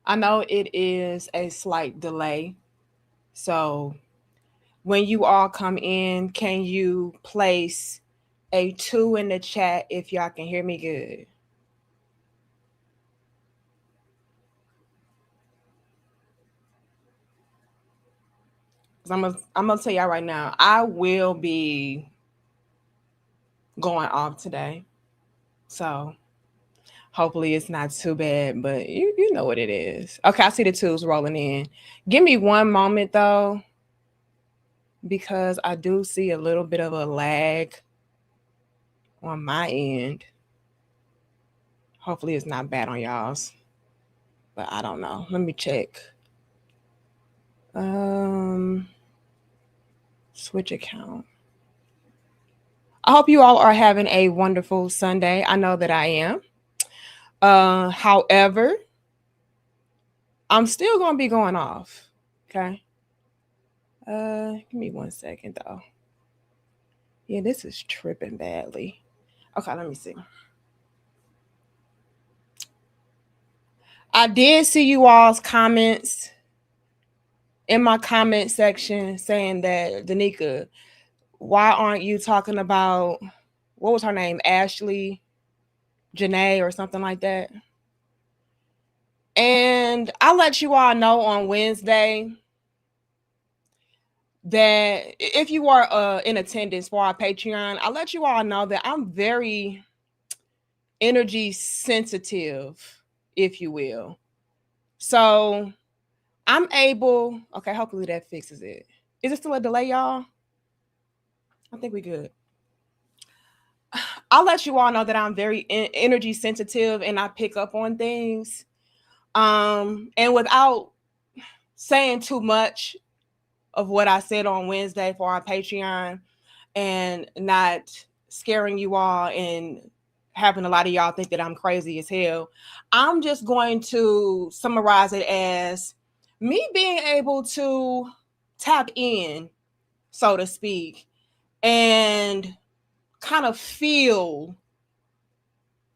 I know it is a slight delay. So when you all come in, can you place a 2 in the chat if y'all can hear me good? Because I'm gonna tell y'all right now, I will be going off today. So hopefully it's not too bad, but you know what it is. Okay, I see the twos rolling in. Give me one moment though, because I do see a little bit of a lag on my end. Hopefully it's not bad on y'all's, but I don't know. Let me check. Um, Switch account. I hope you all are having a wonderful Sunday. I know that I am. However, I'm still gonna be going off. Okay. Give me 1 second though. Yeah, this is tripping badly. Okay, let me see. I did see you all's comments in my comment section saying that Danica, why aren't you talking about what was her name? Ashley Janae or something like that. And I let you all know on Wednesday that if you are in attendance for our Patreon, I let you all know that I'm very energy sensitive, if you will. So I'm able, okay, hopefully that fixes it. Is it still a delay, y'all? I think we good. I'll let you all know that I'm very energy sensitive and I pick up on things. And without saying too much of what I said on Wednesday for our Patreon and not scaring you all and having a lot of y'all think that I'm crazy as hell, I'm just going to summarize it as me being able to tap in, so to speak, and kind of feel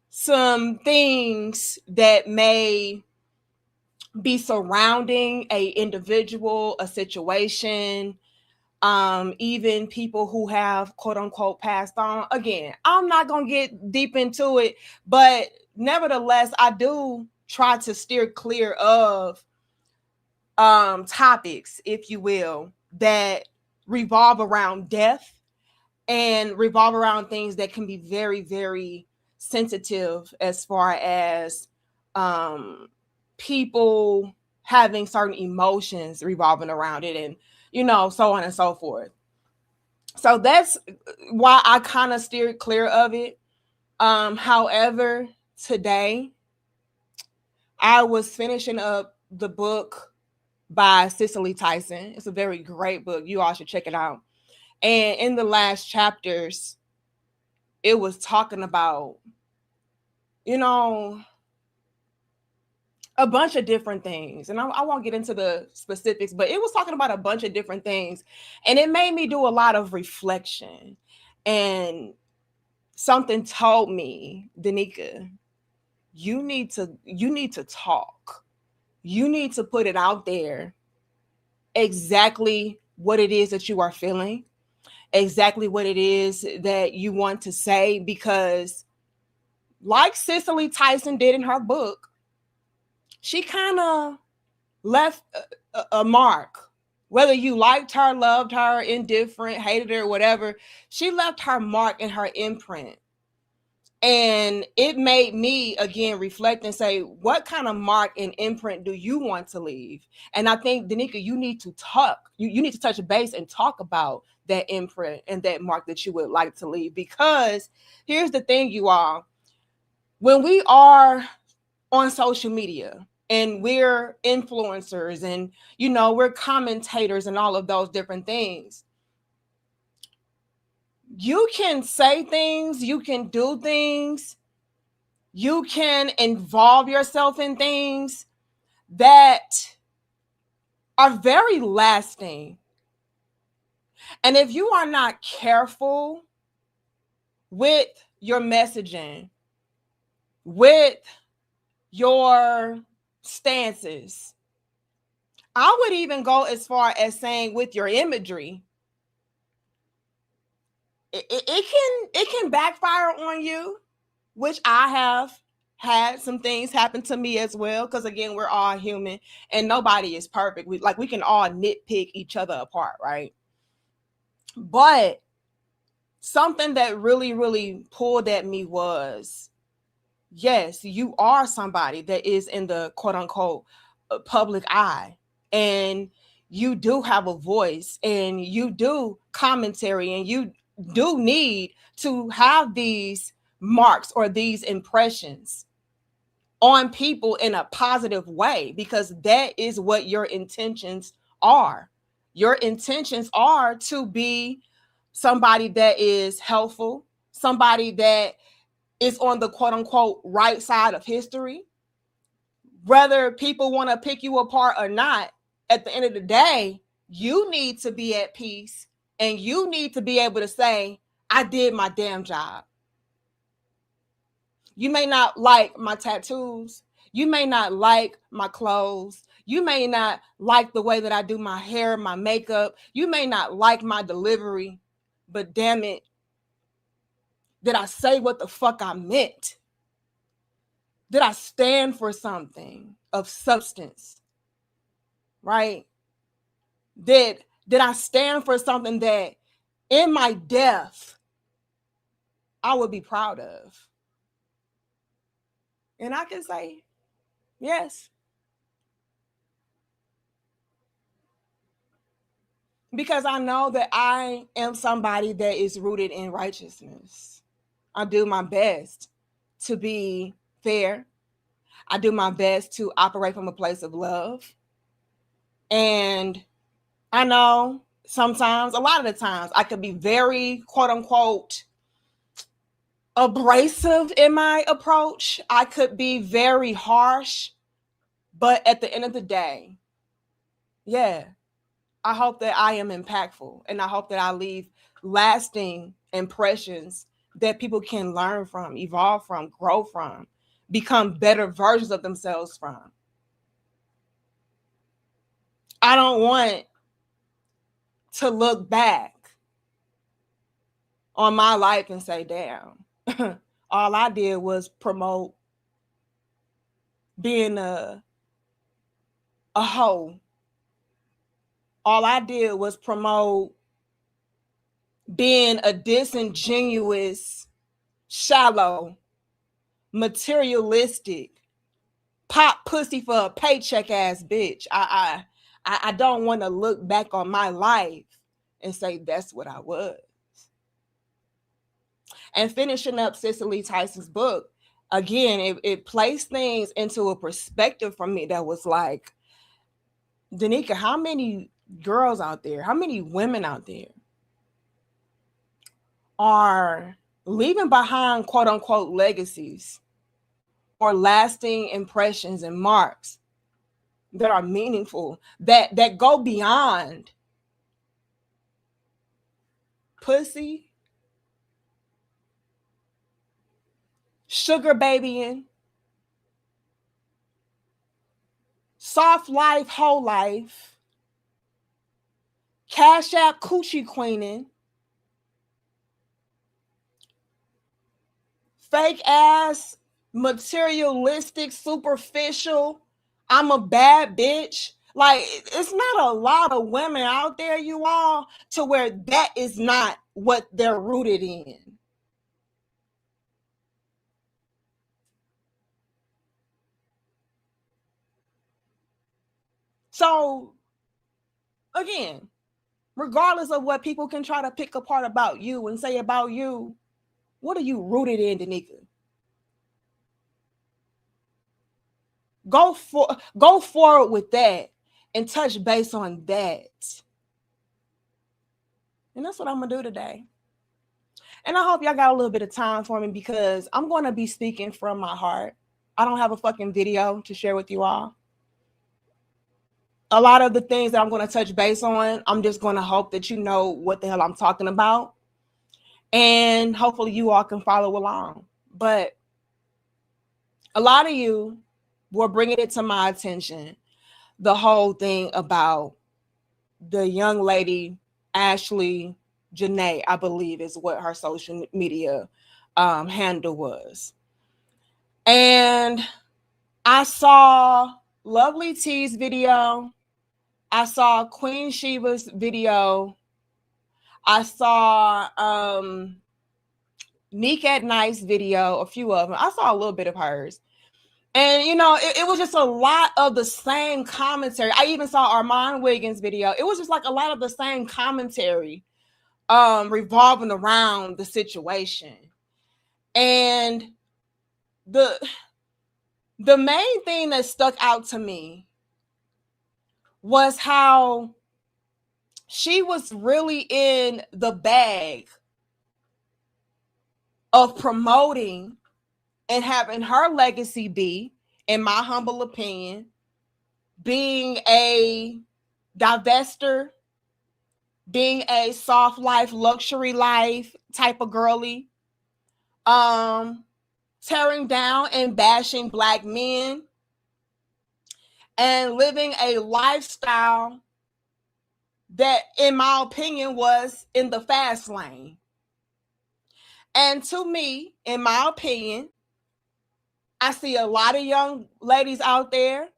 some things that may be surrounding a individual, a situation, even people who have quote unquote passed on. Again, I'm not gonna get deep into it, but nevertheless, I do try to steer clear of topics, if you will, that revolve around death and revolve around things that can be very, very sensitive as far as people having certain emotions revolving around it and so on and so forth. So that's why I kind of steered clear of it. However, today I was finishing up the book by Cicely Tyson. It's a very great book. You all should check it out. And in the last chapters, it was talking about, you know, a bunch of different things. And I won't get into the specifics, but it was talking about a bunch of different things. And it made me do a lot of reflection. And something told me, Danica, you need to talk. You need to put it out there exactly what it is that you are feeling, exactly what it is that you want to say, because like Cicely Tyson did in her book, she kind of left a mark. Whether you liked her, loved her, indifferent, hated her, whatever, she left her mark and her imprint. And it made me again reflect and say, what kind of mark and imprint do you want to leave? And I think, Danica, you need to talk. You need to touch base and talk about that imprint and that mark that you would like to leave. Because here's the thing, you all. When we are on social media and we're influencers and, we're commentators and all of those different things, you can say things, you can do things, you can involve yourself in things that are very lasting. And if you are not careful with your messaging, with your stances. I would even go as far as saying with your imagery, it can backfire on you, which I have had some things happen to me as well. Because again, we're all human and nobody is perfect. We can all nitpick each other apart, right? But something that really, really pulled at me was, yes, you are somebody that is in the quote unquote public eye, and you do have a voice, and you do commentary, and you do need to have these marks or these impressions on people in a positive way, because that is what your intentions are. Your intentions are to be somebody that is helpful, somebody that is on the quote unquote right side of history. Whether people want to pick you apart or not, at the end of the day, you need to be at peace, and you need to be able to say, I did my damn job. You may not like my tattoos. You may not like my clothes. You may not like the way that I do my hair, my makeup. You may not like my delivery, but damn it, did I say what the fuck I meant? Did I stand for something of substance? Right? Did I stand for something that in my death I would be proud of? And I can say, yes. Because I know that I am somebody that is rooted in righteousness. I do my best to be fair. I do my best to operate from a place of love. And I know sometimes, a lot of the times, I could be very, quote unquote, abrasive in my approach. I could be very harsh. But at the end of the day, yeah, I hope that I am impactful, and I hope that I leave lasting impressions that people can learn from, evolve from, grow from, become better versions of themselves from. I don't want to look back on my life and say, damn, all I did was promote being a hoe. All I did was promote being a disingenuous, shallow, materialistic, pop pussy for a paycheck ass bitch. I don't want to look back on my life and say that's what I was. And finishing up Cicely Tyson's book, again, it placed things into a perspective for me that was like, Danica, how many girls out there, how many women out there are leaving behind quote unquote legacies or lasting impressions and marks that are meaningful, that go beyond pussy, sugar babying, soft life, whole life, cash app coochie queening, fake ass, materialistic, superficial, I'm a bad bitch. Like, it's not a lot of women out there, you all, to where that is not what they're rooted in. So, again, regardless of what people can try to pick apart about you and say about you, what are you rooted in, Danica? Go forward with that and touch base on that. And that's what I'm gonna do today. And I hope y'all got a little bit of time for me, because I'm gonna be speaking from my heart. I don't have a fucking video to share with you all. A lot of the things that I'm gonna touch base on, I'm just gonna hope that you know what the hell I'm talking about. And hopefully you all can follow along. But a lot of you were bringing it to my attention, the whole thing about the young lady, Ashley Janae, I believe is what her social media handle was. And I saw Lovely T's video. I saw Queen Sheba's video. I saw Neek at Night's video, a few of them. I saw a little bit of hers. And, you know, it was just a lot of the same commentary. I even saw Armand Wiggins' video. It was just like a lot of the same commentary revolving around the situation. And the main thing that stuck out to me was how she was really in the bag of promoting and having her legacy be, in my humble opinion, being a divester, being a soft life, luxury life type of girly, tearing down and bashing Black men, and living a lifestyle that, in my opinion, was in the fast lane. And to me, in my opinion, I see a lot of young ladies out there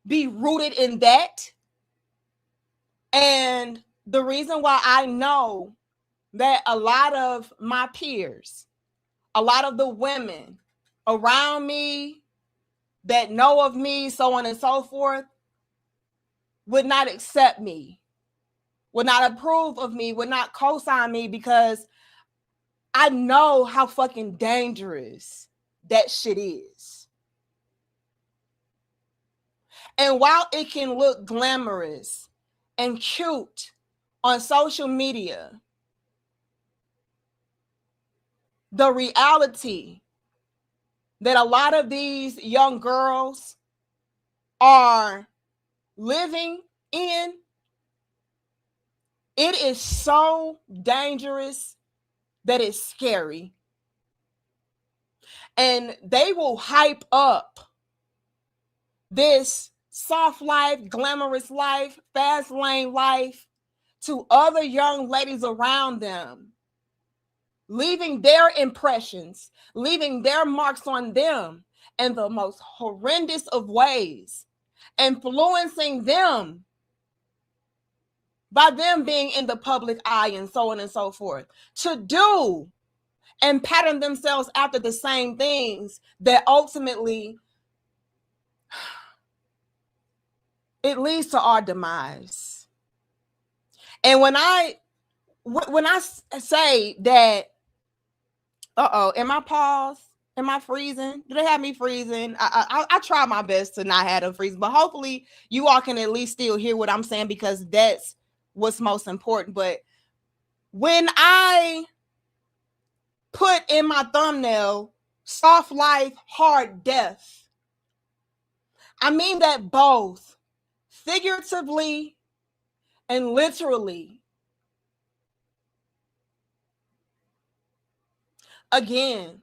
be rooted in that. And the reason why I know that a lot of my peers, a lot of the women around me that know of me, so on and so forth, would not accept me, would not approve of me, would not co-sign me, because I know how fucking dangerous that shit is. And while it can look glamorous and cute on social media, the reality that a lot of these young girls are living in, it is so dangerous that it's scary. And they will hype up this soft life, glamorous life, fast lane life to other young ladies around them, leaving their impressions, leaving their marks on them in the most horrendous of ways, influencing them by them being in the public eye and so on and so forth, to do and pattern themselves after the same things that ultimately it leads to our demise. And when I say that, am I paused? Am I freezing? Do they have me freezing? I try my best to not have them freeze, but hopefully you all can at least still hear what I'm saying, because that's what's most important. But when I put in my thumbnail, soft life, hard death, I mean that both figuratively and literally. Again,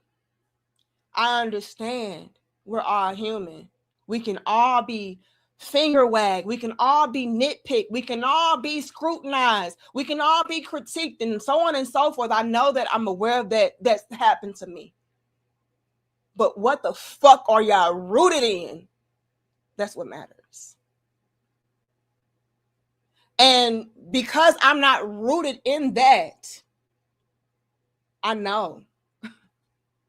I understand we're all human. We can all be finger wagged. We can all be nitpicked. We can all be scrutinized. We can all be critiqued and so on and so forth. I know that, I'm aware of that. That's happened to me. But what the fuck are y'all rooted in? That's what matters. And because I'm not rooted in that, I know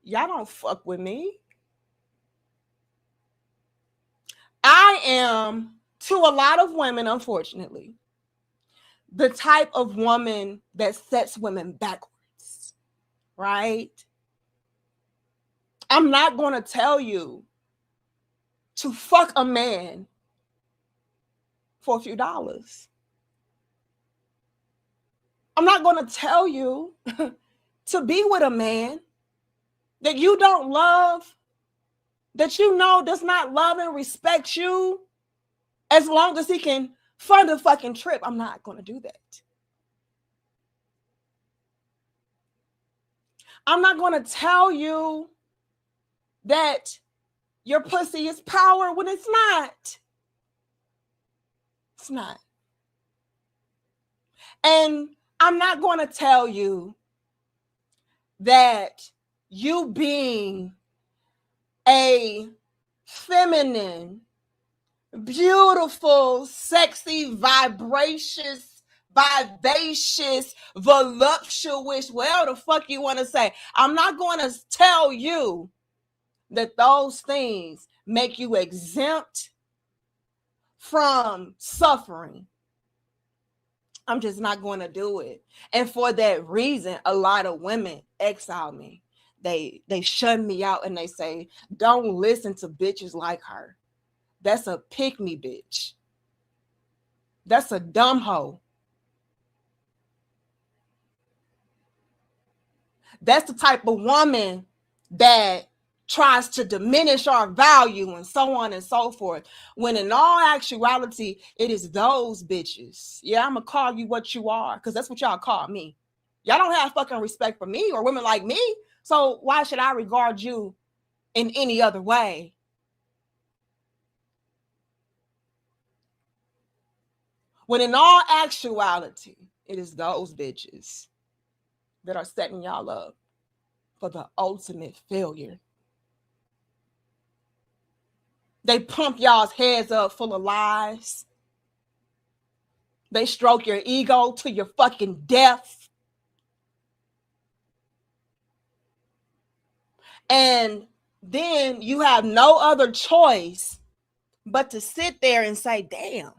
y'all don't fuck with me. I am, to a lot of women, unfortunately, the type of woman that sets women backwards, right? I'm not going to tell you to fuck a man for a few dollars. I'm not going to tell you to be with a man that you don't love, that you know does not love and respect you, as long as he can fund a fucking trip. I'm not going to do that. I'm not going to tell you that your pussy is power when it's not. It's not. And I'm not going to tell you that you being a feminine, beautiful, sexy, vivacious, voluptuous, whatever the fuck you want to say. I'm not going to tell you that those things make you exempt from suffering. I'm just not going to do it. And for that reason, a lot of women exile me. They shun me out and they say, don't listen to bitches like her. That's a pick me bitch. That's a dumb hoe. That's the type of woman that tries to diminish our value and so on and so forth. When in all actuality, it is those bitches. Yeah, I'm going to call you what you are because that's what y'all call me. Y'all don't have fucking respect for me or women like me. So why should I regard you in any other way? When in all actuality, it is those bitches that are setting y'all up for the ultimate failure. They pump y'all's heads up full of lies. They stroke your ego to your fucking death. And then you have no other choice but to sit there and say, damn,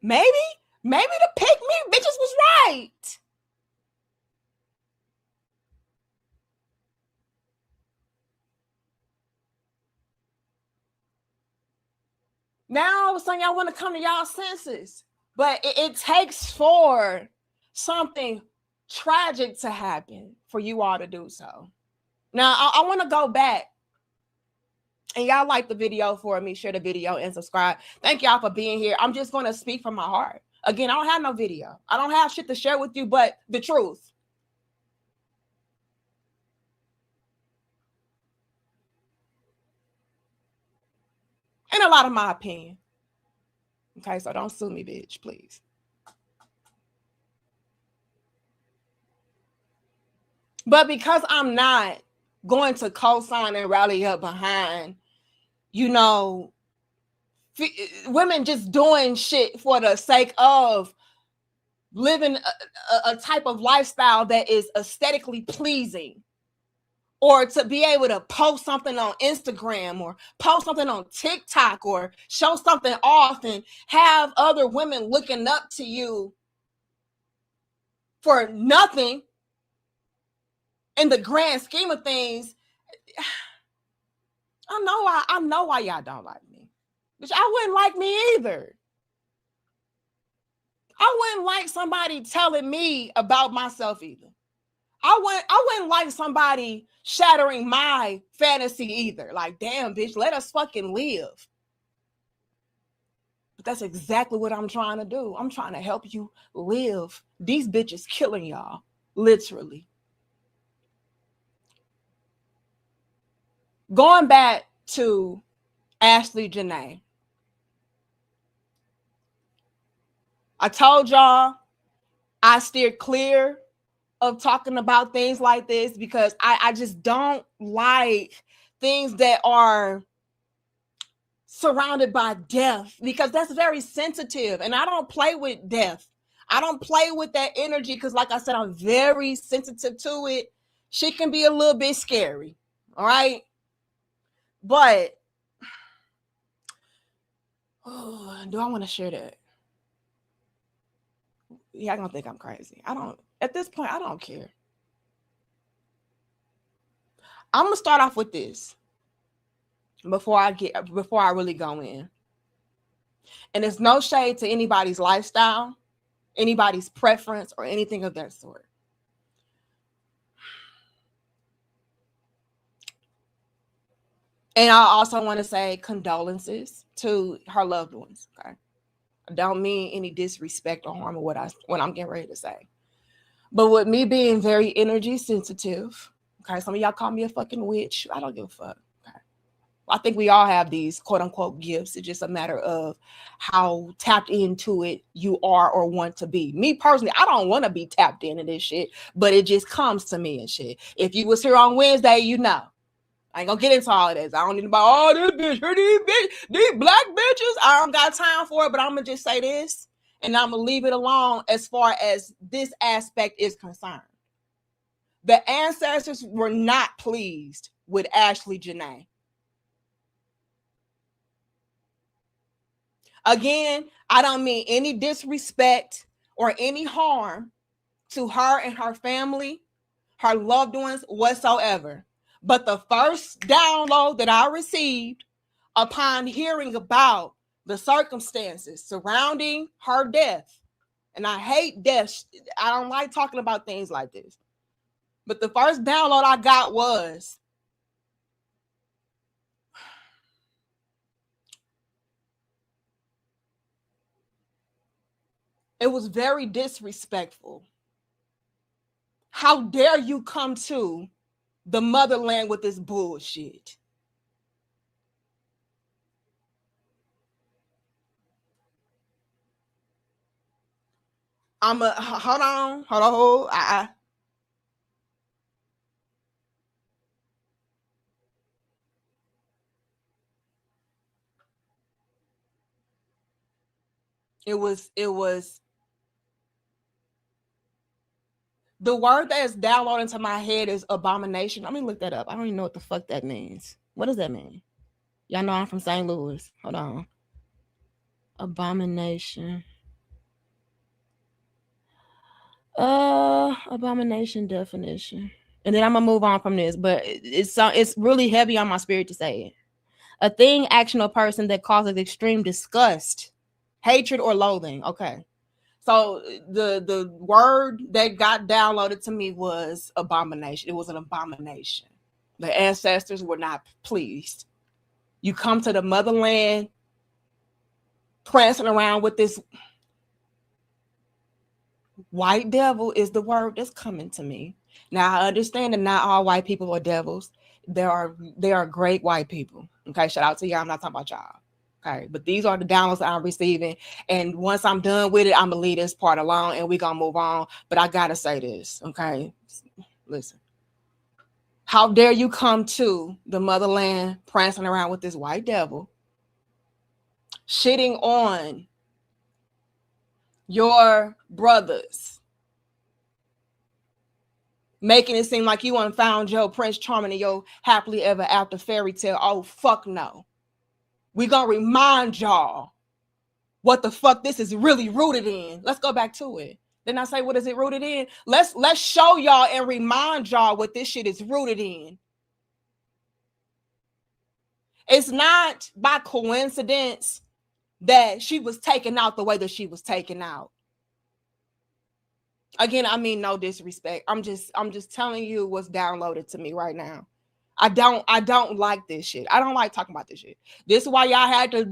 maybe the pick me bitches was right. Now all of a sudden y'all want to come to y'all senses. But it takes for something tragic to happen for you all to do so. Now, I want to go back. And y'all like the video for me, share the video and subscribe. Thank y'all for being here. I'm just going to speak from my heart. Again, I don't have no video. I don't have shit to share with you but the truth. And a lot of my opinion. Okay, so don't sue me, bitch, please. But because I'm not going to co-sign and rally up behind, women just doing shit for the sake of living a type of lifestyle that is aesthetically pleasing, or to be able to post something on Instagram or post something on TikTok or show something off and have other women looking up to you for nothing in the grand scheme of things. I know why y'all don't like me. But I wouldn't like me either. I wouldn't like somebody telling me about myself either. I wouldn't like somebody shattering my fantasy either. Like, damn, bitch, let us fucking live. But that's exactly what I'm trying to do. I'm trying to help you live. These bitches killing y'all, literally. Going back to Ashley Janae. I told y'all I steer clear of talking about things like this because I just don't like things that are surrounded by death, because that's very sensitive and I don't play with death. I don't play with that energy because, like I said, I'm very sensitive to it. Shit can be a little bit scary. All right. But do I want to share that? Yeah, I'm gonna think I'm crazy. At this point, I don't care. I'm gonna start off with this before I really go in. And there's no shade to anybody's lifestyle, anybody's preference, or anything of that sort. And I also want to say condolences to her loved ones. Okay. I don't mean any disrespect or harm of what I'm getting ready to say. But with me being very energy sensitive, Okay, some of y'all call me a fucking witch. I don't give a fuck. Okay. I think we all have these quote unquote gifts. It's just a matter of how tapped into it you are or want to be. Me personally, I don't want to be tapped into this shit, but it just comes to me and shit. If you was here on Wednesday, you know. I ain't gonna get into all of this. I don't need about all this bitch, these black bitches. I don't got time for it, but I'm gonna just say this and I'm gonna leave it alone as far as this aspect is concerned. The ancestors were not pleased with Ashley Janae. Again, I don't mean any disrespect or any harm to her and her family, her loved ones whatsoever. But the first download that I received upon hearing about the circumstances surrounding her death, and I hate death, I don't like talking about things like this, but the first download I got was, it was very disrespectful. How dare you come to the motherland with this bullshit? I'm a hold on. It was the word that's downloading to my head is abomination. Let me look that up. I don't even know what the fuck that means. What does that mean? Y'all know I'm from St. Louis. Hold on. Abomination. Abomination definition. And then I'm gonna move on from this, but it's really heavy on my spirit to say it. A thing, action, or person that causes extreme disgust, hatred, or loathing. Okay. So the word that got downloaded to me was abomination. It was an abomination. The ancestors were not pleased. You come to the motherland prancing around with this white devil is the word that's coming to me. Now I understand that not all white people are devils. There are great white people. Okay, shout out to y'all. I'm not talking about y'all. Okay, but these are the downloads that I'm receiving. And once I'm done with it, I'm gonna leave this part alone and we're gonna move on. But I gotta say this, okay? Listen. How dare you come to the motherland prancing around with this white devil, shitting on your brothers, making it seem like you unfound your Prince Charming and your happily ever after fairy tale. Oh, fuck no. We gonna remind y'all what the fuck this is really rooted in. Let's go back to it. Then I say, what is it rooted in? Let's show y'all and remind y'all what this shit is rooted in. It's not by coincidence that she was taken out the way that she was taken out. Again, I mean no disrespect. I'm just telling you what's downloaded to me right now. I don't like this shit. I don't like talking about this shit. This is why y'all had to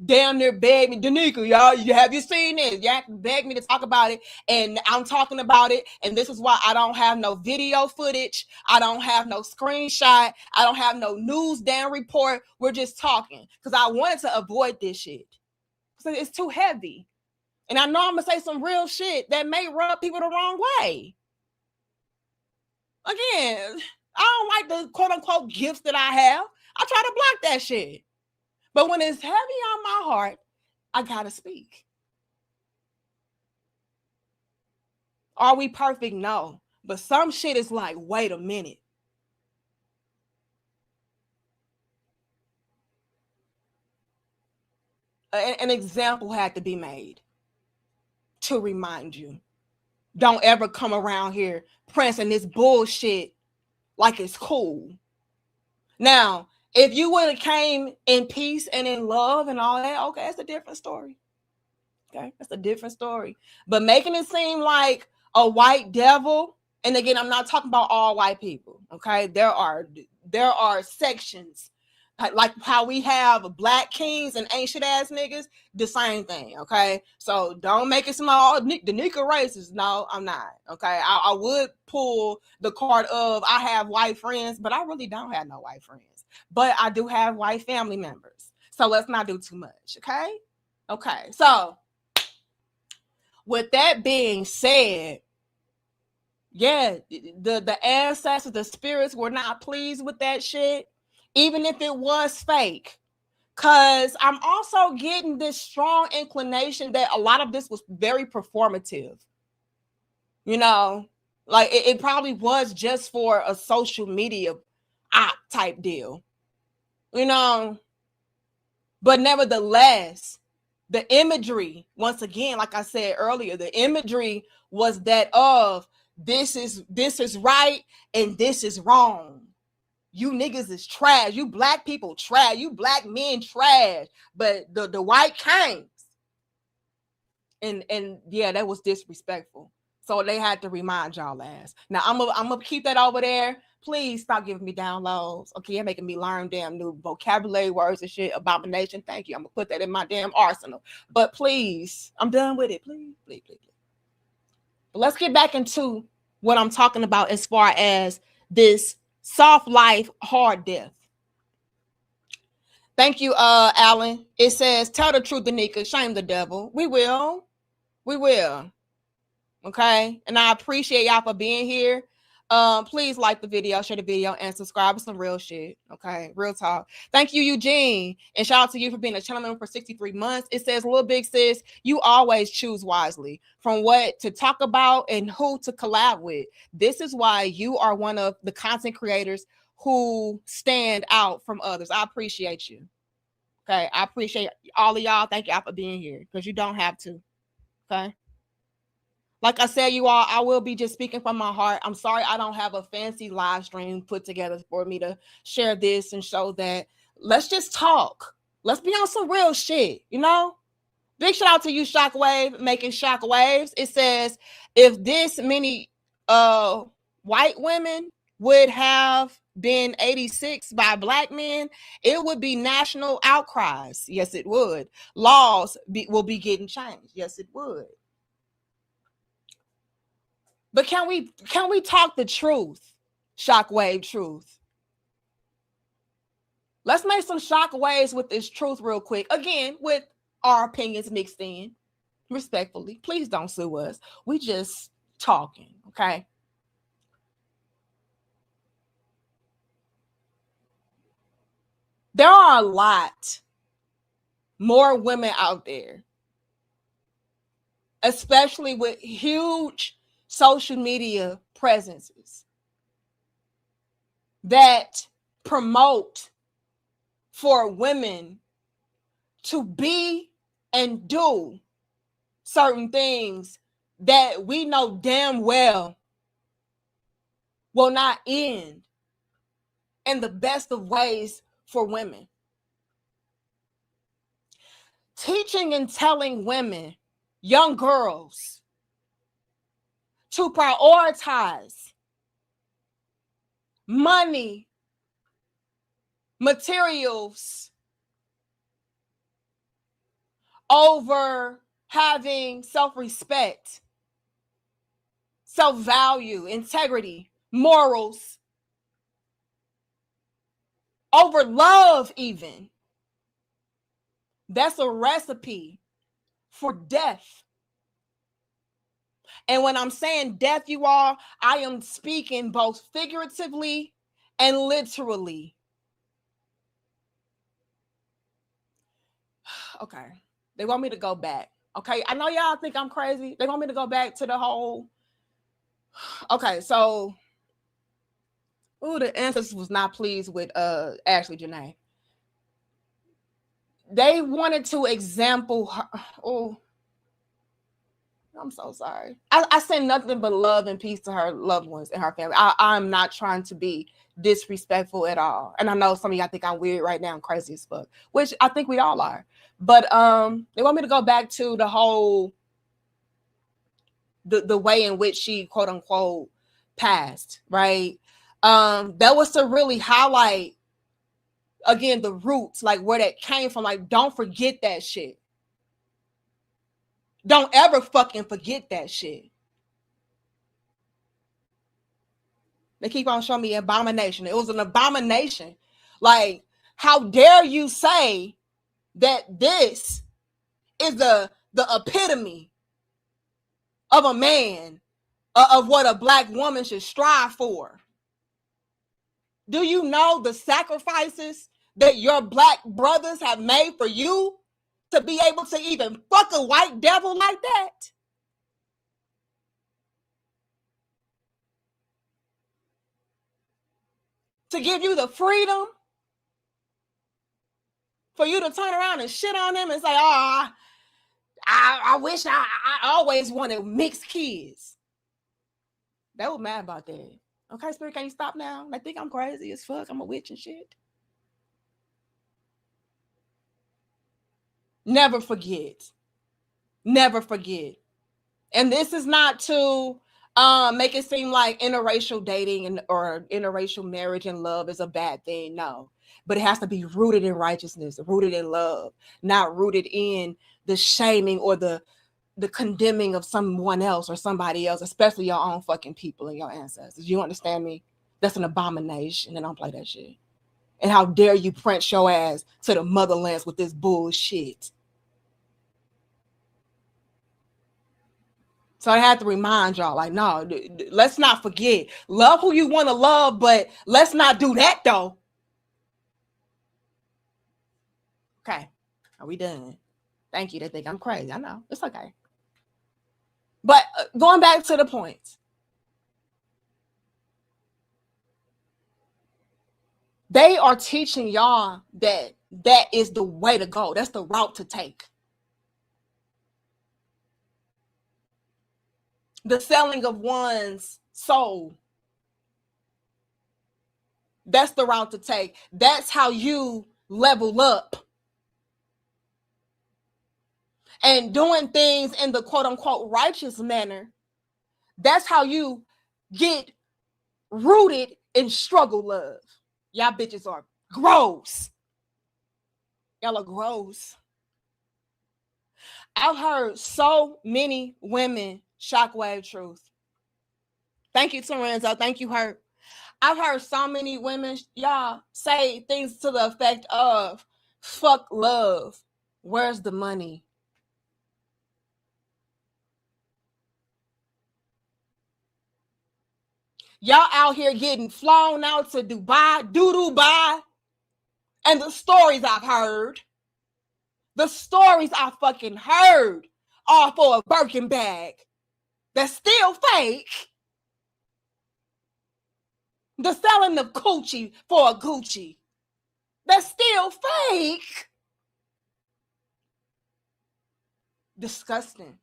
damn near beg me, Danica, y'all, have you seen this? Y'all beg me to talk about it, and I'm talking about it. And this is why I don't have no video footage. I don't have no screenshot. I don't have no news damn report. We're just talking because I wanted to avoid this shit. So it's too heavy. And I know I'm gonna say some real shit that may rub people the wrong way. Again, I don't like the quote unquote gifts that I have. I try to block that shit. But when it's heavy on my heart, I gotta speak. Are we perfect? No. But some shit is like, wait a minute. An example had to be made to remind you. Don't ever come around here prancing this bullshit like it's cool. Now, if you would have came in peace and in love and all that, okay, that's a different story. Okay, that's a different story. But making it seem like a white devil, and again, I'm not talking about all white people. Okay, there are sections like how we have black kings and ancient ass niggas, the same thing. Okay, so don't make it seem like the nigga racist. No, I'm not. Okay, I would pull the card of I have white friends, but I really don't have no white friends. But I do have white family members. So let's not do too much. Okay. So with that being said, yeah, the ancestors, the spirits were not pleased with that shit, even if it was fake. Cause I'm also getting this strong inclination that a lot of this was very performative. You know, like it probably was just for a social media type deal. You know, but nevertheless, the imagery, once again, like I said earlier, the imagery was that of this is right and this is wrong. You niggas is trash. You black people trash. You black men trash. But the white kings. And yeah, that was disrespectful. So they had to remind y'all ass. Now I'm gonna keep that over there. Please stop giving me downloads. Okay, you're making me learn damn new vocabulary words and shit. Abomination. Thank you. I'm gonna put that in my damn arsenal. But please, I'm done with it. Please. But let's get back into what I'm talking about as far as this soft life, hard death. Thank you, Alan. It says, tell the truth, Danica. Shame the devil. We will. Okay. And I appreciate y'all for being here. Please like the video, share the video, and subscribe to some real shit. Okay, real talk. Thank you, Eugene, and shout out to you for being a channel member for 63 months. It says, little big sis, you always choose wisely from what to talk about and who to collab with. This is why you are one of the content creators who stand out from others. I appreciate you. Okay, I appreciate all of y'all. Thank y'all for being here because you don't have to. Okay. Like I said, you all, I will be just speaking from my heart. I'm sorry I don't have a fancy live stream put together for me to share this and show that. Let's just talk. Let's be on some real shit, you know? Big shout out to you, Shockwave, making shockwaves. It says, if this many white women would have been 86 by black men, it would be national outcries. Yes, it would. Laws will be getting changed. Yes, it would. But can we talk the truth? Shockwave truth. Let's make some shockwaves with this truth real quick. Again, with our opinions mixed in. Respectfully. Please don't sue us. We just talking, okay? There are a lot more women out there, especially with huge social media presences, that promote for women to be and do certain things that we know damn well will not end in the best of ways for women. Teaching and telling women, young girls, to prioritize money, materials over having self-respect, self-value, integrity, morals, over love even. That's a recipe for death. And when I'm saying death, you all, I am speaking both figuratively and literally. Okay. They want me to go back. Okay. I know y'all think I'm crazy. They want me to go back to the whole. Okay. So, the ancestors was not pleased with Ashley Janae. They wanted to example her. Oh, I'm so sorry. I send nothing but love and peace to her loved ones and her family. I'm not trying to be disrespectful at all. And I know some of y'all think I'm weird right now. I'm crazy as fuck, which I think we all are. But they want me to go back to the whole the way in which she quote unquote passed, right? That was to really highlight again, the roots, like where that came from. Like, don't forget that shit. Don't ever fucking forget that shit. They keep on showing me abomination. It was an abomination. Like, how dare you say that this is the epitome of a man, of what a black woman should strive for? Do you know the sacrifices that your black brothers have made for you to be able to even fuck a white devil like that? To give you the freedom for you to turn around and shit on them and say, oh, I wish I always wanted mixed kids. They were mad about that. Okay, Spirit, can you stop now? They think I'm crazy as fuck. I'm a witch and shit. Never forget. Never forget. And this is not to make it seem like interracial dating or interracial marriage and love is a bad thing. No. But it has to be rooted in righteousness, rooted in love, not rooted in the shaming or the condemning of someone else or somebody else, especially your own fucking people and your ancestors. You understand me? That's an abomination, and don't play that shit. And how dare you prance your ass to the motherlands with this bullshit? So I had to remind y'all, like, no, let's not forget. Love who you want to love, but let's not do that, though. Okay. Are we done? Thank you. They think I'm crazy. I know. It's okay. But going back to the point. They are teaching y'all that is the way to go. That's the route to take. The selling of one's soul. That's the route to take. That's how you level up. And doing things in the quote unquote righteous manner. That's how you get rooted in struggle love. Y'all bitches are gross. Y'all are gross. I've heard so many women shockwave truth. Thank you, Lorenzo. Thank you, Hurt. I've heard so many women, y'all, say things to the effect of, fuck love. Where's the money? Y'all out here getting flown out to Dubai. And the stories I've heard, the stories I fucking heard are for a Birkin bag that's still fake. The selling of coochie for a Gucci that's still fake. Disgusting.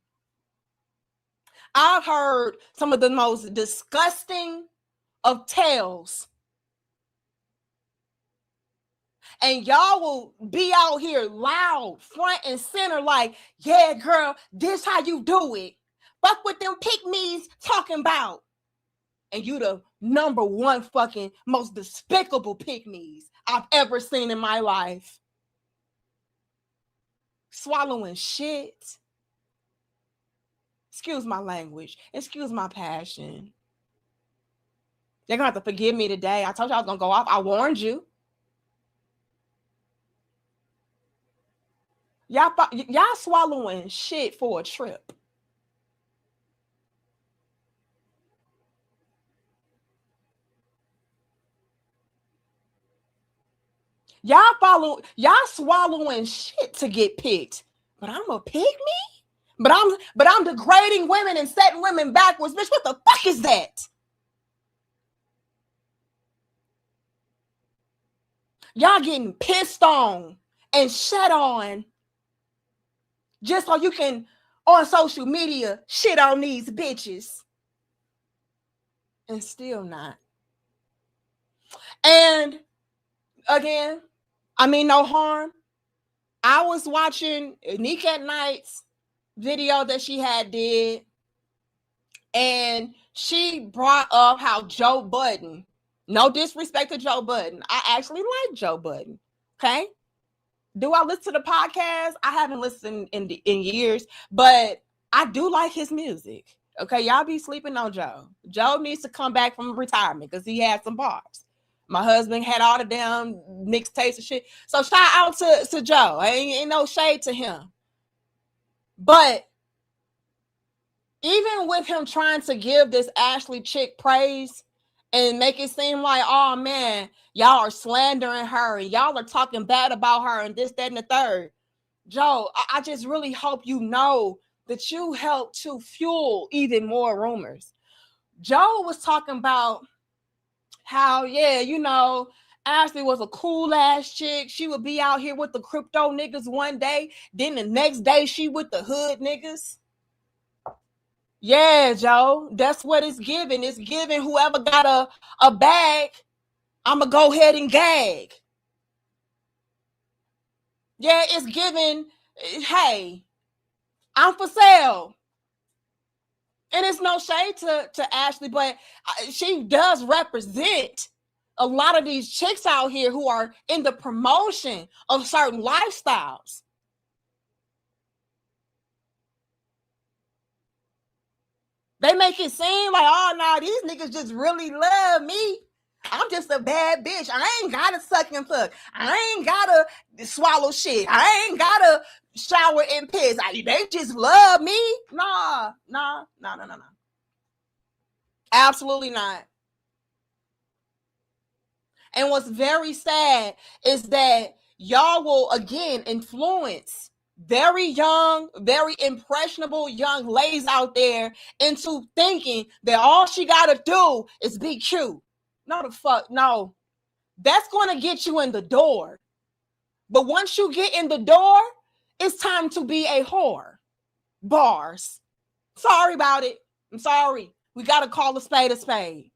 I've heard some of the most disgusting of tales. And y'all will be out here loud, front and center, like, yeah, girl, this how you do it. Fuck what them pick-me's talking about. And you the number one fucking most despicable pick-me's I've ever seen in my life. Swallowing shit. Excuse my language. Excuse my passion. You're going to have to forgive me today. I told you I was going to go off. I warned you. Y'all swallowing shit for a trip. Y'all swallowing shit to get picked. But I'm a pick me? But I'm degrading women and setting women backwards. Bitch, what the fuck is that? Y'all getting pissed on and shit on just so you can, on social media, shit on these bitches. And still not. And again, I mean no harm. I was watching Nick at Night's video that she had did, and she brought up how Joe Budden, no disrespect to Joe Budden, I actually like Joe Budden. Okay. Do I listen to the podcast? I haven't listened in years, but I do like his music. Okay, y'all be sleeping on Joe. Joe needs to come back from retirement because he had some bars. My husband had all the damn mixtapes and shit. So shout out to Joe. Ain't no shade to him. But even with him trying to give this Ashley chick praise and make it seem like, oh man, y'all are slandering her and y'all are talking bad about her and this, that, and the third. Joe, I just really hope you know that you helped to fuel even more rumors. Joe was talking about how, yeah, you know, Ashley was a cool ass chick. She would be out here with the crypto niggas one day. Then the next day she with the hood niggas. Yeah, Joe, that's what it's giving. It's giving whoever got a bag, I'm going to go ahead and gag. Yeah, it's giving, hey, I'm for sale. And it's no shade to Ashley, but she does represent a lot of these chicks out here who are in the promotion of certain lifestyles. They make it seem like, oh, no, these niggas just really love me. I'm just a bad bitch. I ain't got to suck and fuck. I ain't got to swallow shit. I ain't got to shower and piss. They just love me. Nah. Absolutely not. And what's very sad is that y'all will again influence very young, very impressionable young ladies out there into thinking that all she got to do is be cute. No, the fuck, no. That's going to get you in the door. But once you get in the door, it's time to be a whore. Bars. Sorry about it. I'm sorry. We got to call a spade a spade.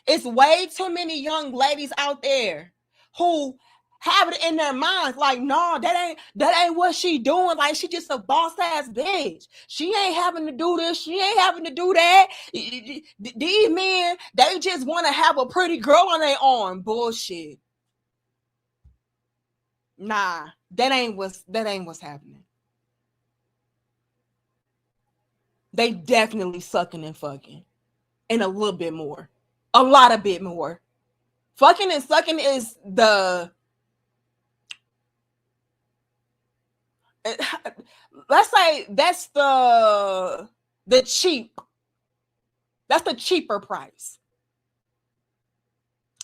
It's way too many young ladies out there who have it in their minds like, no, that ain't what she doing. Like, she just a boss ass bitch. She ain't having to do this. She ain't having to do that. These men, they just want to have a pretty girl on their arm. Bullshit. Nah, that ain't what's happening. They definitely sucking and fucking, and a little bit more, a lot of bit more. Fucking and sucking is the, let's say that's the cheap. That's the cheaper price.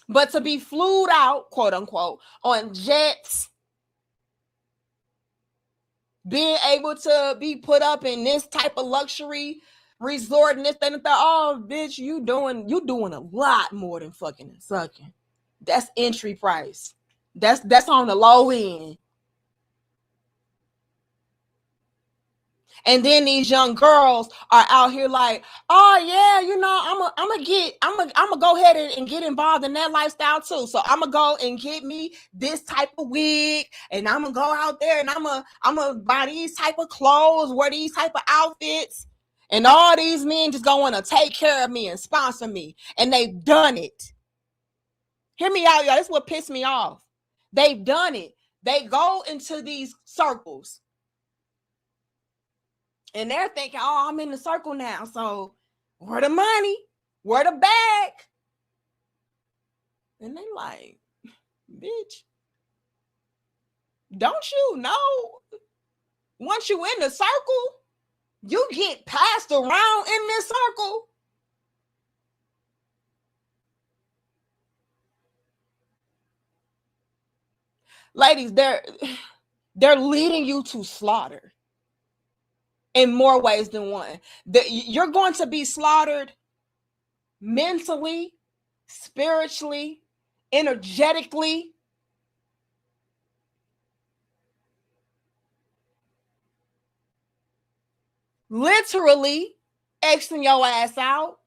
But to be flued out, quote unquote, on jets, being able to be put up in this type of luxury resort and this, that, and that, oh, bitch, you doing a lot more than fucking and sucking. That's entry price. That's on the low end. And then these young girls are out here like, oh yeah, you know, I'm gonna go ahead and get involved in that lifestyle too. So I'm gonna go and get me this type of wig, and I'm gonna go out there and I'm gonna buy these type of clothes, wear these type of outfits, and all these men just gonna want to take care of me and sponsor me, and they've done it. Hear me out, y'all. This is what pissed me off. They've done it. They go into these circles. And they're thinking, oh, I'm in the circle now. So where the money? Where the bag? And they like, bitch, don't you know? Once you in the circle, you get passed around in this circle. Ladies, they're leading you to slaughter in more ways than one. You're going to be slaughtered mentally, spiritually, energetically. Literally Xing your ass out.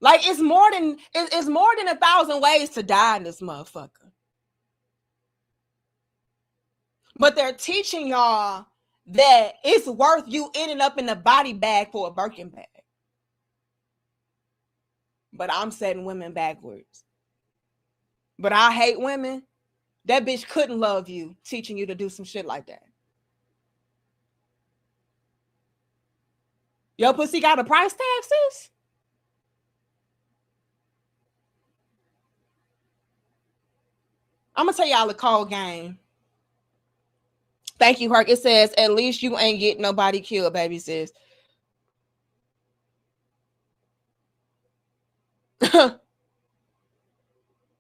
Like, it's more than 1,000 ways to die in this motherfucker. But they're teaching y'all that it's worth you ending up in a body bag for a Birkin bag. But I'm setting women backwards. But I hate women. That bitch couldn't love you, teaching you to do some shit like that. Your pussy got a price tag, sis? I'm gonna tell y'all a cold game. Thank you, Herc. It says, at least you ain't getting nobody killed, baby, sis.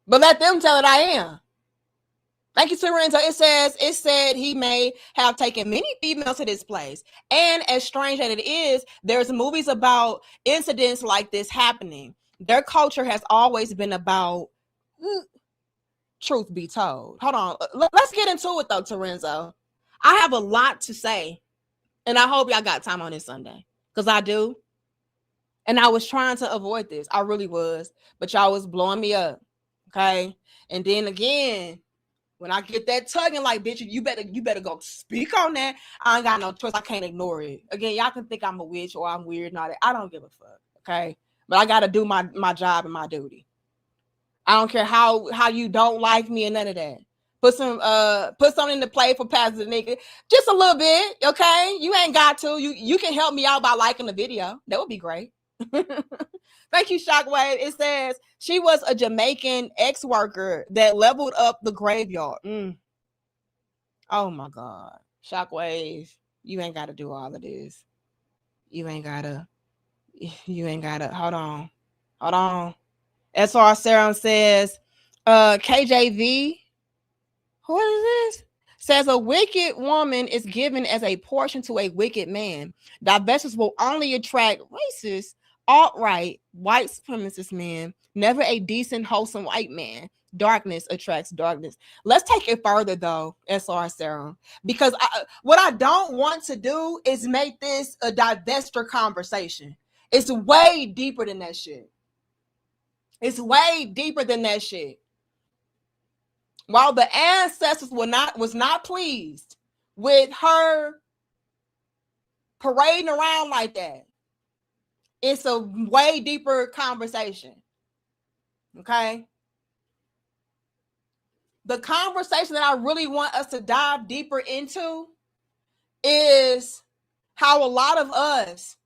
But let them tell it I am. Thank you, Lorenzo. It said he may have taken many females to this place. And as strange as it is, there's movies about incidents like this happening. Their culture has always been about truth be told. Hold on. Let's get into it though, Lorenzo. I have a lot to say. And I hope y'all got time on this Sunday. Because I do. And I was trying to avoid this. I really was. But y'all was blowing me up. Okay. And then again, when I get that tugging, like, bitch, you better go speak on that. I ain't got no choice. I can't ignore it. Again, y'all can think I'm a witch or I'm weird and all that. I don't give a fuck. Okay. But I gotta do my job and my duty. I don't care how you don't like me and none of that. Put something into play for Pastor Nigga. Just a little bit, okay? You ain't got to. You can help me out by liking the video. That would be great. Thank you, Shockwave. It says she was a Jamaican ex-worker that leveled up the graveyard. Oh my God. Shockwave, you ain't gotta do all of this. You ain't gotta. Hold on. SR Serum says, KJV, who is this? Says a wicked woman is given as a portion to a wicked man. Divestors will only attract racist, alt-right, white supremacist men, never a decent, wholesome white man. Darkness attracts darkness. Let's take it further though, SR Serum, because what I don't want to do is make this a divestor conversation. It's way deeper than that shit. It's way deeper than that shit. While the ancestors was not pleased with her parading around like that, it's a way deeper conversation. Okay? The conversation that I really want us to dive deeper into is how a lot of us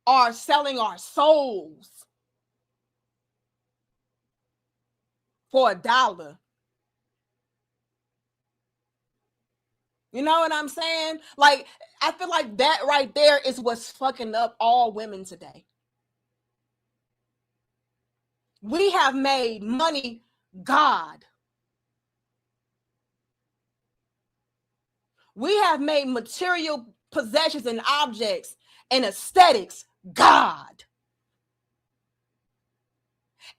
are selling our souls for $1. You know what I'm saying? Like, I feel like that right there is what's fucking up all women today. We have made money God. We have made material possessions and objects and aesthetics God.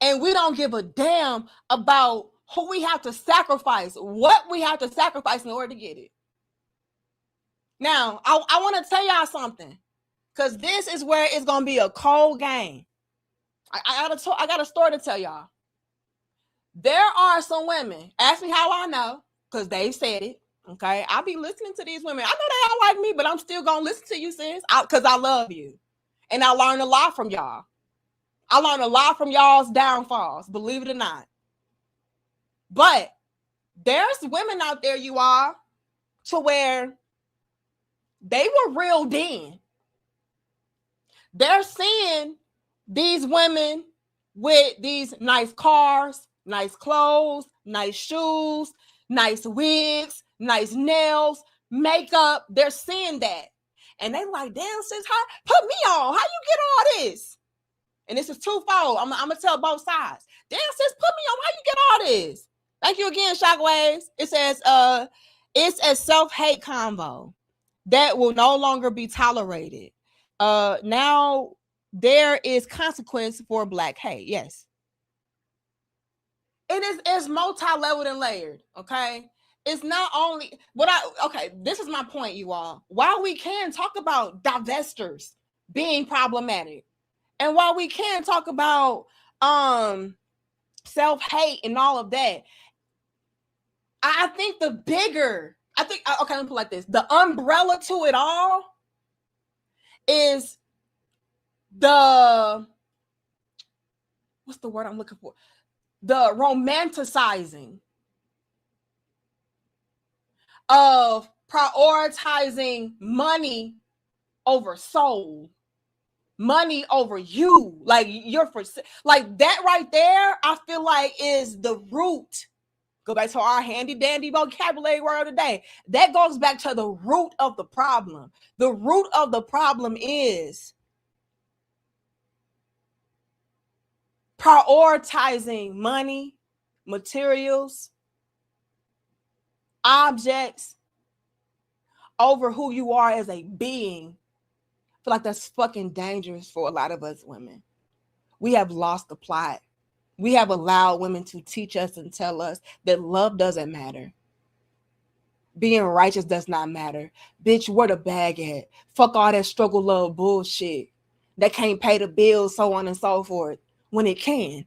And we don't give a damn about who we have to sacrifice, what we have to sacrifice in order to get it. Now, I want to tell y'all something, because this is where it's going to be a cold game. I got a story to tell y'all. There are some women, ask me how I know, because they said it, okay? I'll be listening to these women. I know they don't like me, but I'm still going to listen to you, sis, because I love you. And I learned a lot from y'all. I learned a lot from y'all's downfalls, believe it or not. But there's women out there, you are, to where they were reeled in. They're seeing these women with these nice cars, nice clothes, nice shoes, nice wigs, nice nails, makeup. They're seeing that. And they like, damn, sis, put me on. How you get all this? And this is twofold. I'm going to tell both sides. Damn, sis, put me on. How you get all this? Thank you again, Shockwaves. It says, it's a self-hate convo that will no longer be tolerated. Now there is consequence for Black hate. Yes. It's multi-leveled and layered. Okay. It's not only this is my point, you all. While we can talk about divestors being problematic, and while we can talk about self-hate and all of that, I think let me put it like this. The umbrella to it all is what's the word I'm looking for? the romanticizing of prioritizing money over soul, money over you. Like you're for like that right there, I feel like is the root. Go back to our handy dandy vocabulary word today. That goes back to the root of the problem. The root of the problem is prioritizing money, materials, objects over who you are as a being. I feel like that's fucking dangerous for a lot of us women. We have lost the plot. We have allowed women to teach us and tell us that love doesn't matter. Being righteous does not matter. Bitch, where the bag at? Fuck all that struggle love bullshit that can't pay the bills, so on and so forth, when it can.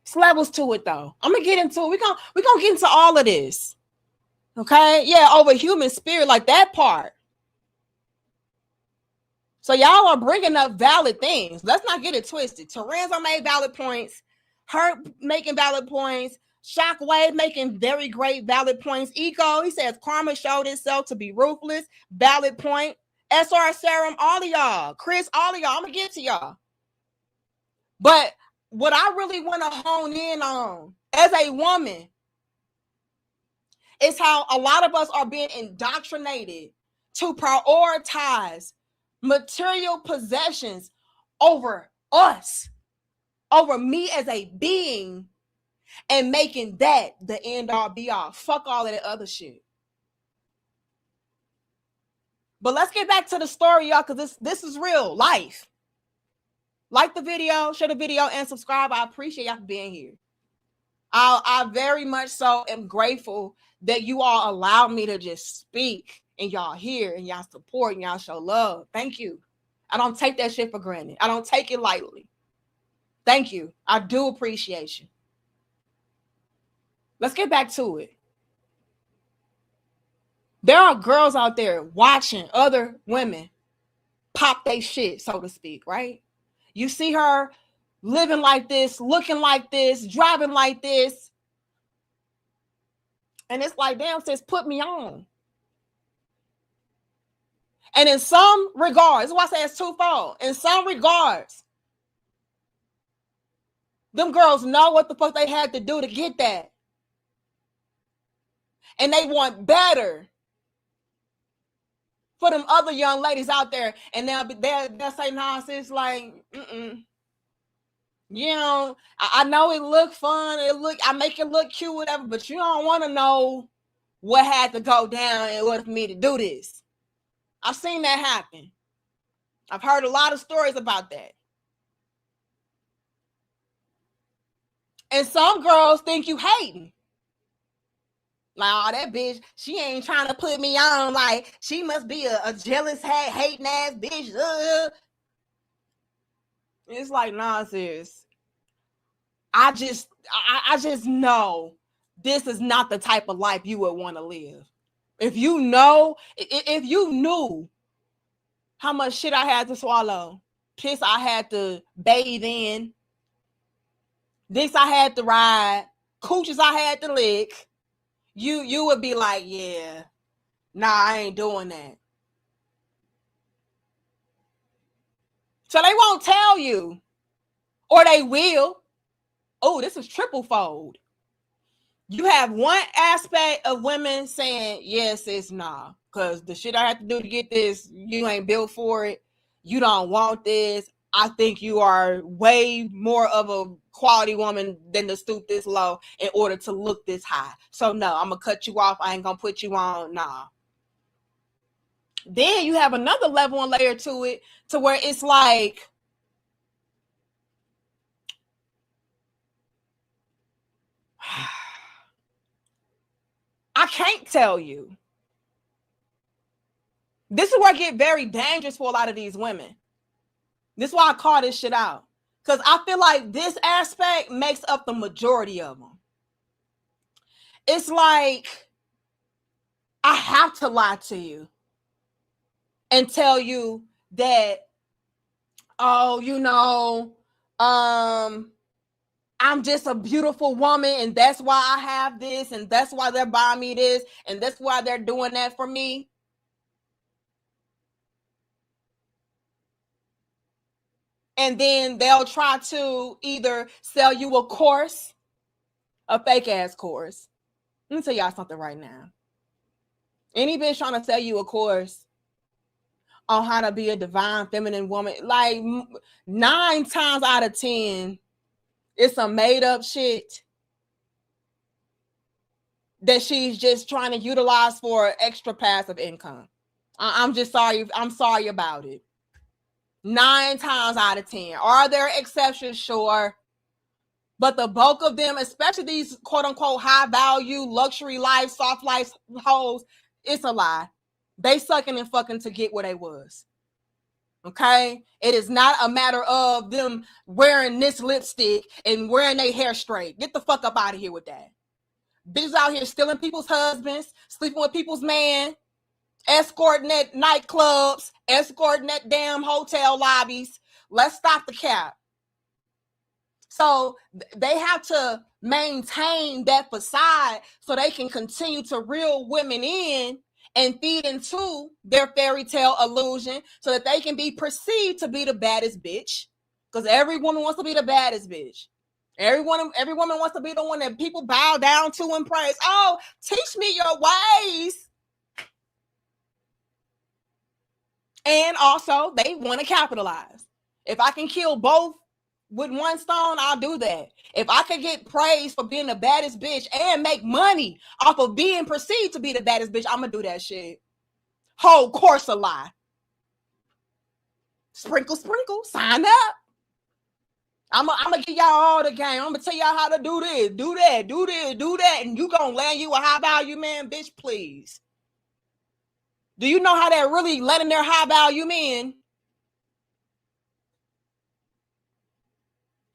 It's levels to it though. I'm gonna get into it. We're gonna get into all of this. Okay? Yeah, over human spirit, like that part. So y'all are bringing up valid things. Let's not get it twisted. Terenzo made valid points. Hurt making valid points. Shockwave making very great valid points. Eco, he says karma showed itself to be ruthless. Valid point. SR Serum, all of y'all. Chris, all of y'all. I'm going to get to y'all. But what I really want to hone in on as a woman is how a lot of us are being indoctrinated to prioritize material possessions over us, over me as a being, and making that the end all be all. Fuck all of that other shit. But let's get back to the story, y'all, because this is real life. Like the video, share the video, and subscribe. I appreciate y'all for being here. I very much so am grateful that you all allow me to just speak and y'all hear and y'all support and y'all show love. Thank you. I don't take that shit for granted. I don't take it lightly. Thank you. I do appreciate you. Let's get back to it. There are girls out there watching other women pop they shit, so to speak, right? You see her living like this, looking like this, driving like this. And it's like, damn, sis, put me on. And in some regards, that's why I say it's twofold. In some regards, them girls know what the fuck they had to do to get that. And they want better for them other young ladies out there. And they'll say, nah, sis, like, you know, I know it look fun. I make it look cute, whatever, but you don't want to know what had to go down in order for me to do this. I've seen that happen. I've heard a lot of stories about that. And some girls think you hating. Like, oh, that bitch, she ain't trying to put me on. Like, she must be a jealous, hating ass bitch. It's like, nah, sis. I just know this is not the type of life you would want to live. If you knew how much shit I had to swallow, piss I had to bathe in, dicks I had to ride, cooches I had to lick, you would be like, yeah, nah, I ain't doing that. So they won't tell you, or they will. Oh, this is triple fold. You have one aspect of women saying, yes, it's nah, because the shit I have to do to get this, you ain't built for it. You don't want this. I think you are way more of a quality woman than to stoop this low in order to look this high. So no, I'm going to cut you off. I ain't going to put you on. Nah. Then you have another level and layer to it to where it's like, I can't tell you. This is where it gets very dangerous for a lot of these women. This is why I call this shit out. Because I feel like this aspect makes up the majority of them. It's like, I have to lie to you and tell you that, oh, you know, I'm just a beautiful woman, and that's why I have this, and that's why they're buying me this, and that's why they're doing that for me. And then they'll try to either sell you a course, a fake ass course. Let me tell y'all something right now. Any bitch trying to sell you a course on how to be a divine feminine woman, like 9 times out of 10, it's some made up shit that she's just trying to utilize for extra passive income. I'm just sorry. I'm sorry about it. 9 times out of 10. Are there exceptions? Sure. But the bulk of them, especially these quote unquote high value, luxury life, soft life hoes, it's a lie. They sucking and fucking to get where they was. Okay? It is not a matter of them wearing this lipstick and wearing their hair straight. Get the fuck up out of here with that. Bitches out here stealing people's husbands, sleeping with people's man, escorting at nightclubs, escorting at damn hotel lobbies. Let's stop the cap. So they have to maintain that facade so they can continue to reel women in and feed into their fairy tale illusion so that they can be perceived to be the baddest bitch. Because every woman wants to be the baddest bitch. Every woman wants to be the one that people bow down to and praise. Oh, teach me your ways. And also, they want to capitalize. If I can kill both with one stone, I'll do that. If I could get praise for being the baddest bitch and make money off of being perceived to be the baddest bitch, I'm going to do that shit. Whole course a lie. Sprinkle, sprinkle, sign up. I'm going to give y'all all the game. I'm going to tell y'all how to do this, do that, do this, do that, and you going to land you a high value man, bitch, please. Do you know how they're really letting their high value men?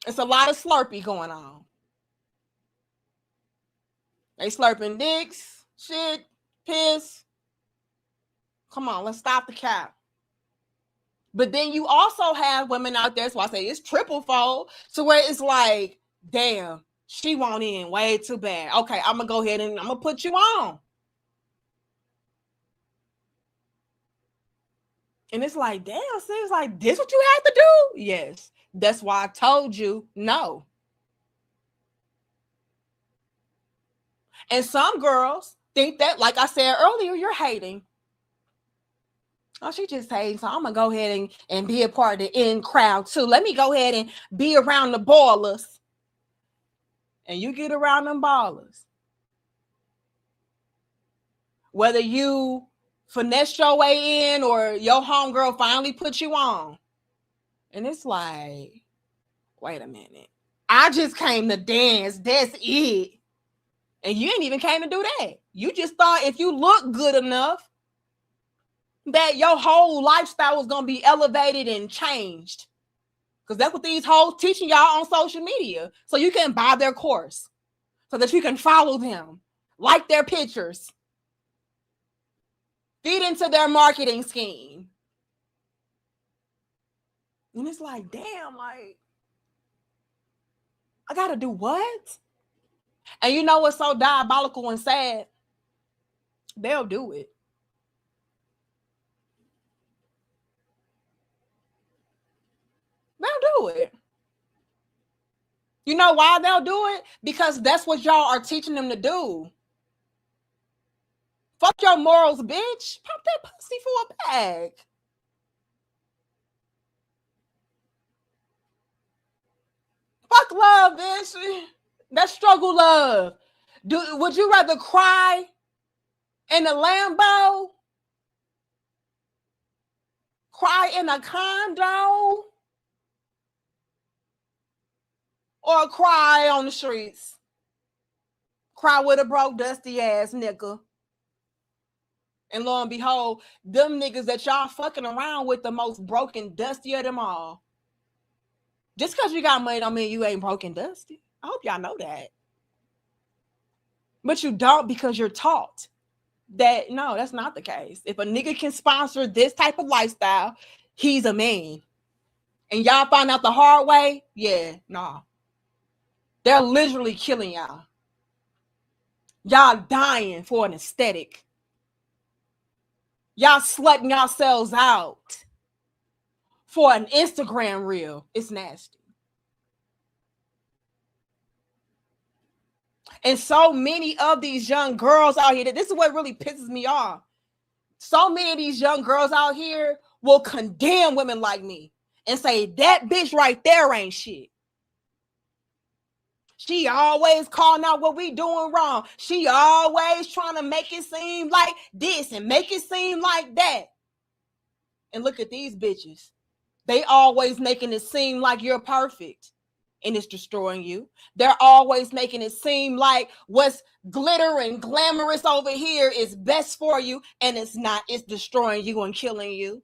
It's a lot of Slurpee going on. They slurping dicks, shit, piss. Come on, let's stop the cap. But then you also have women out there, so I say it's triple fold, to where it's like, damn, she won't in way too bad. Okay, I'm going to go ahead and I'm going to put you on. And it's like, damn, sis, like, this what you have to do? Yes. That's why I told you no. And some girls think that, like I said earlier, you're hating. Oh, she just hating, so I'm going to go ahead and be a part of the in crowd too. Let me go ahead and be around the ballers. And you get around them ballers. Whether you finesse your way in or your homegirl finally put you on. And it's like, wait a minute. I just came to dance. That's it. And you ain't even came to do that. You just thought if you look good enough that your whole lifestyle was going to be elevated and changed. Because that's what these hoes teaching y'all on social media. So you can buy their course. So that you can follow them. Like their pictures. Feed into their marketing scheme. And it's like, damn, like, I got to do what? And you know what's so diabolical and sad? They'll do it. They'll do it. You know why they'll do it? Because that's what y'all are teaching them to do. Fuck your morals, bitch. Pop that pussy for a bag. Fuck love, bitch. That's struggle love. Would you rather cry in a Lambo? Cry in a condo? Or cry on the streets? Cry with a broke, dusty ass nigga. And lo and behold, them niggas that y'all fucking around with the most broken, dusty of them all. Just because you got money don't mean you ain't broken, dusty. I hope y'all know that. But you don't, because you're taught that, no, that's not the case. If a nigga can sponsor this type of lifestyle, he's a man. And y'all find out the hard way, yeah, nah. They're literally killing y'all. Y'all dying for an aesthetic. Y'all slutting yourselves out for an Instagram reel. It's nasty. And so many of these young girls out here, this is what really pisses me off. So many of these young girls out here will condemn women like me and say, that bitch right there ain't shit. She always calling out what we doing wrong. She always trying to make it seem like this and make it seem like that. And look at these bitches. They always making it seem like you're perfect. And it's destroying you. They're always making it seem like what's glitter and glamorous over here is best for you, and it's not. It's destroying you and killing you.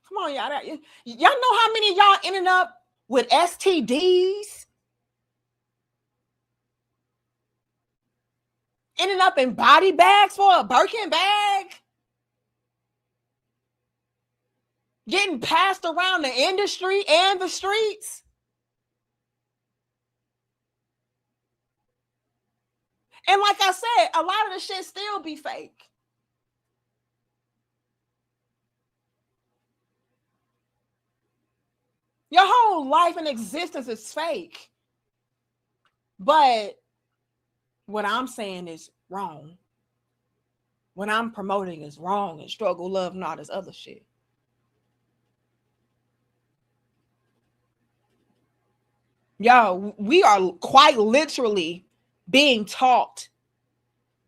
Come on, y'all. Y'all know how many of y'all ended up with STDs? Ending up in body bags for a Birkin bag? Getting passed around the industry and the streets? And like I said, a lot of the shit still be fake. Your whole life and existence is fake. But what I'm saying is wrong. What I'm promoting is wrong, and struggle, love, and all this other shit. Y'all, we are quite literally being taught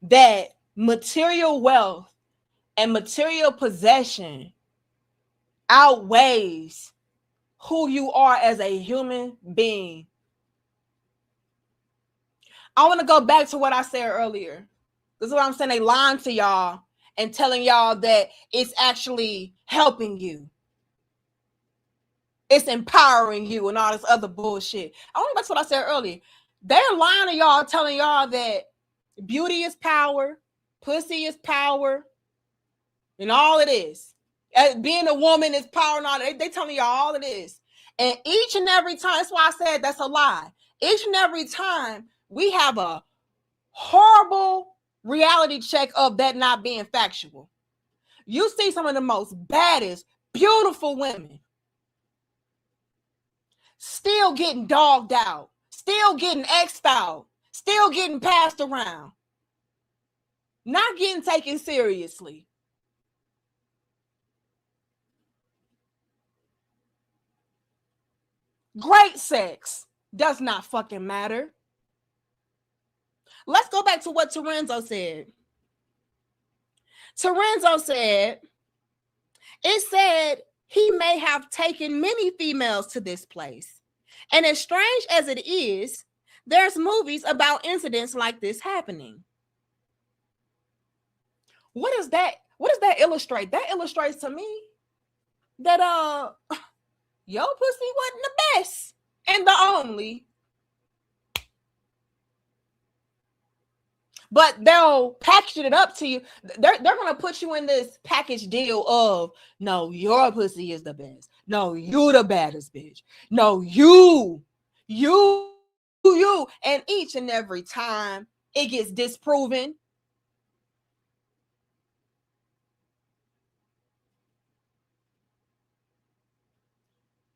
that material wealth and material possession outweighs who you are as a human being. I want to go back to what I said earlier. This is what I'm saying. They lying to y'all and telling y'all that it's actually helping you. It's empowering you and all this other bullshit. I want to go back to what I said earlier. They're lying to y'all, telling y'all that beauty is power, pussy is power, and all it is. Being a woman is power and all that. They telling y'all all it is. And each and every time, that's why I said that's a lie. Each and every time we have a horrible reality check of that not being factual. You see some of the most baddest, beautiful women still getting dogged out, still getting X'd out, still getting passed around, not getting taken seriously. Great sex does not fucking matter. Let's go back to what Terenzo said. Terenzo said, it said he may have taken many females to this place. And as strange as it is, there's movies about incidents like this happening. What is that? What does that illustrate? That illustrates to me that your pussy wasn't the best and the only. But they'll package it up to you. They're gonna put you in this package deal of no, your pussy is the best. No, you the baddest bitch. No, you. And each and every time it gets disproven.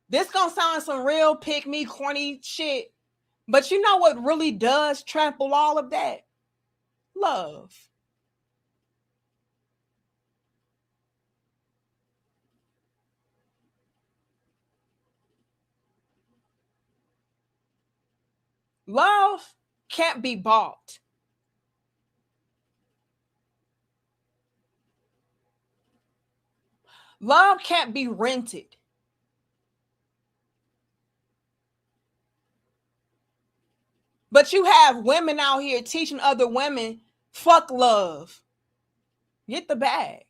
This gonna sound some real pick me corny shit. But you know what really does trample all of that? Love. Love can't be bought. Love can't be rented. But you have women out here teaching other women, fuck love. Get the bag.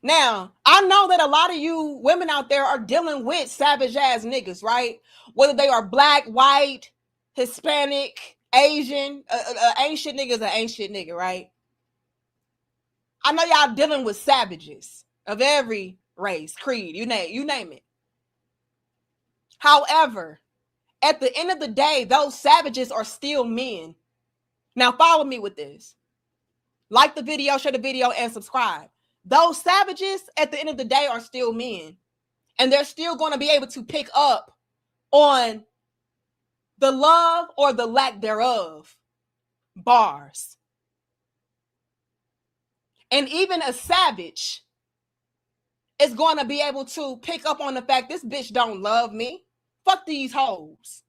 Now, I know that a lot of you women out there are dealing with savage ass niggas, right? Whether they are black, white, Hispanic, Asian, ain't shit niggas an ain't shit nigga, right? I know y'all dealing with savages of every race, creed, you name it. However, at the end of the day, those savages are still men. Now follow me with this. Like the video, share the video, and subscribe. Those savages at the end of the day are still men. And they're still going to be able to pick up on the love or the lack thereof. Bars. And even a savage is going to be able to pick up on the fact this bitch don't love me. Fuck these hoes.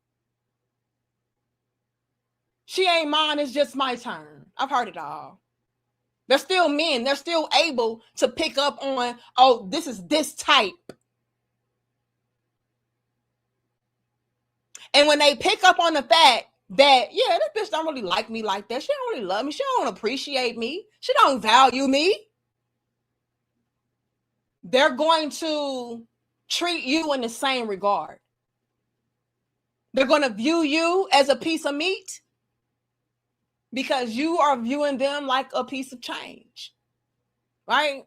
She ain't mine, it's just my turn. I've heard it all. They're still men. They're still able to pick up on, oh, this is this type. And when they pick up on the fact that, yeah, this bitch don't really like me like that. She don't really love me. She don't appreciate me. She don't value me. They're going to treat you in the same regard. They're going to view you as a piece of meat because you are viewing them like a piece of change, right?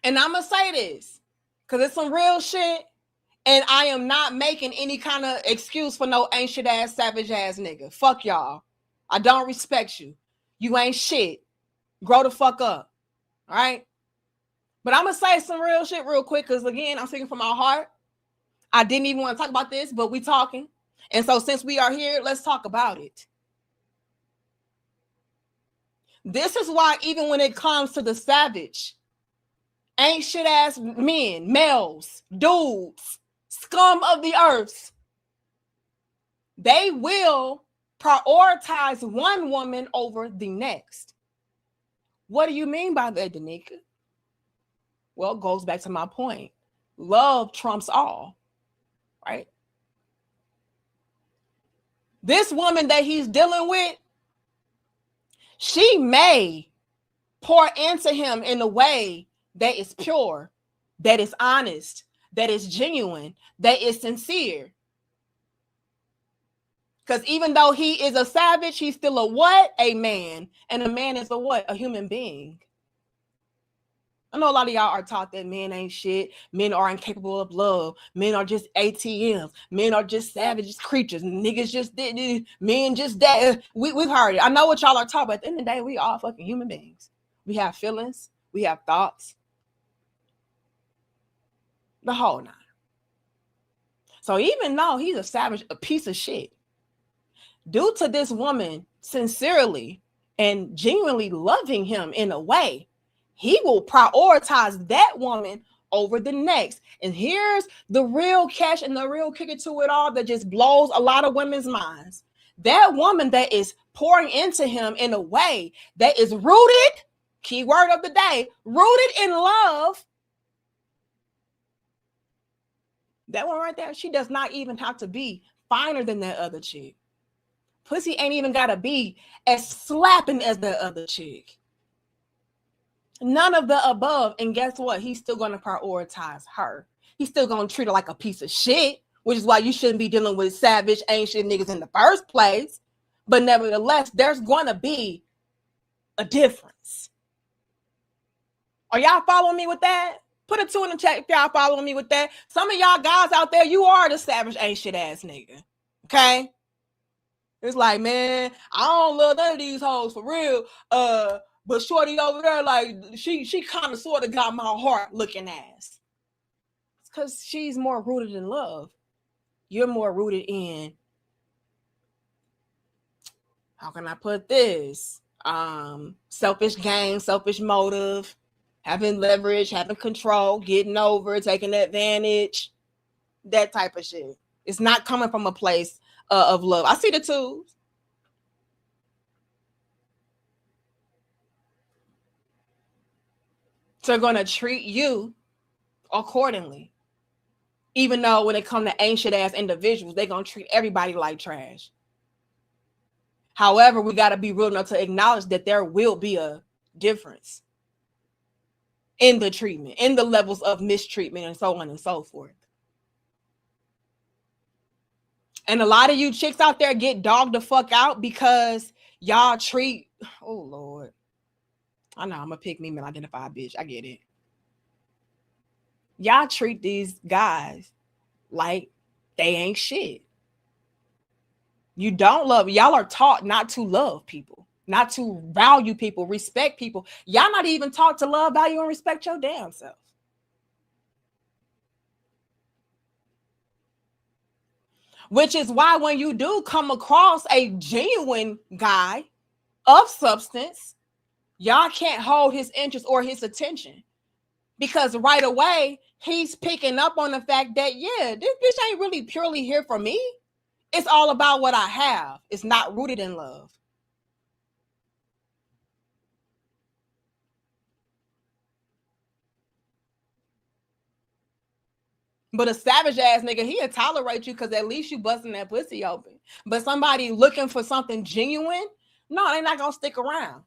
And I'm going to say this because it's some real shit, and I am not making any kind of excuse for no ancient ass, savage ass nigga. Fuck y'all. I don't respect you. You ain't shit. Grow the fuck up, all right? But I'm going to say some real shit real quick because, again, I'm speaking from my heart. I didn't even want to talk about this, but we talking. And so since we are here, let's talk about it. This is why even when it comes to the savage, ain't shit ass men, males, dudes, scum of the earth, they will prioritize one woman over the next. What do you mean by that, Danica? Well, it goes back to my point. Love trumps all, right? This woman that he's dealing with, she may pour into him in a way that is pure, that is honest, that is genuine, that is sincere. Because even though he is a savage, he's still a what? A man. And a man is a what? A human being. I know a lot of y'all are taught that men ain't shit. Men are incapable of love. Men are just ATMs. Men are just savage creatures. Niggas just did. Men just that. We've heard it. I know what y'all are taught, but at the end of the day, we are fucking human beings. We have feelings. We have thoughts. The whole nine. So even though he's a savage, a piece of shit, due to this woman sincerely and genuinely loving him in a way, he will prioritize that woman over the next. And here's the real catch and the real kicker to it all that just blows a lot of women's minds. That woman that is pouring into him in a way that is rooted, key word of the day, rooted in love. That one right there, she does not even have to be finer than that other chick. Pussy ain't even got to be as slapping as the other chick. None of the above. And guess what? He's still going to prioritize her. He's still going to treat her like a piece of shit, which is why you shouldn't be dealing with savage, ancient niggas in the first place. But nevertheless, there's going to be a difference. Are y'all following me with that? Put a 2 in the chat if y'all following me with that. Some of y'all guys out there, you are the savage, ancient ass nigga. Okay? It's like, man, I don't love none of these hoes for real. But shorty over there, like, she kind of sort of got my heart looking ass. It's because she's more rooted in love. You're more rooted in, how can I put this? Selfish gain, selfish motive, having leverage, having control, getting over, taking advantage, that type of shit. It's not coming from a place of love. I see the twos. So they're going to treat you accordingly. Even though when it comes to ancient ass individuals, they're going to treat everybody like trash. However, we got to be real enough to acknowledge that there will be a difference in the treatment, in the levels of mistreatment, and so on and so forth. And a lot of you chicks out there get dogged the fuck out because y'all treat Oh Lord. I know I'm a pick me male identified bitch. I get it. Y'all treat these guys like they ain't shit. You don't love, y'all are taught not to love people, not to value people, respect people. Y'all not even taught to love, value, and respect your damn self. Which is why when you do come across a genuine guy of substance, y'all can't hold his interest or his attention. Because right away, he's picking up on the fact that, yeah, this bitch ain't really purely here for me. It's all about what I have. It's not rooted in love. But a savage ass nigga, he'll tolerate you because at least you busting that pussy open. But somebody looking for something genuine, no, they're not gonna stick around.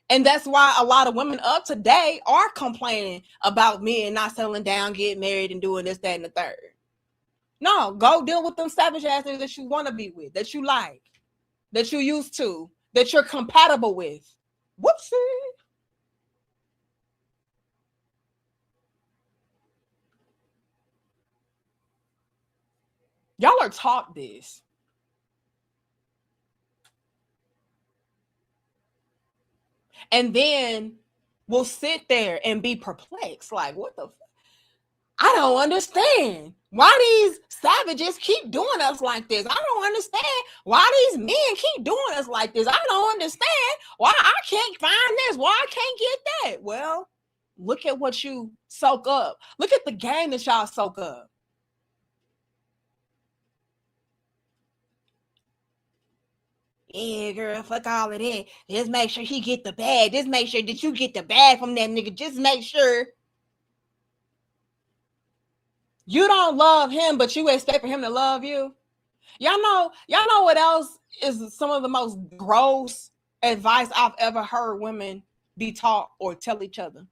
And that's why a lot of women of today are complaining about men not settling down, getting married, and doing this, that, and the third. No, go deal with them savage ass niggas that you want to be with, that you like, that you used to, that you're compatible with. Whoopsie. Y'all are taught this. And then we'll sit there and be perplexed. Like, what the I don't understand why these savages keep doing us like this. I don't understand why these men keep doing us like this. I don't understand why I can't find this, why I can't get that. Well, look at what you soak up. Look at the game that y'all soak up. Yeah, girl, fuck all of that. Just make sure he get the bag. Just make sure that you get the bag from that nigga. Just make sure you don't love him, but you expect for him to love you. Y'all know what else is some of the most gross advice I've ever heard women be taught or tell each other?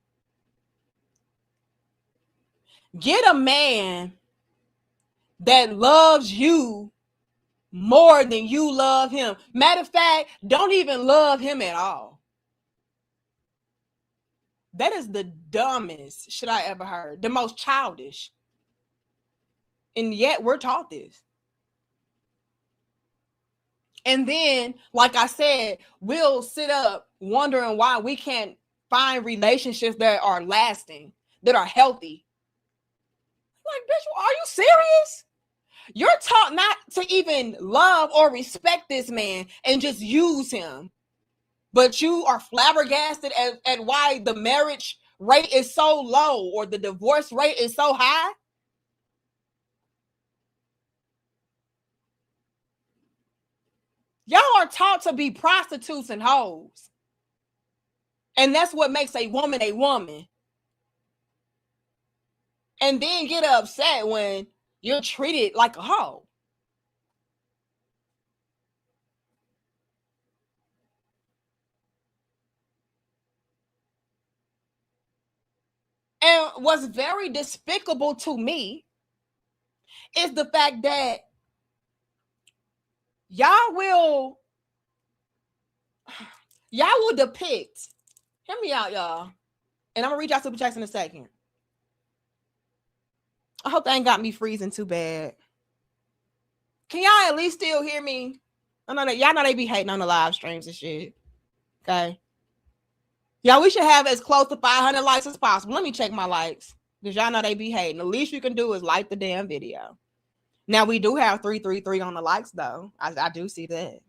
Get a man that loves you more than you love him. Matter of fact, don't even love him at all. That is the dumbest shit I ever heard. The most childish. And yet we're taught this. And then, like I said, we'll sit up wondering why we can't find relationships that are lasting, that are healthy. Like, bitch, are you serious? You're taught not to even love or respect this man and just use him. But you are flabbergasted at why the marriage rate is so low or the divorce rate is so high. Y'all are taught to be prostitutes and hoes. And that's what makes a woman a woman. And then get upset when you're treated like a hoe. And what's very despicable to me is the fact that y'all will depict. Hear me out, y'all. And I'm gonna read y'all super chats in a second. I hope they ain't got me freezing too bad. Can y'all at least still hear me? I know that y'all know they be hating on the live streams and shit. Okay. Yeah, we should have as close to 500 likes as possible. Let me check my likes. Because y'all know they be hating. The least you can do is like the damn video. Now we do have 333 on the likes though. I do see that.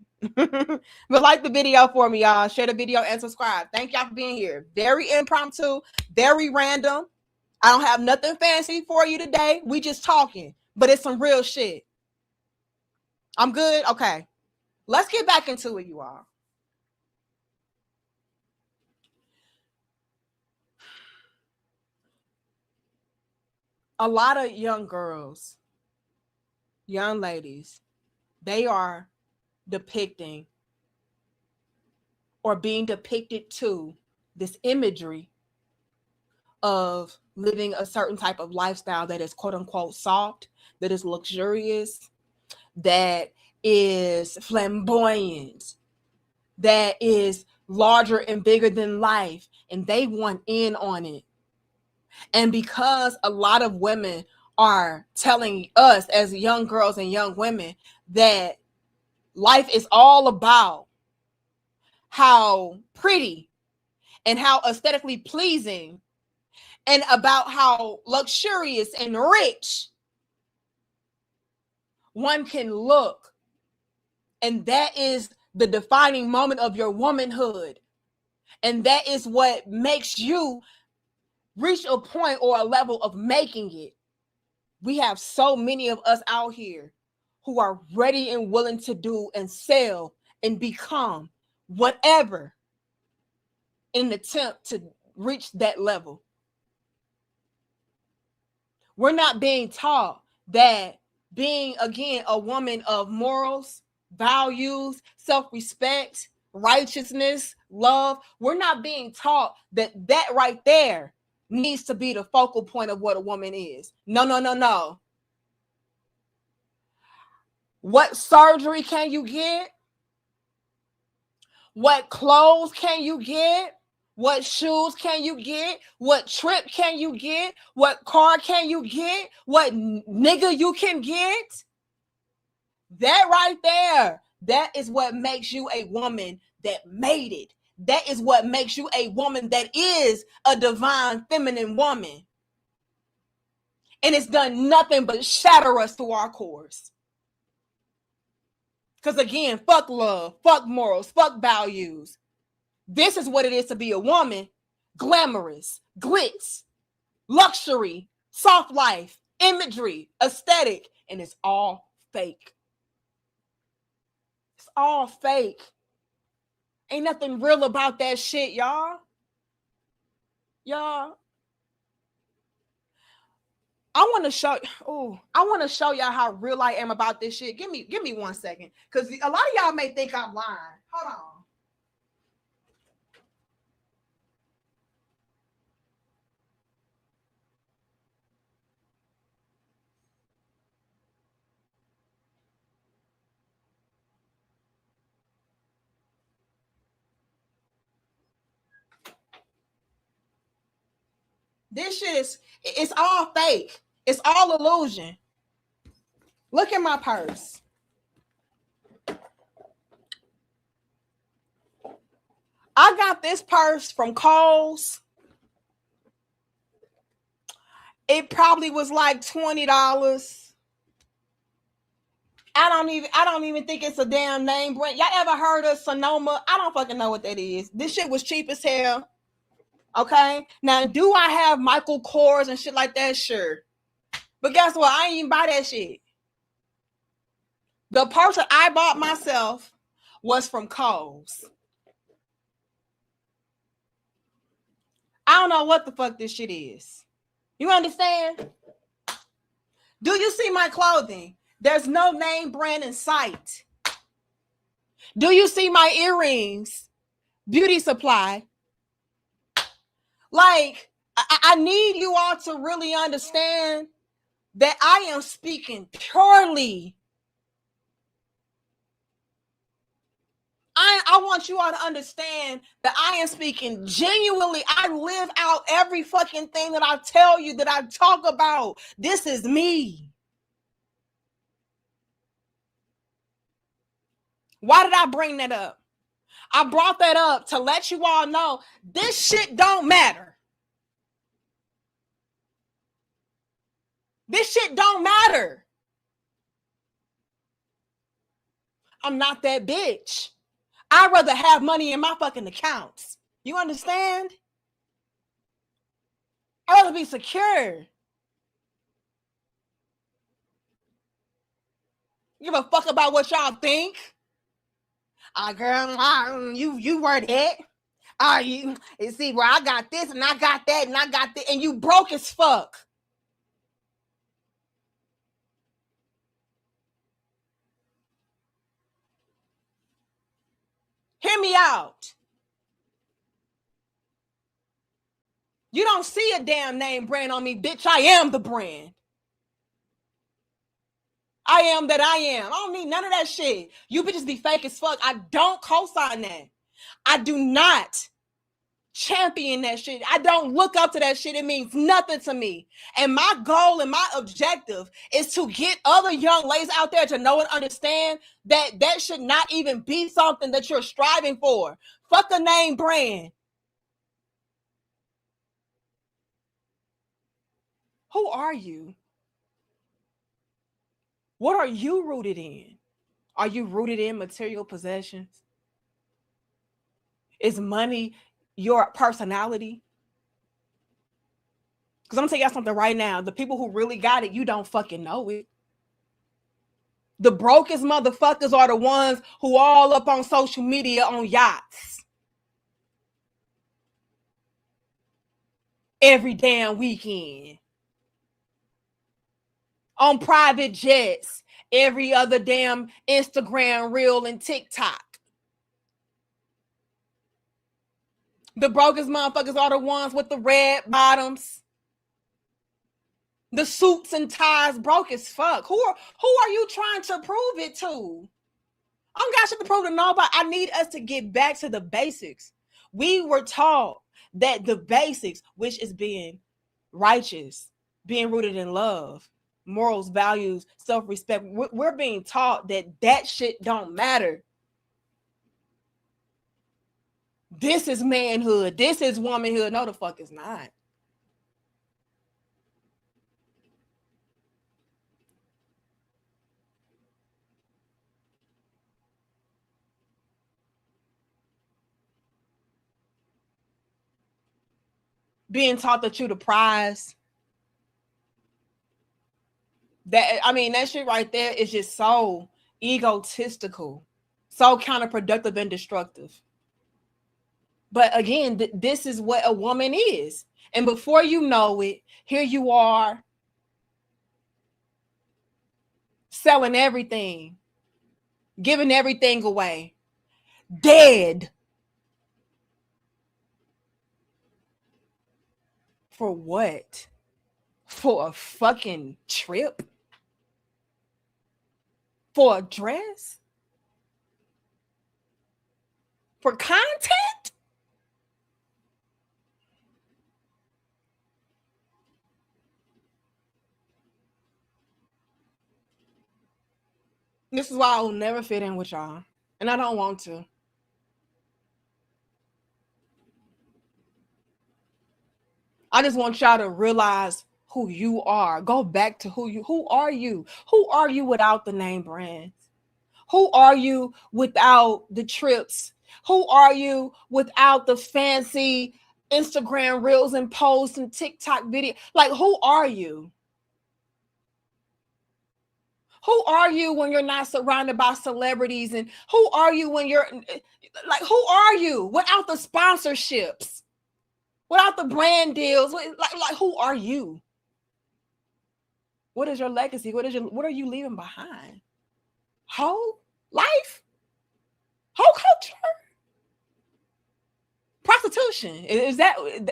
But like the video for me, y'all. Share the video and subscribe. Thank y'all for being here. Very impromptu, very random. I don't have nothing fancy for you today. We just talking, but it's some real shit. I'm good. Okay. Let's get back into it, you all. A lot of young girls, young ladies, they are depicting or being depicted to this imagery of living a certain type of lifestyle that is quote unquote soft, that is luxurious, that is flamboyant, that is larger and bigger than life, and they want in on it. And because a lot of women are telling us as young girls and young women that life is all about how pretty and how aesthetically pleasing and about how luxurious and rich one can look. And that is the defining moment of your womanhood. And that is what makes you reach a point or a level of making it. We have so many of us out here who are ready and willing to do and sell and become whatever in an attempt to reach that level. We're not being taught that being, again, a woman of morals, values, self-respect, righteousness, love, we're not being taught that that right there needs to be the focal point of what a woman is. No, no, no, no. What surgery can you get? What clothes can you get? What shoes can you get? What trip can you get? What car can you get? What nigga you can get? That right there, that is what makes you a woman that made it. That is what makes you a woman that is a divine feminine woman. And it's done nothing but shatter us to our cores. Because again, fuck love, fuck morals, fuck values. This is what it is to be a woman. Glamorous, glitz, luxury, soft life, imagery, aesthetic, and it's all fake. It's all fake. Ain't nothing real about that shit, y'all. Y'all. I want to show y'all how real I am about this shit. Give me 1 second. Because a lot of y'all may think I'm lying. Hold on. This shit it's all fake. It's all illusion. Look at my purse. I got this purse from Kohl's. It probably was like $20. I don't even think it's a damn name brand. Y'all ever heard of Sonoma? I don't fucking know what that is. This shit was cheap as hell. Okay. Now, do I have Michael Kors and shit like that? Sure. But guess what? I ain't even buy that shit. The purse that I bought myself was from Kohl's. I don't know what the fuck this shit is. You understand? Do you see my clothing? There's no name brand in sight. Do you see my earrings? Beauty Supply. Like, I need you all to really understand that I am speaking purely. I want you all to understand that I am speaking genuinely. I live out every fucking thing that I tell you, that I talk about. This is me. Why did I bring that up? I brought that up to let you all know this shit don't matter. This shit don't matter. I'm not that bitch. I'd rather have money in my fucking accounts. You understand? I'd rather be secure. Give a fuck about what y'all think. Girl, you were that. You see where I got this and I got that and I got this, and you broke as fuck. Hear me out. You don't see a damn name brand on me, bitch. I am the brand. I am that I am. I don't need none of that shit. You bitches be fake as fuck. I don't co-sign that. I do not champion that shit. I don't look up to that shit. It means nothing to me. And my goal and my objective is to get other young ladies out there to know and understand that that should not even be something that you're striving for. Fuck a name brand. Who are you? What are you rooted in? Are you rooted in material possessions? Is money your personality? Because I'm gonna tell y'all something right now. The people who really got it, you don't fucking know it. The brokest motherfuckers are the ones who all up on social media on yachts every damn weekend, on private jets every other damn Instagram reel and TikTok. The brokest motherfuckers are the ones with the red bottoms, the suits and ties, broke as fuck. Who are you trying to prove it to? I don't got shit to prove to nobody. I need us to get back to the basics. We were taught that the basics, which is being righteous, being rooted in love, morals, values, self-respect, we're being taught that that shit don't matter. This is manhood. This is womanhood. No, the fuck is not. Being taught that you the prize. That, I mean, that shit right there is just so egotistical, so counterproductive and destructive. But again, this is what a woman is. And before you know it, here you are selling everything, giving everything away, dead. For what? For a fucking trip? For a dress? For content? This is why I will never fit in with y'all. And I don't want to. I just want y'all to realize who you are. Go back to who are you? Who are you without the name brands? Who are you without the trips? Who are you without the fancy Instagram reels and posts and TikTok video? Like, who are you? Who are you when you're not surrounded by celebrities? And who are you when you're like, who are you without the sponsorships? Without the brand deals? Like who are you? What is your legacy? What are you leaving behind? Whole life? Whole culture? Prostitution?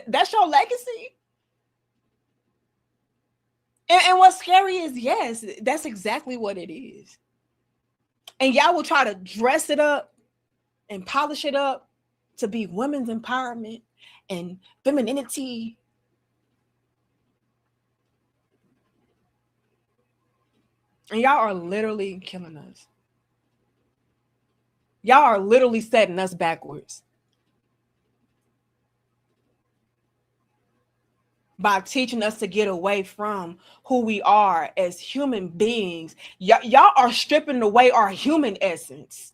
That's your legacy? And what's scary is, yes, that's exactly what it is. And y'all will try to dress it up and polish it up to be women's empowerment and femininity. And y'all are literally killing us. Y'all are literally setting us backwards by teaching us to get away from who we are as human beings. Y'all are stripping away our human essence.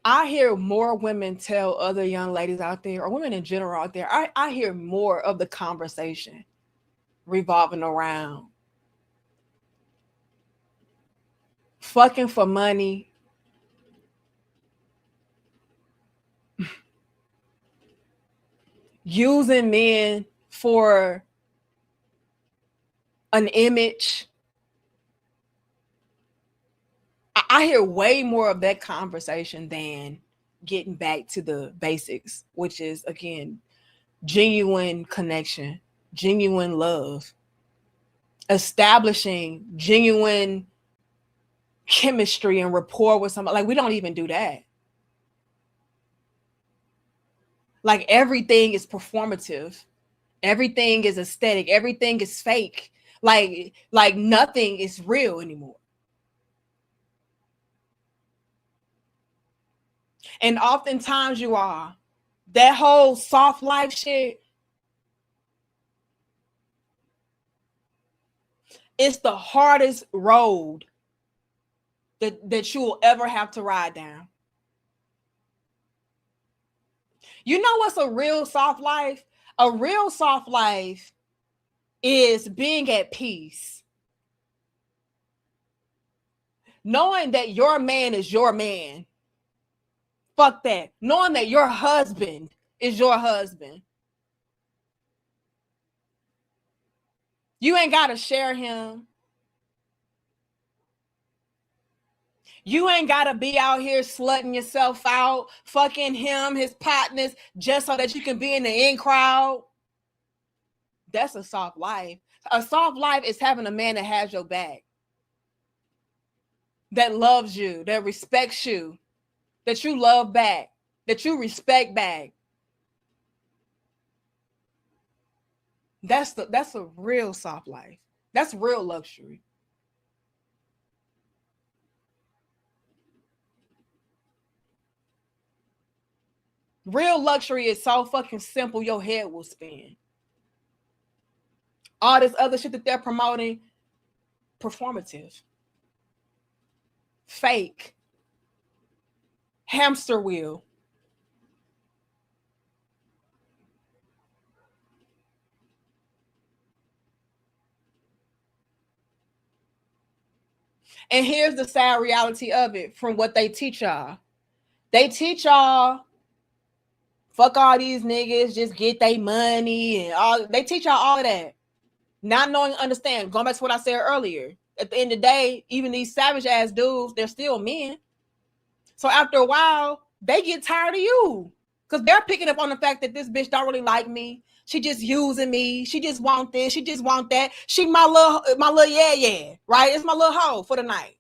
I hear more women tell other young ladies out there, or women in general out there, I hear more of the conversation revolving around fucking for money, using men for an image. I hear way more of that conversation than getting back to the basics, which is, again, genuine connection, genuine love. establishing genuine chemistry and rapport with somebody. Like, we don't even do that. Like, everything is performative. Everything is aesthetic. Everything is fake. Like nothing is real anymore. And oftentimes you are. That whole soft life shit, it's the hardest road that you will ever have to ride down. You know what's a real soft life? A real soft life is being at peace. Knowing that your man is your man. Fuck that. Knowing that your husband is your husband. You ain't got to share him. You ain't got to be out here slutting yourself out, fucking him, his partners, just so that you can be in the in crowd. That's a soft life. A soft life is having a man that has your back, that loves you, that respects you, that you love back, that you respect back. That's a real soft life. That's real luxury. Real luxury is so fucking simple, your head will spin. All this other shit that they're promoting, performative, fake, hamster wheel. And here's the sad reality of it from what they teach y'all. They teach y'all, fuck all these niggas, just get their money and all. They teach y'all all of that. Not knowing, understand. Going back to what I said earlier. At the end of the day, even these savage ass dudes, they're still men. So after a while, they get tired of you. Because they're picking up on the fact that this bitch don't really like me. She just using me. She just want this. She just want that. She my little yeah, right? It's my little hoe for the night.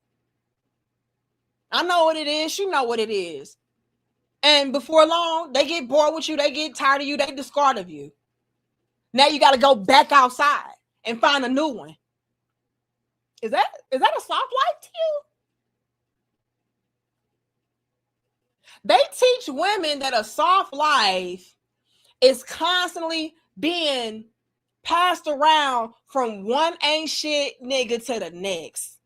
I know what it is. She know what it is. And before long, they get bored with you. They get tired of you. They discard of you. Now you got to go back outside and find a new one. Is that a soft life to you? They teach women that a soft life is constantly being passed around from one ain't shit nigga to the next.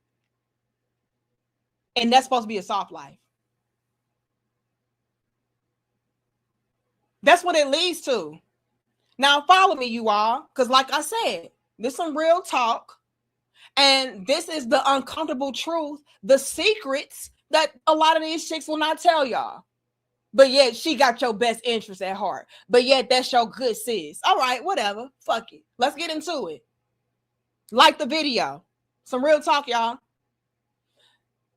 And that's supposed to be a soft life. That's what it leads to. Now follow me, you all, because like I said, this is some real talk. And this is the uncomfortable truth, the secrets that a lot of these chicks will not tell y'all. But yet she got your best interest at heart. But yet that's your good sis. All right, whatever. Fuck it. Let's get into it. Like the video. Some real talk, y'all.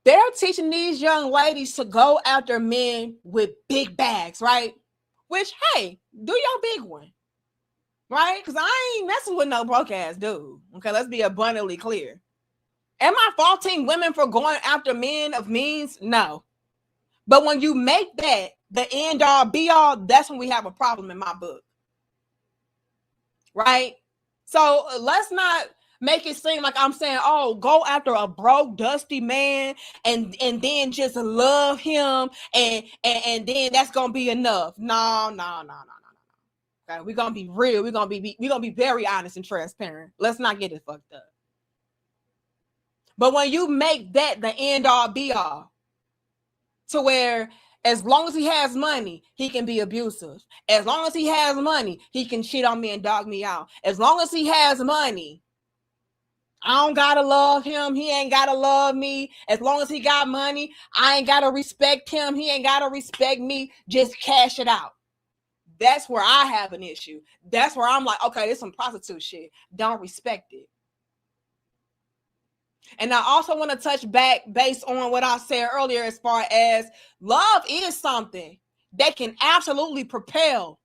They're teaching these young ladies to go after men with big bags, right? Which, hey, do your big one. Right? Because I ain't messing with no broke ass dude. Okay, let's be abundantly clear. Am I faulting women for going after men of means? No. But when you make that the end all be all, that's when we have a problem in my book. Right? So let's not make it seem like I'm saying, oh, go after a broke, dusty man and then just love him and then that's gonna be enough. No. Okay, we're gonna be real. We're gonna be very honest and transparent. Let's not get it fucked up. But when you make that the end all be all, to where as long as he has money, he can be abusive. As long as he has money, he can cheat on me and dog me out. As long as he has money, I don't gotta love him. He ain't gotta love me. As long as he got money, I ain't gotta respect him. He ain't gotta respect me. Just cash it out. That's where I have an issue. That's where I'm like, okay, this is some prostitute shit. Don't respect it. And I also want to touch back based on what I said earlier as far as love is something that can absolutely propel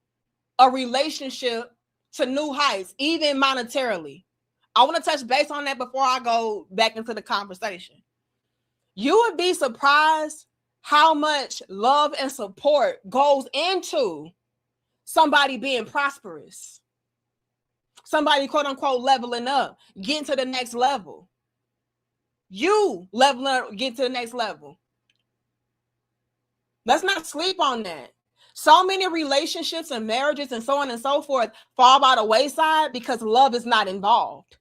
a relationship to new heights, even monetarily. I want to touch base on that before I go back into the conversation. You would be surprised how much love and support goes into somebody being prosperous, somebody quote unquote leveling up, getting to the next level. You leveling up, get to the next level. Let's not sleep on that. So many relationships and marriages and so on and so forth fall by the wayside because love is not involved.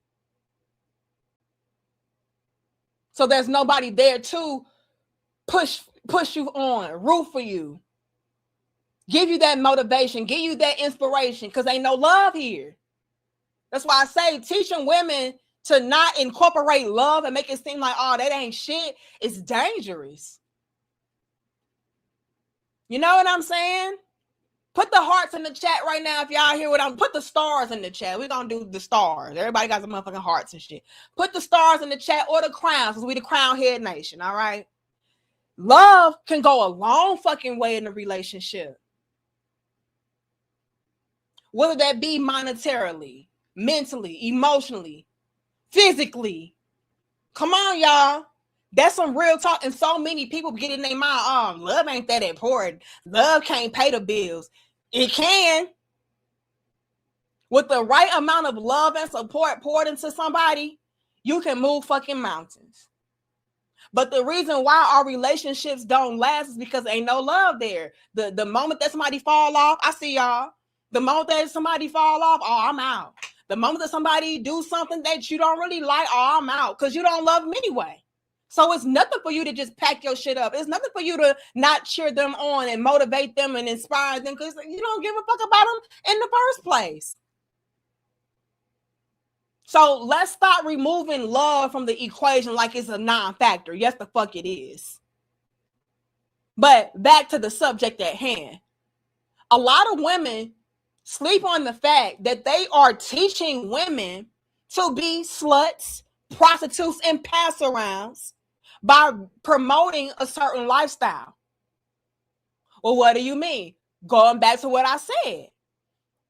So there's nobody there to push you on, root for you, give you that motivation, give you that inspiration, because ain't no love here. That's why I say teaching women to not incorporate love and make it seem like, oh, that ain't shit, it's dangerous. You know what I'm saying? Put the hearts in the chat right now if y'all hear what I'm. Put the stars in the chat. We're gonna do the stars. Everybody got some motherfucking hearts and shit. Put the stars in the chat or the crowns, because we the crown head nation. All right. Love can go a long fucking way in a relationship. Whether that be monetarily, mentally, emotionally, physically. Come on, y'all. That's some real talk. And so many people get in their mind, oh, love ain't that important. Love can't pay the bills. It can. With the right amount of love and support poured into somebody, you can move fucking mountains. But the reason why our relationships don't last is because ain't no love there. The moment that somebody fall off, I see y'all. The moment that somebody fall off, oh, I'm out. The moment that somebody do something that you don't really like, oh, I'm out, because you don't love them anyway. So it's nothing for you to just pack your shit up. It's nothing for you to not cheer them on and motivate them and inspire them, because you don't give a fuck about them in the first place. So let's stop removing love from the equation like it's a non-factor. Yes, the fuck it is. But back to the subject at hand. A lot of women sleep on the fact that they are teaching women to be sluts, prostitutes, and pass-arounds by promoting a certain lifestyle. Well, what do you mean? Going back to what I said.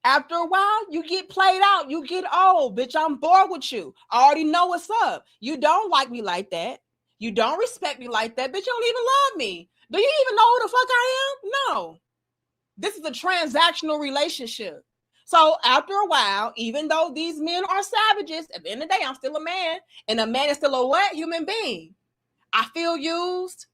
After a while, you get played out. You get old. Bitch, I'm bored with you. I already know what's up. You don't like me like that. You don't respect me like that. Bitch, you don't even love me. Do you even know who the fuck I am? No. This is a transactional relationship. So after a while, even though these men are savages, at the end of the day, I'm still a man. And a man is still a what? Human being. I feel used.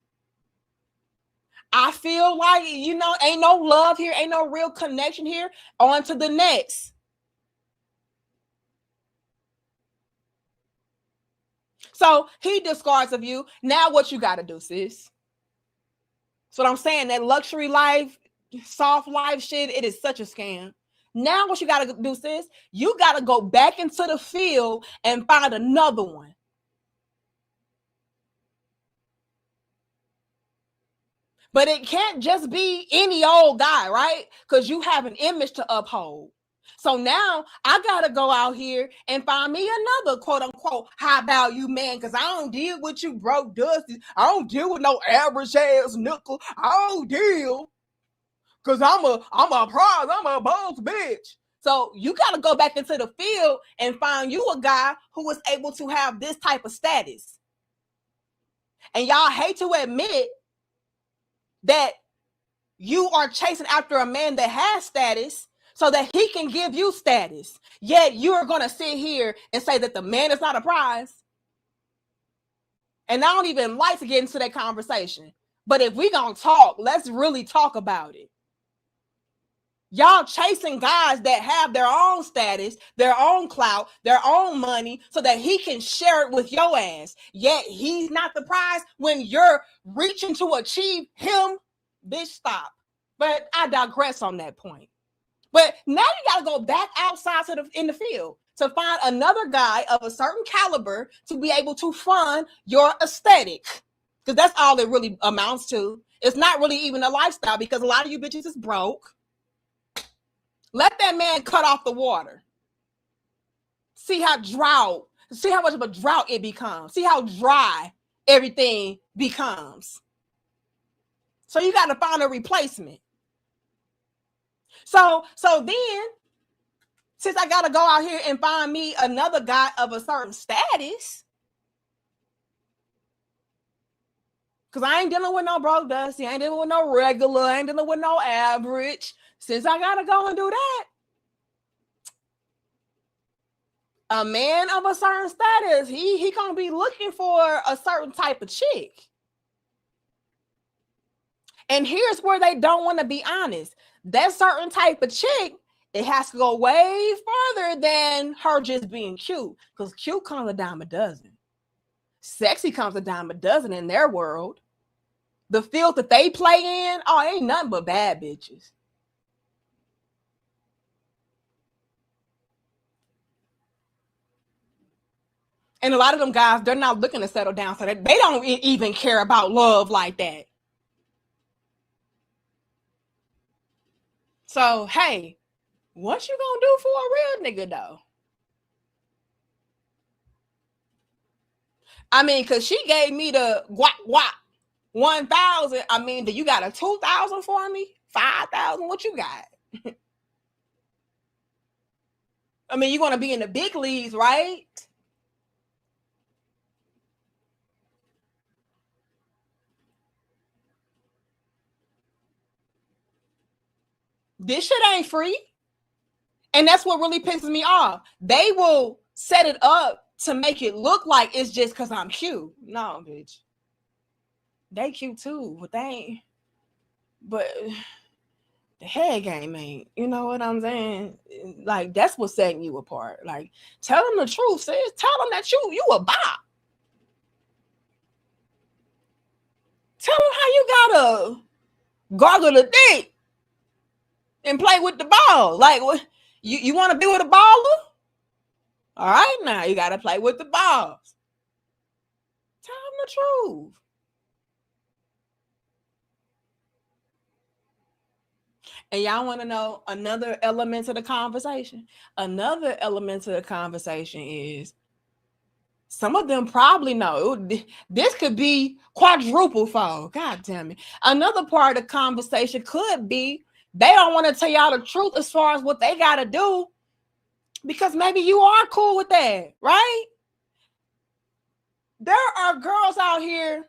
I feel like, ain't no love here. Ain't no real connection here. On to the next. So he discards of you. Now what you got to do, sis? That's what I'm saying. That luxury life, soft life shit, it is such a scam. Now what you got to do, sis? You got to go back into the field and find another one. But it can't just be any old guy, right? Because you have an image to uphold. So now I got to go out here and find me another quote unquote high value man, because I don't deal with you broke dusty. I don't deal with no average ass nickel. I don't deal because I'm a prize. I'm a boss bitch. So you got to go back into the field and find you a guy who is able to have this type of status. And y'all hate to admit that you are chasing after a man that has status so that he can give you status. Yet you are going to sit here and say that the man is not a prize. And I don't even like to get into that conversation. But if we going to talk, let's really talk about it. Y'all chasing guys that have their own status, their own clout, their own money, so that he can share it with your ass. Yet he's not the prize when you're reaching to achieve him. Bitch, stop. But I digress on that point. But now you got to go back outside in the field to find another guy of a certain caliber to be able to fund your aesthetic. Because that's all it really amounts to. It's not really even a lifestyle, because a lot of you bitches is broke. Let that man cut off the water. See how much of a drought it becomes. See how dry everything becomes. So you got to find a replacement. So then since I gotta go out here and find me another guy of a certain status, because I ain't dealing with no broke dusty, I ain't dealing with no regular, I ain't dealing with no average. Since I gotta go and do that, a man of a certain status, he gonna be looking for a certain type of chick. And here's where they don't want to be honest. That certain type of chick, it has to go way further than her just being cute. Because cute comes a dime a dozen. Sexy comes a dime a dozen in their world. The field that they play in, oh, ain't nothing but bad bitches. And a lot of them guys, they're not looking to settle down, so they don't even care about love like that. So, hey, what you gonna do for a real nigga, though? I mean, because she gave me the guap 1,000. I mean, do you got a 2,000 for me? 5,000? What you got? I mean, you're gonna be in the big leagues, right? This shit ain't free. And that's what really pisses me off. They will set it up to make it look like it's just because I'm cute. No, bitch. They cute too, but they ain't. But the head game ain't. You know what I'm saying? Like, that's what's setting you apart. Like, tell them the truth, sis. Tell them that you a bop. Tell them how you gotta gargle the dick and play with the ball. Like, what? You want to be with a baller? All right, now you gotta play with the balls. Tell them the truth. And y'all want to know another element to the conversation? Another element to the conversation is some of them probably know this could be quadruple fold. God damn it. Another part of the conversation could be they don't want to tell y'all the truth as far as what they got to do because maybe you are cool with that, right? There are girls out here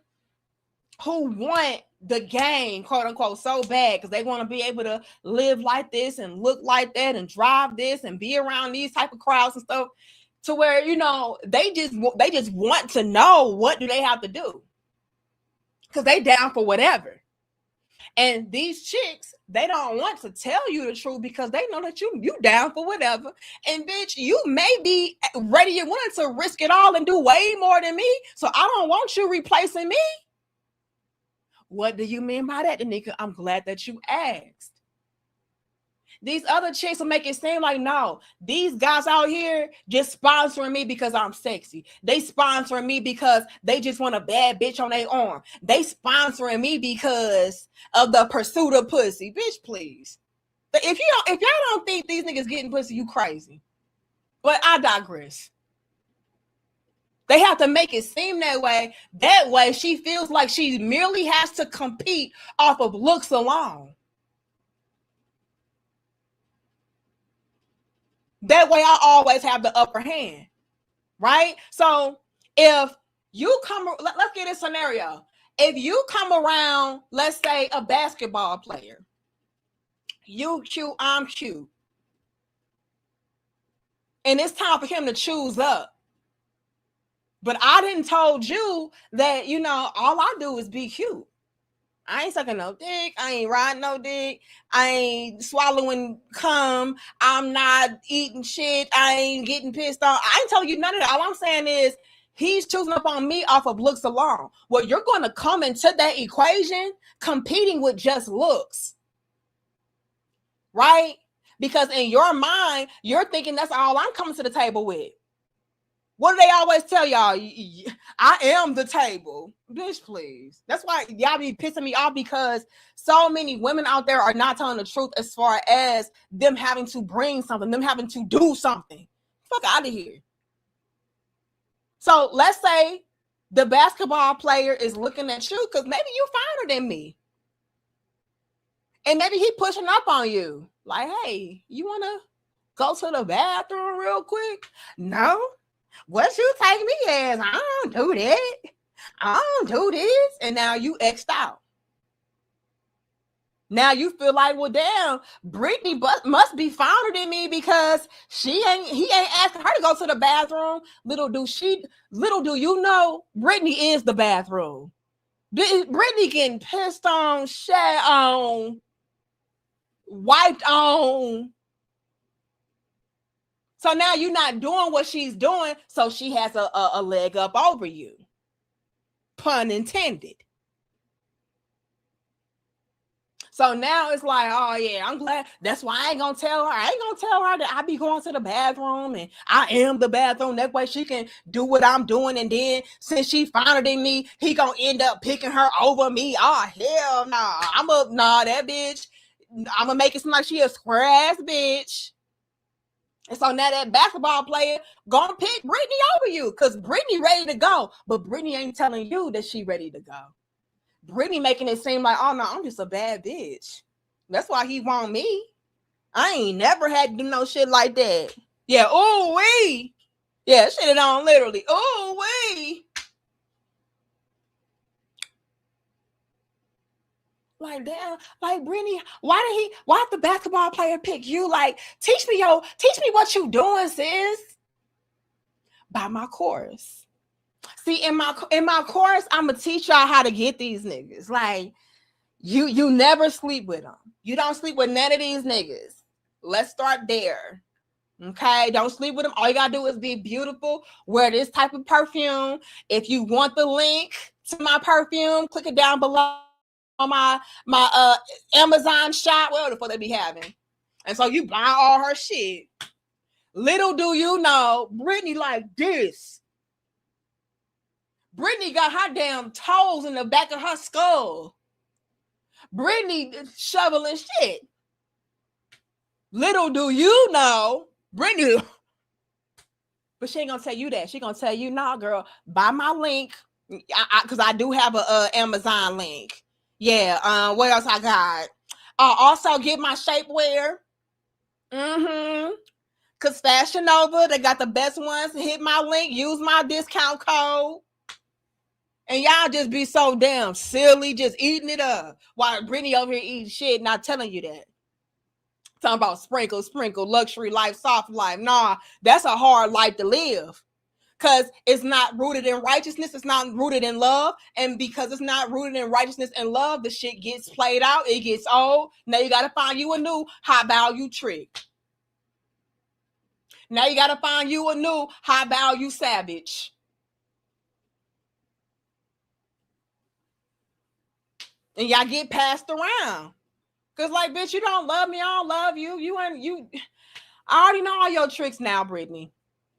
who want the game, quote unquote, so bad because they want to be able to live like this and look like that and drive this and be around these type of crowds and stuff, to where, you know, they just want to know what do they have to do because they down for whatever. And these chicks, they don't want to tell you the truth because they know that you down for whatever. And bitch, you may be ready and willing to risk it all and do way more than me. So I don't want you replacing me. What do you mean by that, Danica? I'm glad that you asked. These other chicks will make it seem like, no, these guys out here just sponsoring me because I'm sexy. They sponsoring me because they just want a bad bitch on their arm. They sponsoring me because of the pursuit of pussy. Bitch, please. If y'all don't think these niggas getting pussy, you crazy. But I digress. They have to make it seem that way. That way, she feels like she merely has to compete off of looks alone. That way, I always have the upper hand, right? So if you come, let's get a scenario. If you come around, let's say a basketball player, you cute, I'm cute, and it's time for him to choose up. But I didn't told you that, you know, all I do is be cute. I ain't sucking no dick. I ain't riding no dick. I ain't swallowing cum. I'm not eating shit. I ain't getting pissed off. I ain't telling you none of that. All I'm saying is he's choosing up on me off of looks alone. Well, you're going to come into that equation competing with just looks, right? Because in your mind, you're thinking that's all I'm coming to the table with. What do they always tell y'all? I am the table. Bitch, please. That's why y'all be pissing me off because so many women out there are not telling the truth as far as them having to bring something, them having to do something. Fuck out of here. So let's say the basketball player is looking at you because maybe you finer than me. And maybe he pushing up on you. Like, hey, you want to Go to the bathroom real quick? No. What you take me as? I don't do that. I don't do this. And now you X'd out. Now you feel like, well, damn, Brittany must be fonder than me because he ain't asking her to go to the bathroom. Little do you know, Brittany is the bathroom. Brittany getting pissed on, shat on, wiped on. So now you're not doing what she's doing, so she has a leg up over you. Pun intended. So now it's like, oh yeah, I'm glad. That's why I ain't gonna tell her. I ain't gonna tell her that I be going to the bathroom and I am the bathroom. That way she can do what I'm doing. And then since she finer than me, he gonna end up picking her over me. Oh hell nah. That bitch. I'm gonna make it seem like she a square ass bitch. And so now that basketball player gonna pick Brittany over you because Brittany ready to go, but Brittany ain't telling you that she ready to go. Brittany making it seem like, oh no, I'm just a bad bitch. That's why he want me. I ain't never had to do no shit like that. Yeah, ooh wee. Yeah, shit it on literally. Ooh wee. Like damn, like Brittany, why did the basketball player pick you? Like, teach me what you doing, sis. By my course. See, in my course, I'm gonna teach y'all how to get these niggas. Like, you never sleep with them. You don't sleep with none of these niggas. Let's start there. Okay, don't sleep with them. All you gotta do is be beautiful. Wear this type of perfume. If you want the link to my perfume, click it down below on my Amazon shop, whatever the fuck they be having. And so you buy all her shit. Little do you know, Brittany like this. Brittany got her damn toes in the back of her skull. Brittany shoveling shit. Little do you know, Brittany. But she ain't gonna tell you that. She gonna tell you, nah, girl, buy my link. Because I do have a Amazon link. Yeah. What else I got? Also get my shapewear. Because Fashion Nova, they got the best ones. Hit my link. Use my discount code. And y'all just be so damn silly, just eating it up. While Brittany over here eating shit, not telling you that. Talking about sprinkle, luxury life, soft life. Nah, that's a hard life to live. Because it's not rooted in righteousness. It's not rooted in love. And because it's not rooted in righteousness and love, the shit gets played out. It gets old. Now you got to find you a new high value trick. Now you got to find you a new high value savage. And y'all get passed around. Cause like, bitch, you don't love me. I don't love you. You. I already know all your tricks now, Brittany.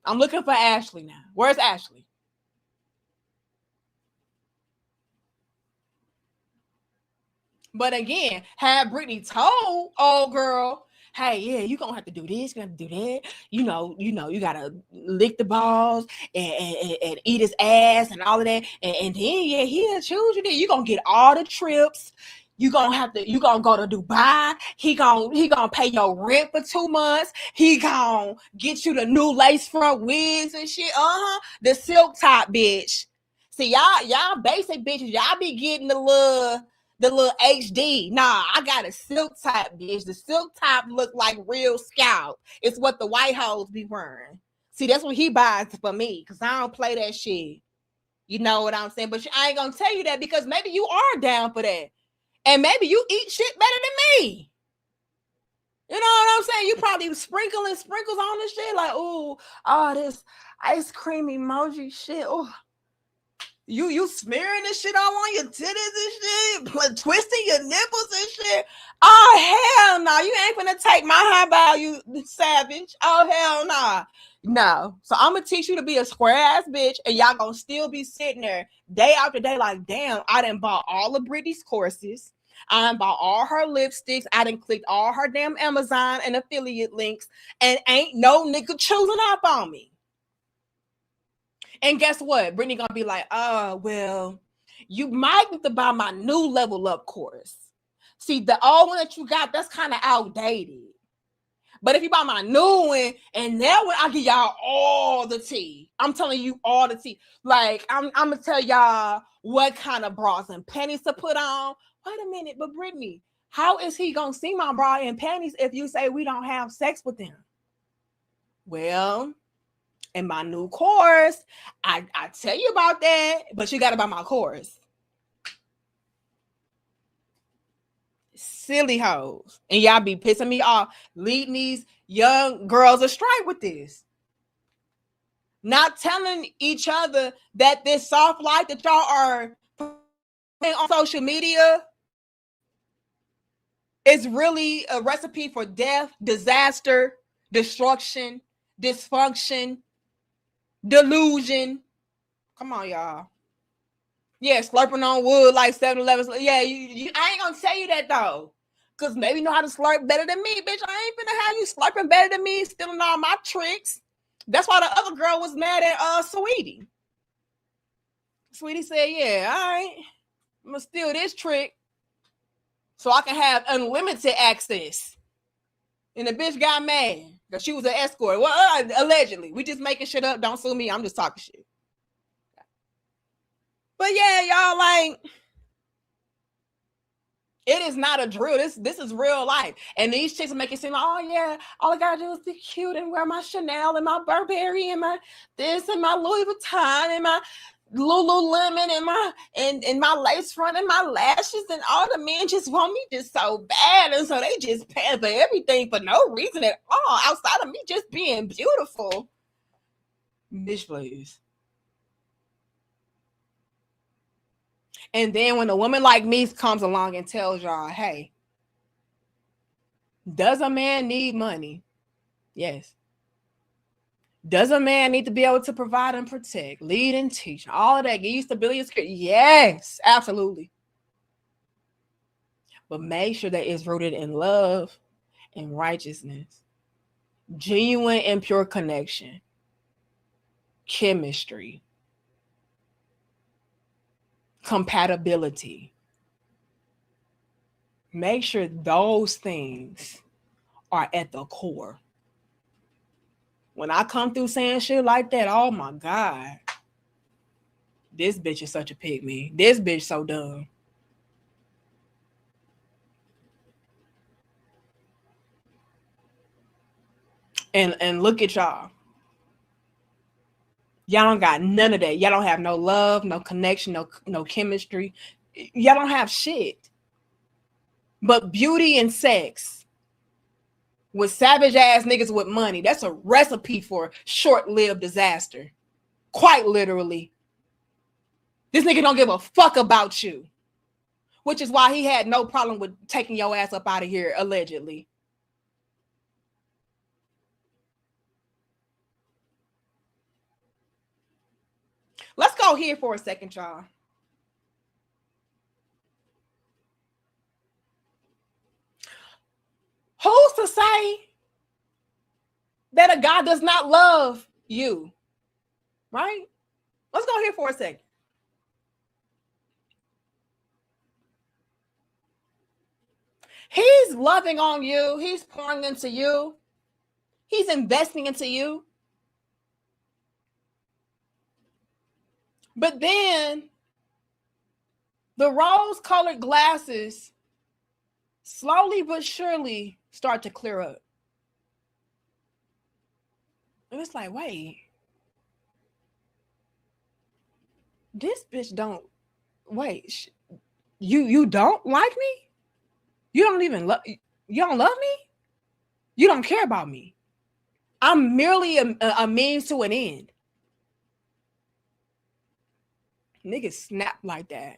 I'm looking for Ashley now. Where's Ashley? But again, had Brittany told old girl, hey, yeah, you gonna have to do this, you gonna have to do that. You know, you gotta lick the balls and eat his ass and all of that. And then yeah, he'll choose you. Then you gonna get all the trips. You gonna go to Dubai. He gonna pay your rent for 2 months. He gonna get you the new lace front wigs and shit. The silk top, bitch. See, y'all basic bitches. Y'all be getting the little HD. Nah, I got a silk top, bitch. The silk top look like real scalp. It's what the white hoes be wearing. See, that's what he buys for me, because I don't play that shit. You know what I'm saying? But I ain't gonna tell you that because maybe you are down for that. And maybe you eat shit better than me. You know what I'm saying? You probably sprinkling sprinkles on this shit. Like, oh, this ice cream emoji shit. Oh, you smearing this shit all on your titties and shit, twisting your nipples and shit. Oh hell no, you ain't gonna take my high value savage. Oh hell no. No. So I'm gonna teach you to be a square ass bitch, and y'all gonna still be sitting there day after day like, damn, I done bought all of Brittany's courses. I done bought all her lipsticks. I done clicked all her damn Amazon and affiliate links, and ain't no nigga choosing up on me. And guess what? Brittany gonna be like, oh, well, you might need to buy my new level up course. See, the old one that you got, that's kind of outdated. But if you buy my new one, and that one, I give y'all all the tea. I'm telling you all the tea. Like, I'm gonna tell y'all what kind of bras and panties to put on. Wait a minute, but Brittany, how is he gonna see my bra and panties if you say we don't have sex with them? Well, in my new course, I tell you about that, but you gotta buy my course. Silly hoes. And y'all be pissing me off, leading these young girls astray with this. Not telling each other that this soft life that y'all are on social media is really a recipe for death, disaster, destruction, dysfunction, delusion. Come on, y'all. Yeah, slurping on wood like 7-Eleven. Yeah, I ain't gonna tell you that though. Because maybe you know how to slurp better than me, bitch. I ain't finna have you slurping better than me, stealing all my tricks. That's why the other girl was mad at Sweetie. Sweetie said, yeah, all right, I'm gonna steal this trick so I can have unlimited access. And the bitch got mad because she was an escort. Well, allegedly. We just making shit up. Don't sue me. I'm just talking shit. But yeah, y'all, like, it is not a drill. This is real life. And these chicks make it seem like, oh yeah, all I gotta do is be cute and wear my Chanel and my Burberry and my this and my Louis Vuitton and my Lululemon and my lace front and my lashes, and all the men just want me just so bad, and so they just pay for everything for no reason at all outside of me just being beautiful. Bitch, please. And then when a woman like me comes along and tells y'all, hey, does a man need money? Yes. Does a man need to be able to provide and protect, lead and teach, all of that, give you stability and security? Yes, absolutely. But make sure that it's rooted in love and righteousness, genuine and pure connection, chemistry, compatibility. Make sure those things are at the core. When I come through saying shit like that, oh my God, this bitch is such a pygmy. This bitch so dumb. And look at y'all. Y'all don't got none of that. Y'all don't have no love, no connection, no chemistry. Y'all don't have shit. But beauty and sex with savage ass niggas with money, that's a recipe for short-lived disaster. Quite literally. This nigga don't give a fuck about you. Which is why he had no problem with taking your ass up out of here, allegedly. Let's go here for a second, y'all. Who's to say that a guy does not love you? Right? Let's go here for a second. He's loving on you. He's pouring into you. He's investing into you. But then the rose-colored glasses slowly but surely start to clear up. And it's like, wait, this bitch don't, wait, you don't like me? You don't even love, you don't love me? You don't care about me. I'm merely a means to an end. Niggas snap like that.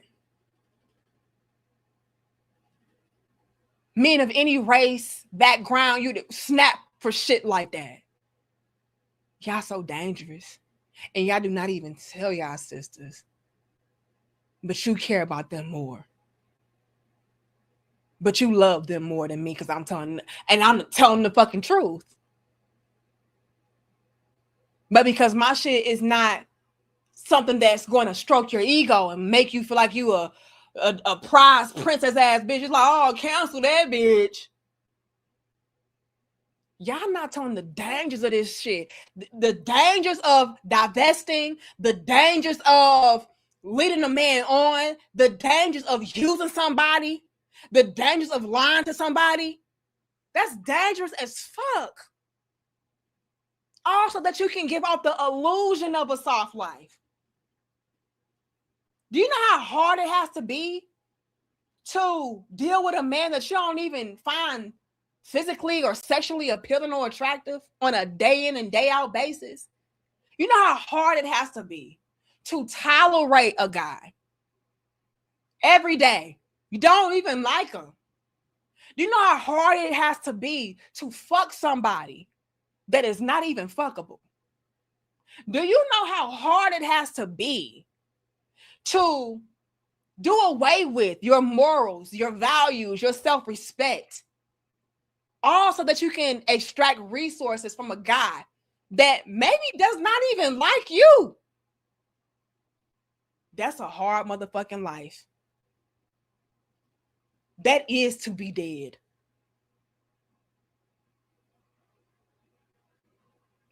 Men of any race, background, you snap for shit like that. Y'all so dangerous. And y'all do not even tell y'all sisters. But you care about them more. But you love them more than me because I'm telling the fucking truth. But because my shit is not something that's going to stroke your ego and make you feel like you a prize princess ass bitch. It's like, oh, cancel that bitch. Y'all not telling the dangers of this shit. The dangers of divesting, the dangers of leading a man on, the dangers of using somebody, the dangers of lying to somebody. That's dangerous as fuck. Also, that you can give off the illusion of a soft life. Do you know how hard it has to be to deal with a man that you don't even find physically or sexually appealing or attractive on a day in and day out basis? You know how hard it has to be to tolerate a guy every day. You don't even like him. Do you know how hard it has to be to fuck somebody that is not even fuckable? Do you know how hard it has to be to do away with your morals, your values, your self-respect, all so that you can extract resources from a guy that maybe does not even like you? That's a hard motherfucking life. That is to be dead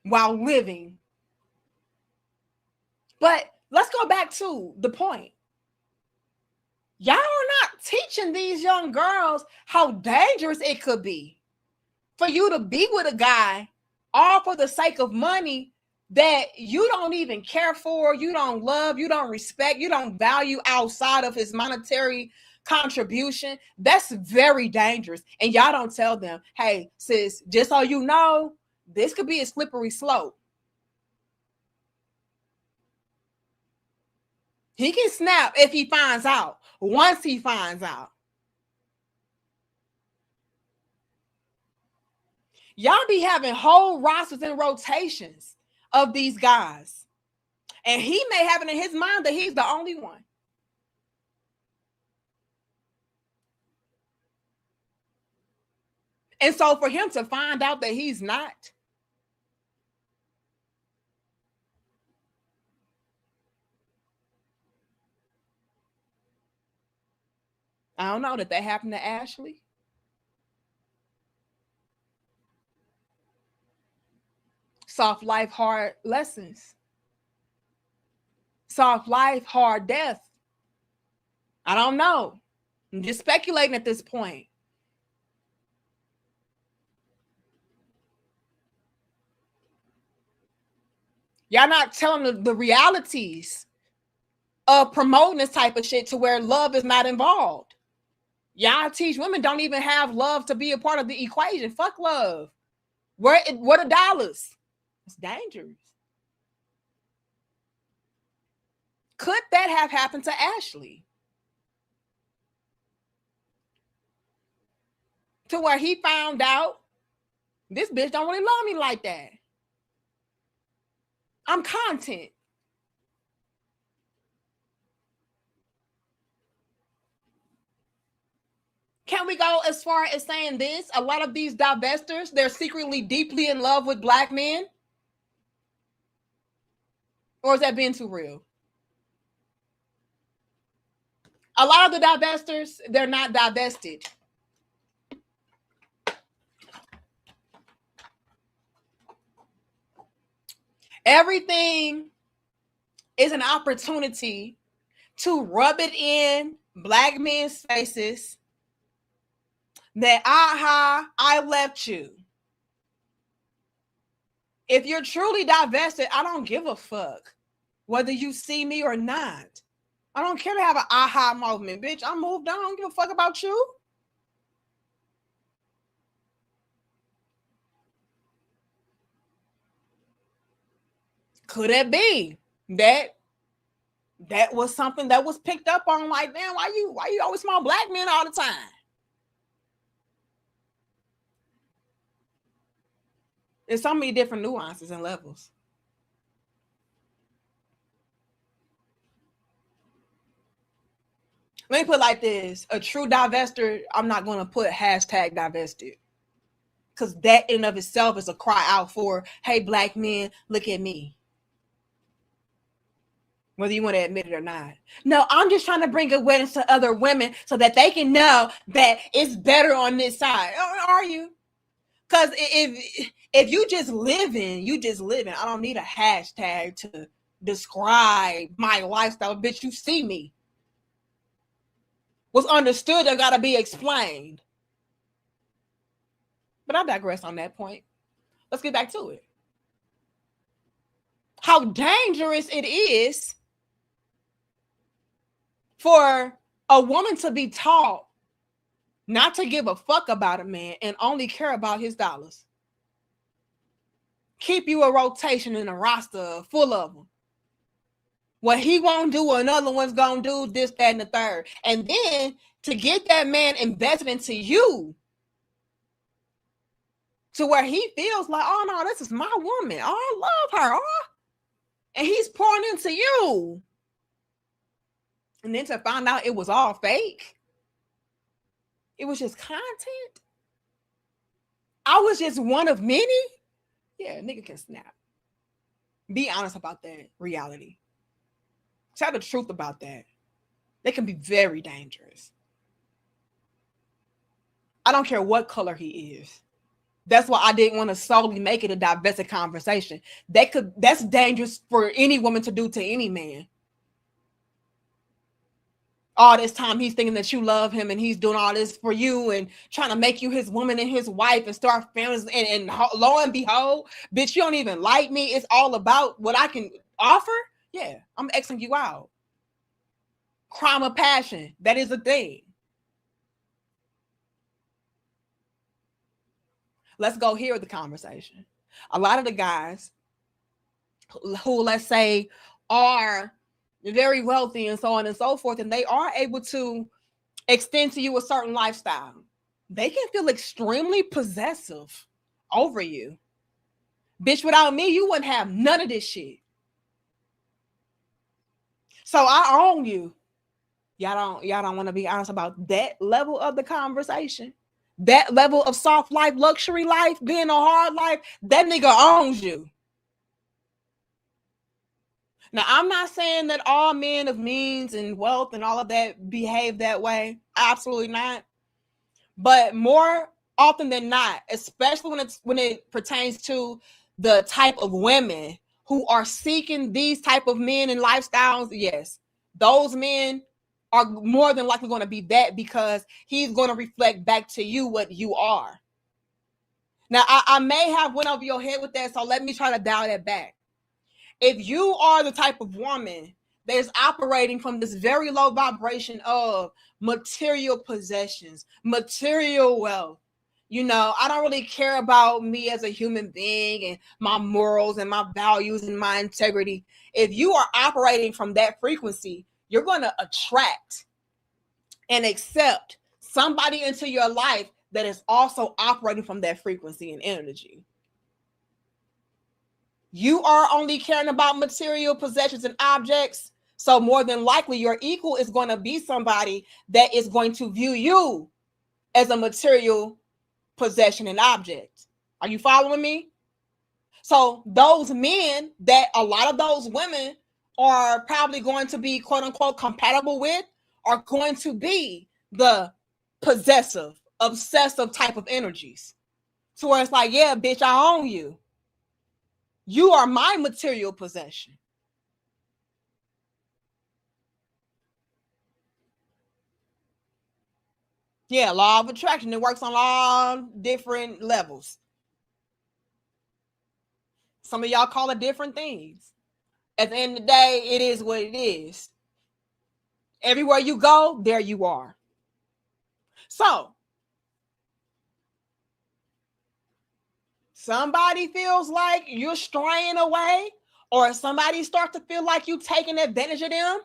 while living. But let's go back to the point. Y'all are not teaching these young girls how dangerous it could be for you to be with a guy all for the sake of money that you don't even care for, you don't love, you don't respect, you don't value outside of his monetary contribution. That's very dangerous. And y'all don't tell them, hey, sis, just so you know, this could be a slippery slope. He can snap if he finds out. Once he finds out. Y'all be having whole rosters and rotations of these guys. And he may have it in his mind that he's the only one. And so for him to find out that he's not, I don't know, did that happen to Ashley? Soft life, hard lessons. Soft life, hard death. I don't know. I'm just speculating at this point. Y'all not telling the realities of promoting this type of shit to where love is not involved. Y'all teach women don't even have love to be a part of the equation. Fuck love. What are dollars? It's dangerous. Could that have happened to Ashley? To where he found out this bitch don't really love me like that. I'm content. Can we go as far as saying this? A lot of these divestors, they're secretly deeply in love with black men? Or is that being too real? A lot of the divestors, they're not divested. Everything is an opportunity to rub it in black men's faces that, aha, I left you. If you're truly divested, I don't give a fuck whether you see me or not. I don't care to have an aha moment, bitch. I moved on. I don't give a fuck about you. Could it be that was something that was picked up on? Like, damn, why you always small black men all the time? There's so many different nuances and levels. Let me put it like this. A true divester, I'm not going to put hashtag divested. Because that in of itself is a cry out for, hey, black men, look at me. Whether you want to admit it or not. No, I'm just trying to bring awareness to other women so that they can know that it's better on this side. Are you? Because if you just living, you just living. I don't need a hashtag to describe my lifestyle. Bitch, you see me. What's understood, that gotta be explained. But I digress on that point. Let's get back to it. How dangerous it is for a woman to be taught not to give a fuck about a man and only care about his dollars. Keep you a rotation in a roster full of them. What he won't do, another one's gonna do this, that, and the third. And then to get that man invested into you to where he feels like, oh no, this is my woman. Oh, I love her. Oh. And he's pouring into you. And then to find out it was all fake. It was just content. I was just one of many. Yeah, nigga can snap. Be honest about that reality. Tell the truth about that. They can be very dangerous. I don't care what color he is. That's why I didn't want to solely make it a divested conversation. That's dangerous for any woman to do to any man. All this time he's thinking that you love him and he's doing all this for you and trying to make you his woman and his wife and start families. And lo and behold, bitch, you don't even like me. It's all about what I can offer. Yeah, I'm Xing you out. Crime of passion. That is a thing. Let's go here with the conversation. A lot of the guys who let's say, are very wealthy and so on and so forth, and they are able to extend to you a certain lifestyle, they can feel extremely possessive over you. Bitch, without me, you wouldn't have none of this shit. So I own you. Y'all don't want to be honest about that level of the conversation. That level of soft life, luxury life, being a hard life, that nigga owns you. Now, I'm not saying that all men of means and wealth and all of that behave that way. Absolutely not. But more often than not, especially when it pertains to the type of women who are seeking these type of men and lifestyles, yes, those men are more than likely going to be that, because he's going to reflect back to you what you are. Now, I may have went over your head with that, so let me try to dial that back. If you are the type of woman that is operating from this very low vibration of material possessions, material wealth, I don't really care about me as a human being and my morals and my values and my integrity. If you are operating from that frequency, you're going to attract and accept somebody into your life that is also operating from that frequency and energy. You are only caring about material possessions and objects. So more than likely, your equal is going to be somebody that is going to view you as a material possession and object. Are you following me? So those men that a lot of those women are probably going to be quote unquote compatible with are going to be the possessive, obsessive type of energies. So where it's like, yeah, bitch, I own you. You are my material possession. Yeah, law of attraction. It works on all different levels. Some of y'all call it different things. At the end of the day, it is what it is. Everywhere you go, there you are. So, somebody feels like you're straying away, or somebody starts to feel like you taking advantage of them.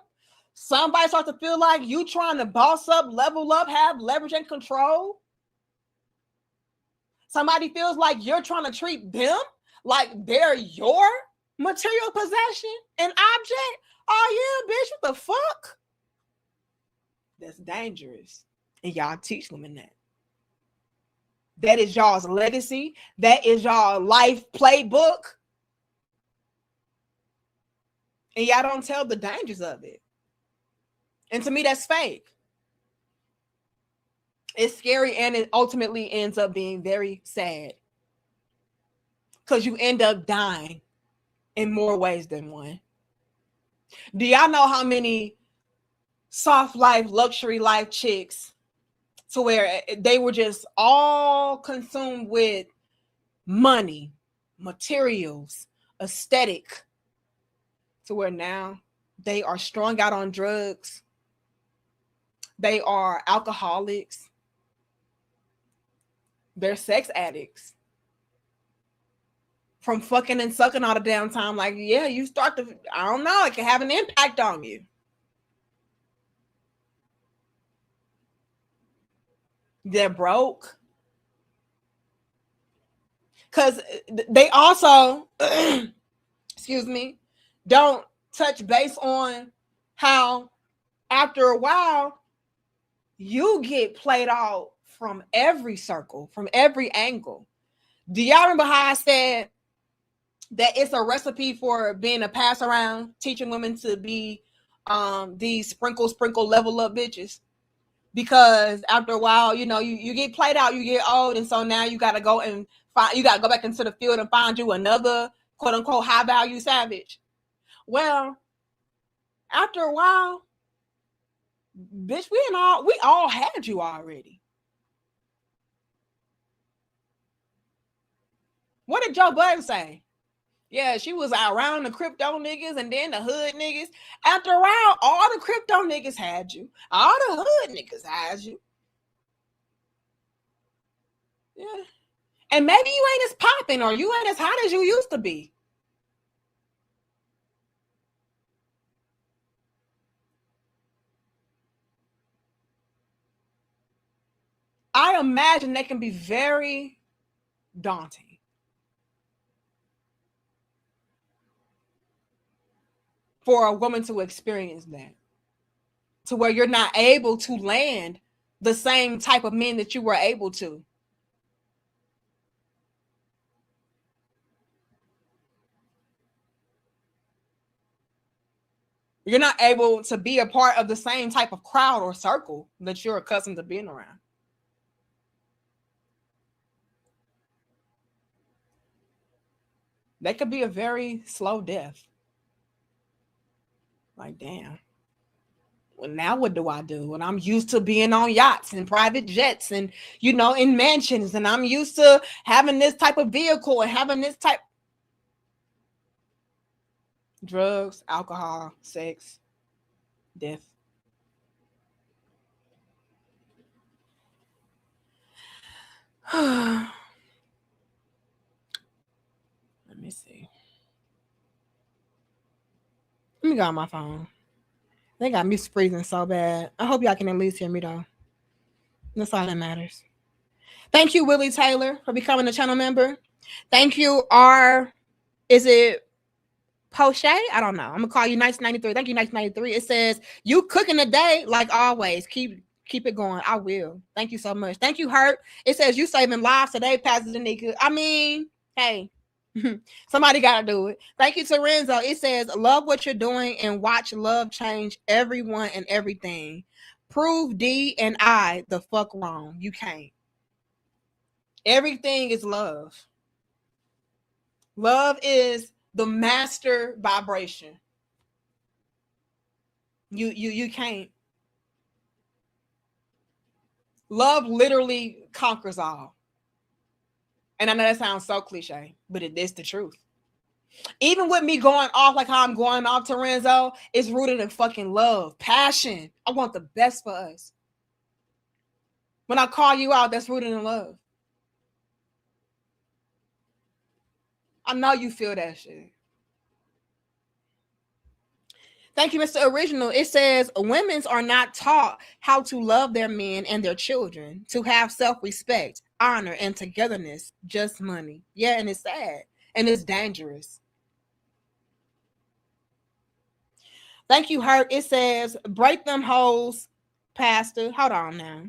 Somebody starts to feel like you trying to boss up, level up, have leverage and control. Somebody feels like you're trying to treat them like they're your material possession and object. Oh yeah, bitch, what the fuck? That's dangerous. And y'all teach women that. That is y'all's legacy. That is y'all life playbook. And y'all don't tell the dangers of it. And to me, that's fake. It's scary, and it ultimately ends up being very sad because you end up dying in more ways than one. Do y'all know how many soft life, luxury life chicks to where they were just all consumed with money, materials, aesthetic, to where now they are strung out on drugs, they are alcoholics, they're sex addicts from fucking and sucking all the damn time? Like, yeah, you start to, I don't know, it can have an impact on you. They're broke because they also excuse me, don't touch base on how after a while you get played out from every circle, from every angle. Do y'all remember how I said that it's a recipe for being a pass around, teaching women to be these sprinkle level up bitches? Because after a while, you know, you get played out, you get old, and so now you got to go and find, you got to go back into the field and find you another quote unquote high value savage. Well, after a while, bitch, we all had you already. What did Joe Budden say? Yeah, she was around the crypto niggas and then the hood niggas. After a while, all the crypto niggas had you. All the hood niggas had you. Yeah. And maybe you ain't as popping or you ain't as hot as you used to be. I imagine they can be very daunting. For a woman to experience that, to where you're not able to land the same type of men that you were able to. You're not able to be a part of the same type of crowd or circle that you're accustomed to being around. That could be a very slow death. Like, damn. Well, now what do I do? When I'm used to being on yachts and private jets and, you know, in mansions, and I'm used to having this type of vehicle and having this type. Drugs, alcohol, sex, death. Let me see. Let me go on my phone. They got me freezing so bad. I hope y'all can at least hear me though. That's all that matters. Thank you, Willie Taylor, for becoming a channel member. Thank you, is it Poche? I don't know. I'm gonna call you 1993. Thank you, 1993. It says you cooking today like always. Keep it going. I will. Thank you so much. Thank you, Hurt. It says you saving lives today, Pastor Danica. I mean, hey. Somebody gotta do it. Thank you to Renzo. It says love what you're doing and watch love change everyone and everything. Prove D and I the fuck wrong. You can't. Everything is love. Love is the master vibration. You can't. Love literally conquers all. And I know that sounds so cliche, but it is the truth. Even with me going off like how I'm going off to Renzo, it's rooted in fucking love, passion. I want the best for us. When I call you out, that's rooted in love. I know you feel that shit. Thank you, Mr. Original. It says women are not taught how to love their men and their children, to have self-respect, honor, and togetherness, just money. Yeah, and it's sad. And it's dangerous. Thank you, Hurt. It says, break them hoes, Pastor. Hold on now.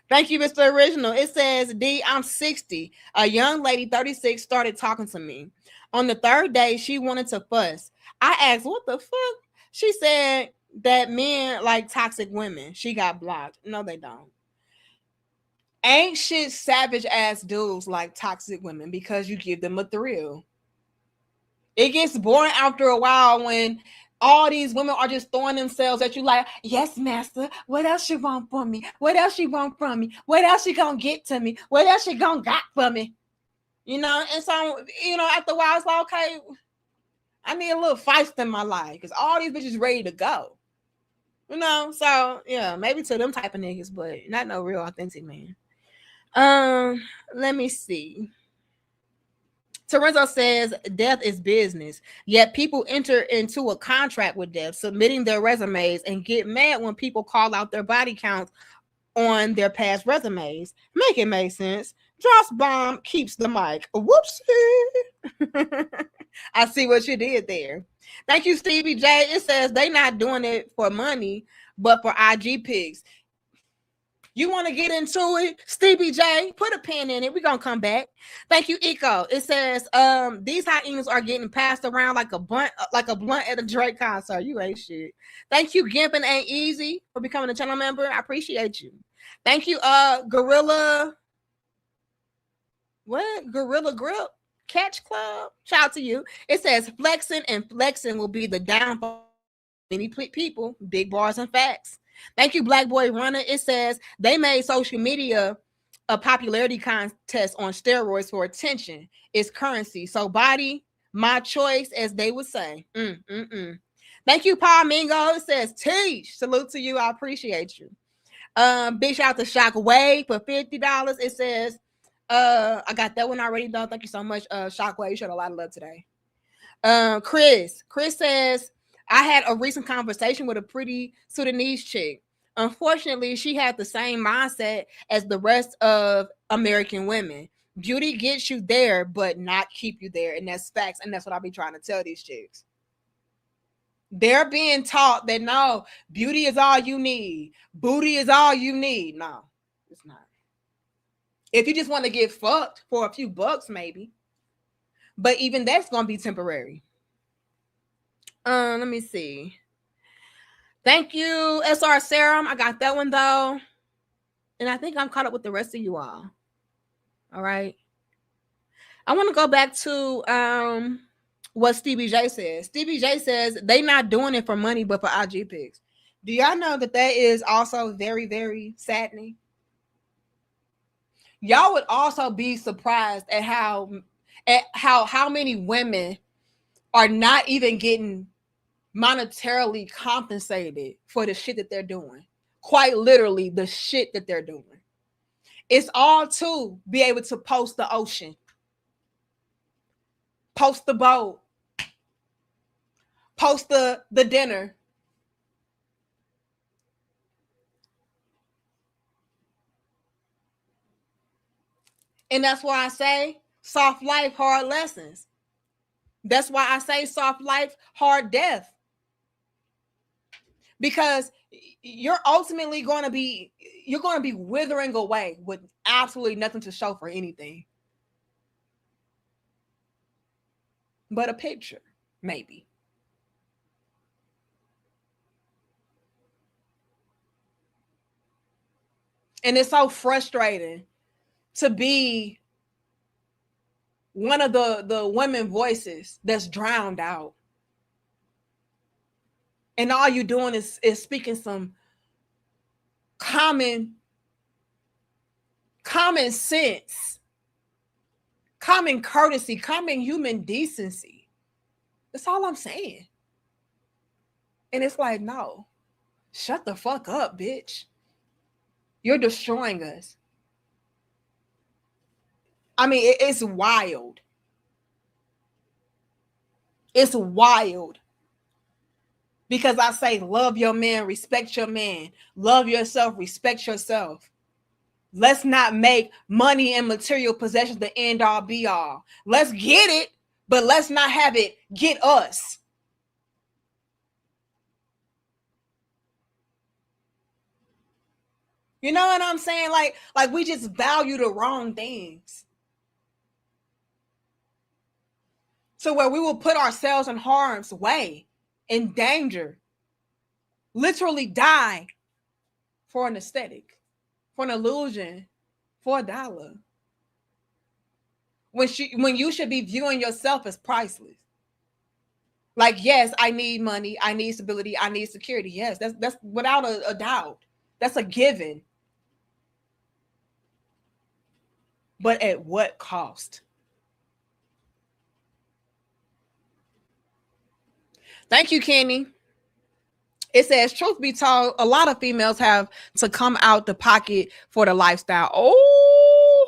Thank you, Mr. Original. It says, D, I'm 60. A young lady, 36, started talking to me. On the third day, she wanted to fuss. I asked, what the fuck? She said that men like toxic women. She got blocked. No, they don't. Ain't shit savage ass dudes like toxic women because you give them a thrill. It gets boring after a while when all these women are just throwing themselves at you like, yes, master, what else she want from me? What else she want from me? What else she gonna get to me? What else she gonna got for me? You know, and so, after a while, it's like, okay, I need a little feist in my life because all these bitches ready to go. So yeah, maybe to them type of niggas, but not no real authentic man. Let me see. Torenzo says death is business, yet people enter into a contract with death, submitting their resumes and get mad when people call out their body counts on their past resumes. Make it make sense. Drops bomb, keeps the mic. Whoopsie. I see what you did there. Thank you, Stevie J. It says they not doing it for money, but for IG pics. You want to get into it, Stevie J? Put a pin in it. We're gonna come back. Thank you, Eco. It says these hyenas are getting passed around like a blunt at a Drake concert. You ain't shit. Thank you, Gimpin Ain't Easy, for becoming a channel member. I appreciate you. Thank you, Gorilla. What? Gorilla Grip Catch Club. Shout out to you. It says flexing will be the downfall of many people. Big bars and facts. Thank you, Black Boy Runner. It says they made social media a popularity contest on steroids for attention. It's currency. So body, my choice, as they would say. Thank you, Paul Mingo. It says teach. Salute to you. I appreciate you. Big shout out to Shockwave for $50. It says, I got that one already done. Thank you so much, Shockwave. You showed a lot of love today. Chris says, I had a recent conversation with a pretty Sudanese chick. Unfortunately, she had the same mindset as the rest of American women. Beauty gets you there, but not keep you there. And that's facts. And that's what I'll be trying to tell these chicks. They're being taught that no, beauty is all you need. Booty is all you need. No, it's not. If you just want to get fucked for a few bucks, maybe. But even that's going to be temporary. Let me see. Thank you, SR Serum. I got that one though. And I think I'm caught up with the rest of you all. All right. I want to go back to what Stevie J says. Stevie J says they not doing it for money, but for IG pics. Do y'all know that is also very, very saddening? Y'all would also be surprised at how many women are not even getting monetarily compensated for the shit that they're doing. Quite literally, the shit that they're doing. It's all to be able to post the ocean, post the boat, post the dinner. And that's why I say soft life, hard lessons. That's why I say soft life, hard death. Because you're ultimately going to be withering away with absolutely nothing to show for anything but a picture, maybe. And it's so frustrating to be one of the women voices that's drowned out. And all you're doing is speaking some common sense, common courtesy, common human decency. That's all I'm saying. And it's like, no, shut the fuck up, bitch. You're destroying us. I mean, it's wild. It's wild. Because I say, love your man, respect your man, love yourself, respect yourself. Let's not make money and material possessions the end all be all. Let's get it, but let's not have it get us. You know what I'm saying? Like we just value the wrong things. So where we will put ourselves in harm's way, in danger, literally die for an aesthetic, for an illusion, for $1. When you should be viewing yourself as priceless. Like, yes, I need money, I need stability, I need security. Yes, that's without a doubt. That's a given. But at what cost? Thank you, Kenny. It says, truth be told, a lot of females have to come out the pocket for the lifestyle. Oh,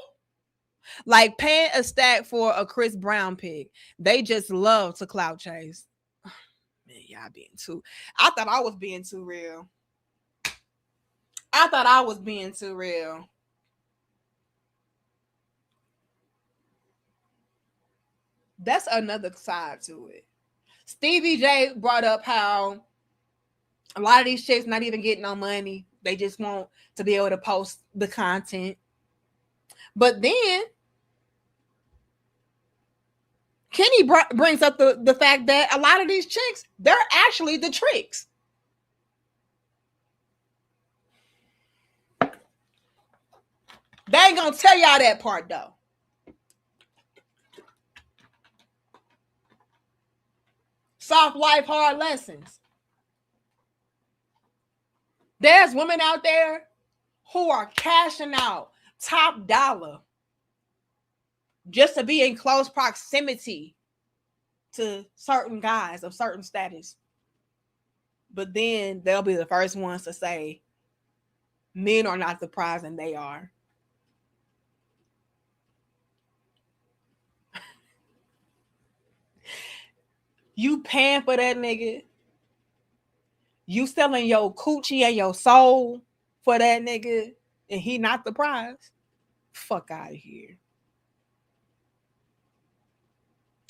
like paying a stack for a Chris Brown pick. They just love to clout chase. Man, y'all being too. I thought I was being too real. I thought I was being too real. That's another side to it. Stevie J brought up how a lot of these chicks not even getting no money. They just want to be able to post the content. But then Kenny brings up the fact that a lot of these chicks, they're actually the tricks. They ain't gonna tell y'all that part though. Soft life, hard lessons. There's women out there who are cashing out top dollar just to be in close proximity to certain guys of certain status. But then they'll be the first ones to say men are not the prize and they are. You paying for that nigga. You selling your coochie and your soul for that nigga and he not the prize. Fuck out of here.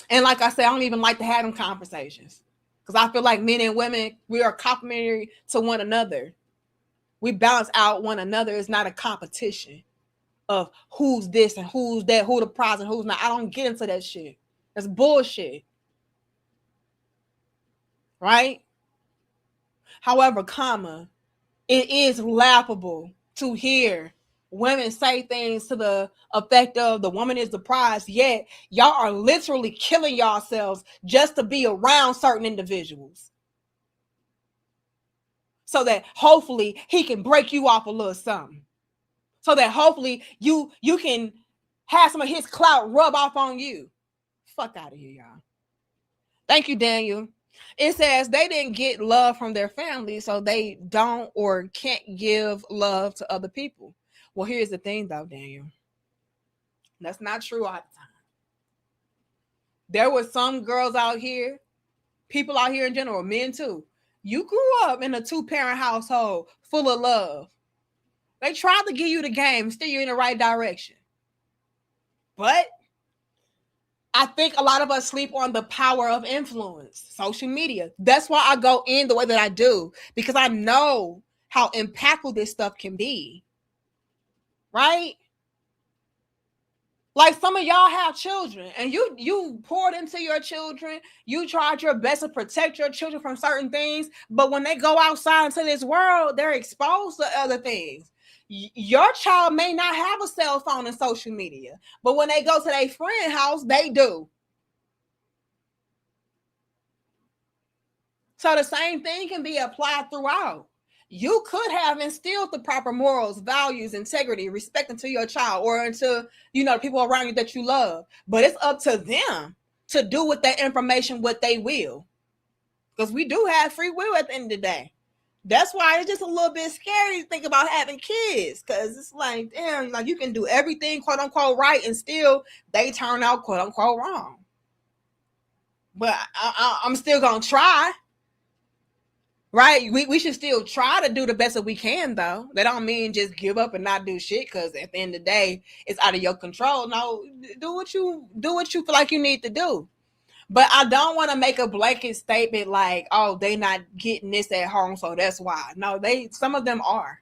And like I said, I don't even like to have them conversations because I feel like men and women, we are complementary to one another. We balance out one another. It's not a competition of who's this and who's that, who the prize and who's not. I don't get into that shit. That's bullshit. Right? However, it is laughable to hear women say things to the effect of the woman is the prize, yet y'all are literally killing yourselves just to be around certain individuals. So that hopefully he can break you off a little something. So that hopefully you can have some of his clout rub off on you. Fuck out of here, y'all. Thank you, Daniel. It says they didn't get love from their family, so they don't or can't give love to other people. Well, here's the thing, though, Daniel. That's not true all the time. There were some girls out here, people out here in general, men too. You grew up in a 2-parent household full of love. They tried to give you the game, steer you in the right direction. But I think a lot of us sleep on the power of influence, social media. That's why I go in the way that I do, because I know how impactful this stuff can be. Right? Like some of y'all have children and you poured into your children. You tried your best to protect your children from certain things. But when they go outside into this world, they're exposed to other things. Your child may not have a cell phone and social media, but when they go to their friend's house, they do. So the same thing can be applied throughout. You could have instilled the proper morals, values, integrity, respect into your child or into, the people around you that you love. But it's up to them to do with that information what they will. Because we do have free will at the end of the day. That's why it's just a little bit scary to think about having kids, because it's like, damn, like you can do everything quote unquote right and still they turn out quote unquote wrong. But I'm still gonna try, right? We should still try to do the best that we can, though. That don't mean just give up and not do shit, because at the end of the day, it's out of your control. No, do what you feel like you need to do. But I don't want to make a blanket statement like, oh, they not getting this at home, so that's why. No, some of them are.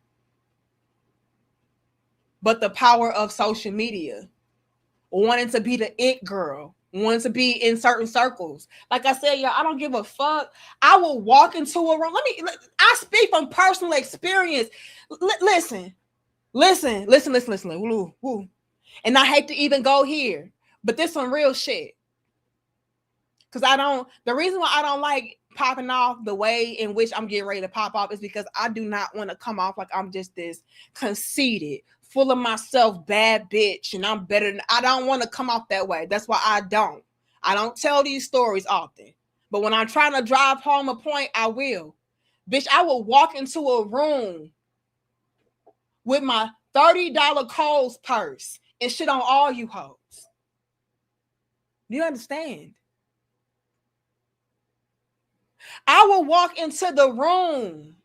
But the power of social media, wanting to be the it girl, wanting to be in certain circles. Like I said, y'all, I don't give a fuck. I will walk into a room. I speak from personal experience. Listen, Listen. Woo, woo. And I hate to even go here, but this some real shit. Because the reason why I don't like popping off the way in which I'm getting ready to pop off is because I do not want to come off like I'm just this conceited, full of myself, bad bitch, and I'm better than, I don't want to come off that way. That's why I don't tell these stories often. But when I'm trying to drive home a point, I will. Bitch, I will walk into a room with my $30 Kohl's purse and shit on all you hoes. Do you understand? I will walk into the room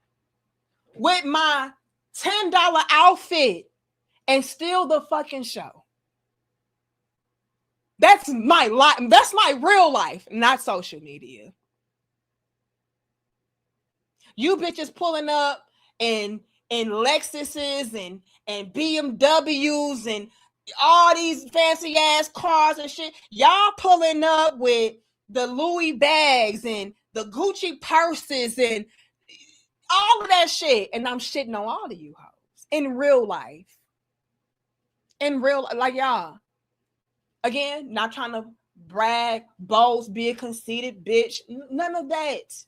with my $10 outfit and steal the fucking show. That's my life. That's my real life, not social media. You bitches pulling up in Lexuses and BMWs and all these fancy ass cars and shit. Y'all pulling up with the Louis bags and the Gucci purses and all of that shit. And I'm shitting on all of you hoes in real life. Like y'all. Again, not trying to brag, boast, be a conceited bitch. None of that.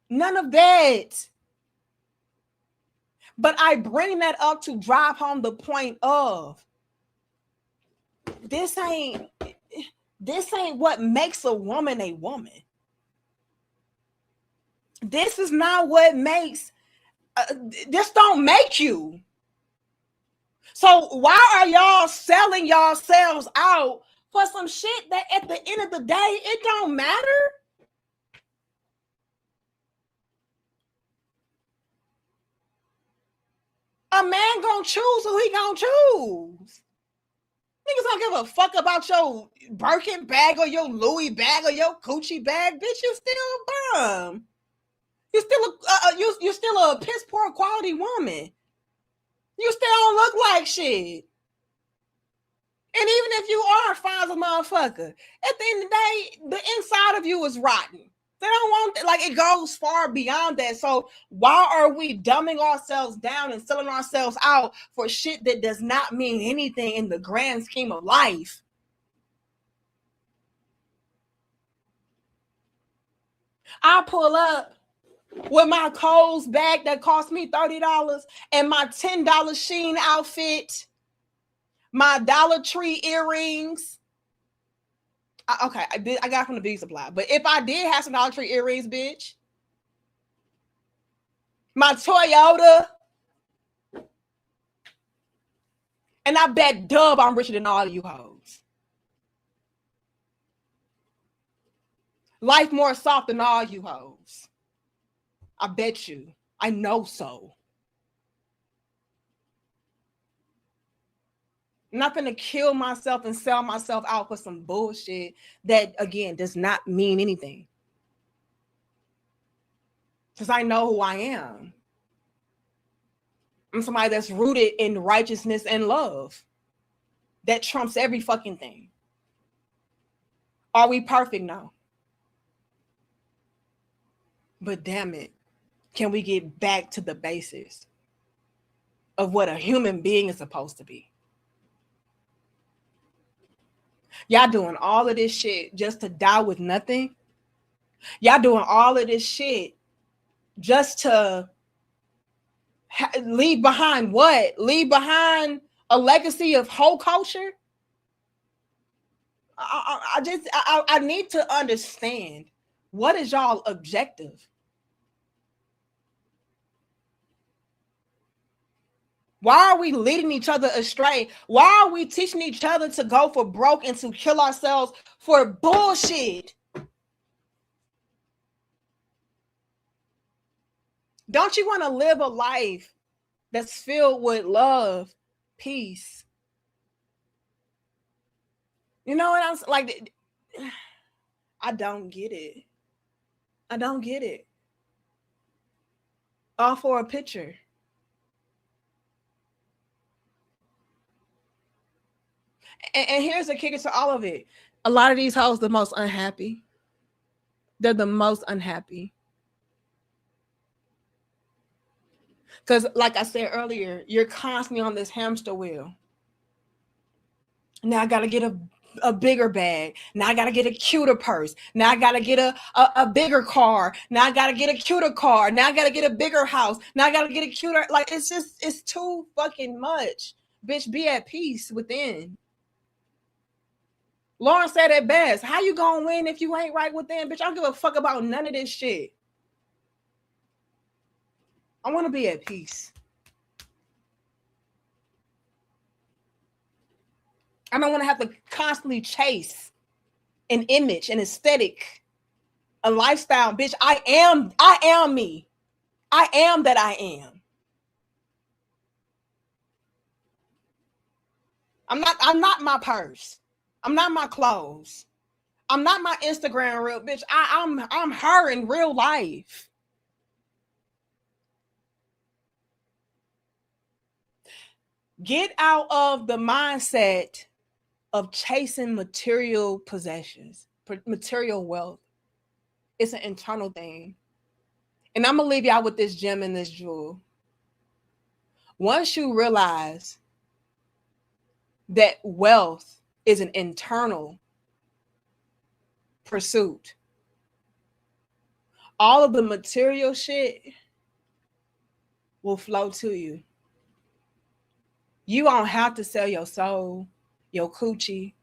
None of that. But I bring that up to drive home the point of this ain't what makes a woman a woman. This is not what makes this don't make you. So why are y'all selling yourselves out for some shit that at the end of the day it don't matter? A man gonna choose who he gonna choose. Niggas don't give a fuck about your Birkin bag or your Louis bag or your Gucci bag, bitch. You still a bum. You still a piss poor quality woman. You still don't look like shit. And even if you are fine as a motherfucker, at the end of the day, the inside of you is rotten. They don't want, like, it goes far beyond that. So why are we dumbing ourselves down and selling ourselves out for shit that does not mean anything in the grand scheme of life? I pull up with my Kohl's bag that cost me $30 and my $10 Sheen outfit, my Dollar Tree earrings. Okay, I got from the beauty supply. But if I did have some Dollar Tree earrings, bitch, my Toyota, and I bet dub I'm richer than all of you hoes. Life more soft than all you hoes. I bet you. I know so. I'm not gonna kill myself and sell myself out for some bullshit that, again, does not mean anything. Because I know who I am. I'm somebody that's rooted in righteousness and love. That trumps every fucking thing. Are we perfect? No. But damn it, can we get back to the basics of what a human being is supposed to be? Y'all doing all of this shit just to die with nothing? Y'all doing all of this shit just to leave behind what? Leave behind a legacy of whole culture? I need to understand, what is y'all objective? Why are we leading each other astray? Why are we teaching each other to go for broke and to kill ourselves for bullshit? Don't you want to live a life that's filled with love, peace? You know what I'm like? I don't get it. I don't get it. All for a picture. And here's the kicker to all of it. A lot of these hoes the most unhappy. They're the most unhappy. Because, like I said earlier, you're constantly on this hamster wheel. Now I gotta get a bigger bag. Now I gotta get a cuter purse. Now I gotta get a bigger car. Now I gotta get a cuter car. Now I gotta get a bigger house. Now I gotta get a cuter. Like, it's too fucking much. Bitch, be at peace within. Lauren said it best. How you gonna win if you ain't right within? Bitch, I don't give a fuck about none of this shit. I want to be at peace. I don't want to have to constantly chase an image, an aesthetic, a lifestyle. Bitch, I am me. I am that I am. I'm not my purse. I'm not my clothes. I'm not my Instagram reel, bitch. I'm her in real life. Get out of the mindset of chasing material possessions, material wealth. It's an internal thing. And I'm going to leave y'all with this gem and this jewel. Once you realize that wealth is an internal pursuit, all of the material shit will flow to you. You won't have to sell your soul, your coochie.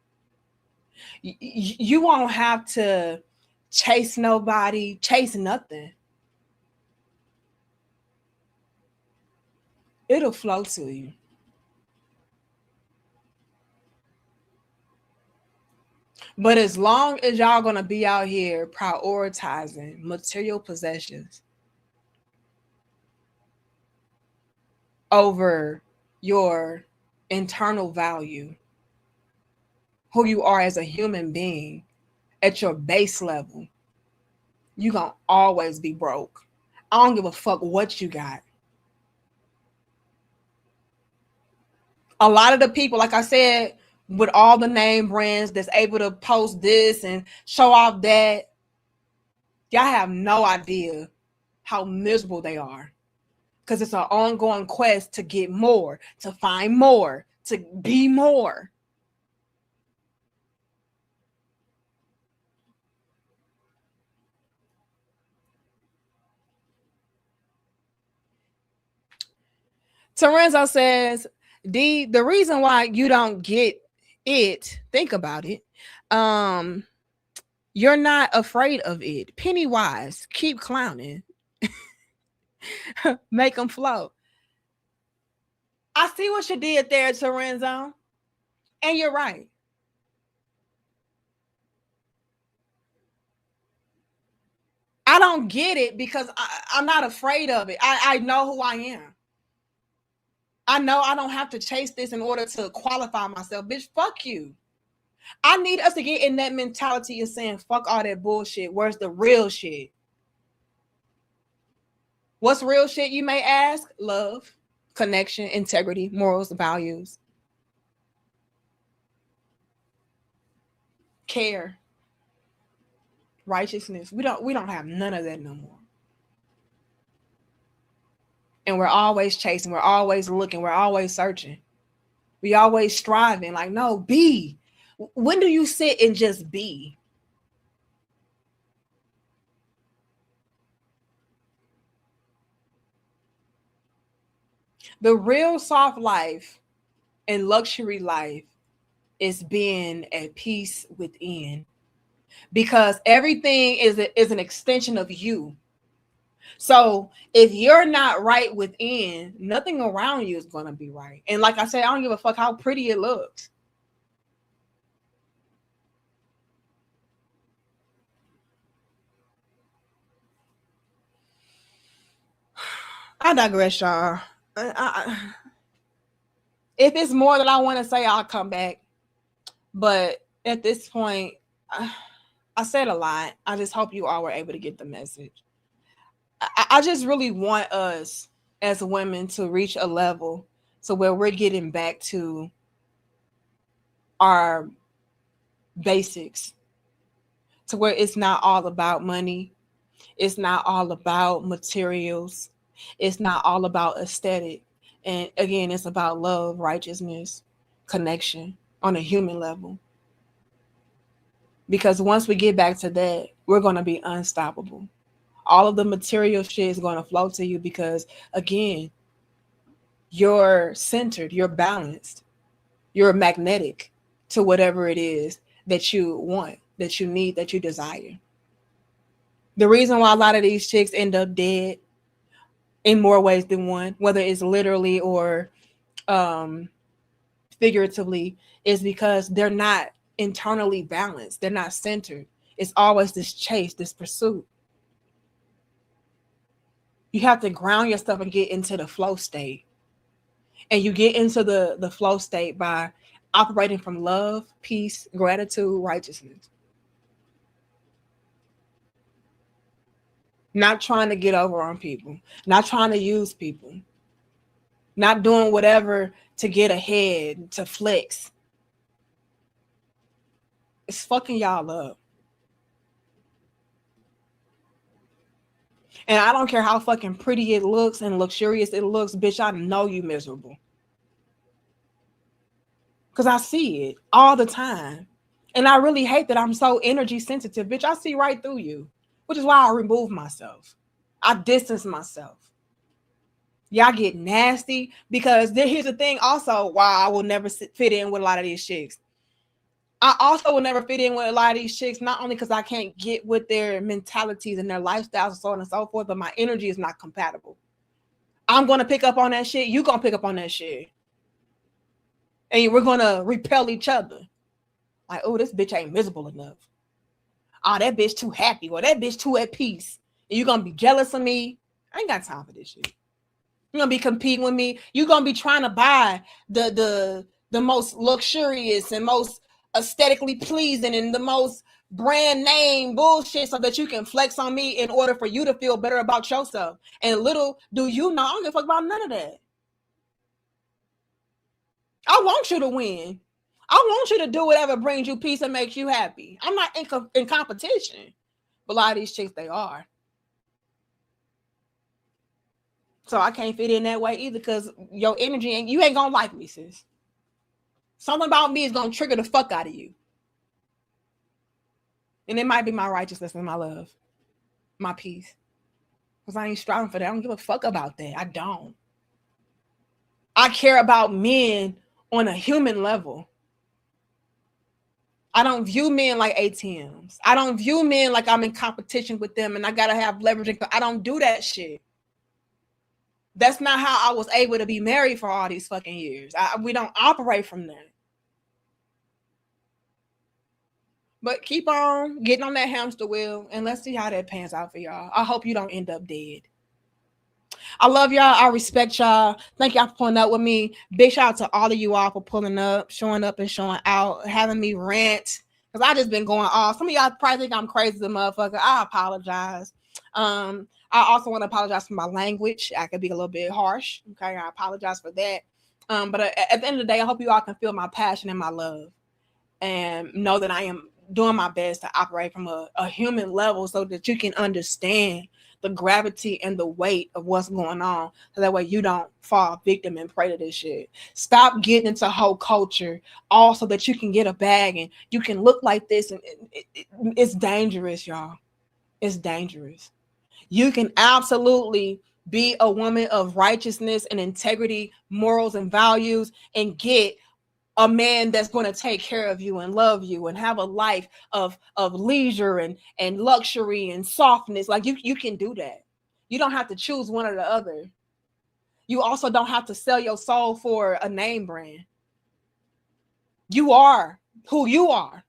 You won't have to chase nobody, chase nothing. It'll flow to you. But as long as y'all gonna be out here prioritizing material possessions over your internal value, who you are as a human being at your base level, you gonna always be broke. I don't give a fuck what you got. A lot of the people, like I said, with all the name brands that's able to post this and show off that, y'all have no idea how miserable they are. Because it's an ongoing quest to get more, to find more, to be more. Terenzo says, the reason why you don't get it, think about it. You're not afraid of it. Pennywise, keep clowning. Make them flow. I see what you did there, Terenzo. And you're right. I don't get it because I'm not afraid of it. I know who I am. I know I don't have to chase this in order to qualify myself. Bitch, fuck you. I need us to get in that mentality of saying, fuck all that bullshit. Where's the real shit? What's real shit, you may ask? Love, connection, integrity, morals, values, care, righteousness. We don't have none of that no more. And we're always chasing, we're always looking, we're always searching. We always striving. Like, no, be. When do you sit and just be? The real soft life and luxury life is being at peace within, because everything is an extension of you. So if you're not right within, nothing around you is going to be right. And like I said, I don't give a fuck how pretty it looks. I digress, y'all. If it's more that I want to say, I'll come back. But at this point, I said a lot. I just hope you all were able to get the message. I just really want us as women to reach a level so where we're getting back to our basics, to where it's not all about money. It's not all about materials. It's not all about aesthetic. And again, it's about love, righteousness, connection on a human level. Because once we get back to that, we're going to be unstoppable. All of the material shit is going to flow to you because, again, you're centered, you're balanced, you're magnetic to whatever it is that you want, that you need, that you desire. The reason why a lot of these chicks end up dead in more ways than one, whether it's literally or um, figuratively, is because they're not internally balanced. They're not centered. It's always this chase, this pursuit. You have to ground yourself and get into the flow state. And you get into the flow state by operating from love, peace, gratitude, righteousness. Not trying to get over on people, not trying to use people, not doing whatever to get ahead, to flex. It's fucking y'all up. And I don't care how fucking pretty it looks and luxurious it looks, bitch, I know you miserable. Because I see it all the time. And I really hate that I'm so energy sensitive. Bitch, I see right through you, which is why I remove myself. I distance myself. Y'all get nasty because here's the thing also why I will never fit in with a lot of these chicks. I also will never fit in with a lot of these chicks, not only because I can't get with their mentalities and their lifestyles and so on and so forth, but my energy is not compatible. I'm going to pick up on that shit. You going to pick up on that shit. And we're going to repel each other. Like, oh, this bitch ain't miserable enough. Oh, that bitch too happy. Or that bitch too at peace. And you're going to be jealous of me. I ain't got time for this shit. You're going to be competing with me. You're going to be trying to buy the most luxurious and most aesthetically pleasing and the most brand name bullshit so that you can flex on me in order for you to feel better about yourself. And little do you know, I don't give a fuck about none of that. I want you to win. I want you to do whatever brings you peace and makes you happy. I'm not in competition. But a lot of these chicks, they are. So I can't fit in that way either because your energy you ain't gonna like me, sis. Something about me is gonna trigger the fuck out of you. And it might be my righteousness and my love, my peace. Because I ain't striving for that. I don't give a fuck about that. I don't. I care about men on a human level. I don't view men like ATMs. I don't view men like I'm in competition with them and I gotta have leverage. I don't do that shit. That's not how I was able to be married for all these fucking years. We don't operate from that. But keep on getting on that hamster wheel and let's see how that pans out for y'all. I hope you don't end up dead. I love y'all. I respect y'all. Thank y'all for pulling up with me. Big shout out to all of you all for pulling up, showing up and showing out, having me rant. Because I just been going off. Some of y'all probably think I'm crazy as a motherfucker. I apologize. I also want to apologize for my language. I could be a little bit harsh. Okay, I apologize for that. But at the end of the day, I hope you all can feel my passion and my love. And know that I am doing my best to operate from a human level so that you can understand the gravity and the weight of what's going on. So that way you don't fall victim and prey to this shit. Stop getting into whole culture also that you can get a bag and you can look like this. And it's dangerous, y'all. It's dangerous. You can absolutely be a woman of righteousness and integrity, morals and values and get a man that's going to take care of you and love you and have a life of leisure and luxury and softness. Like you can do that. You don't have to choose one or the other. You also don't have to sell your soul for a name brand. You are who you are.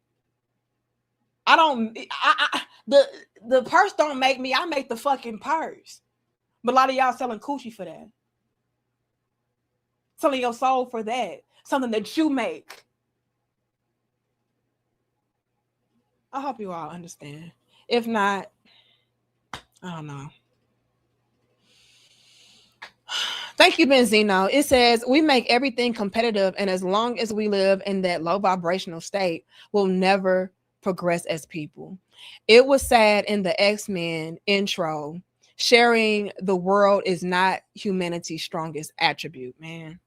The purse don't make me. I make the fucking purse. But a lot of y'all selling coochie for that. Selling your soul for that. Something that you make. I hope you all understand. If not, I don't know. Thank you, Benzino. It says, we make everything competitive, and as long as we live in that low vibrational state, we'll never progress as people. It was sad in the X-Men intro. Sharing the world is not humanity's strongest attribute, man.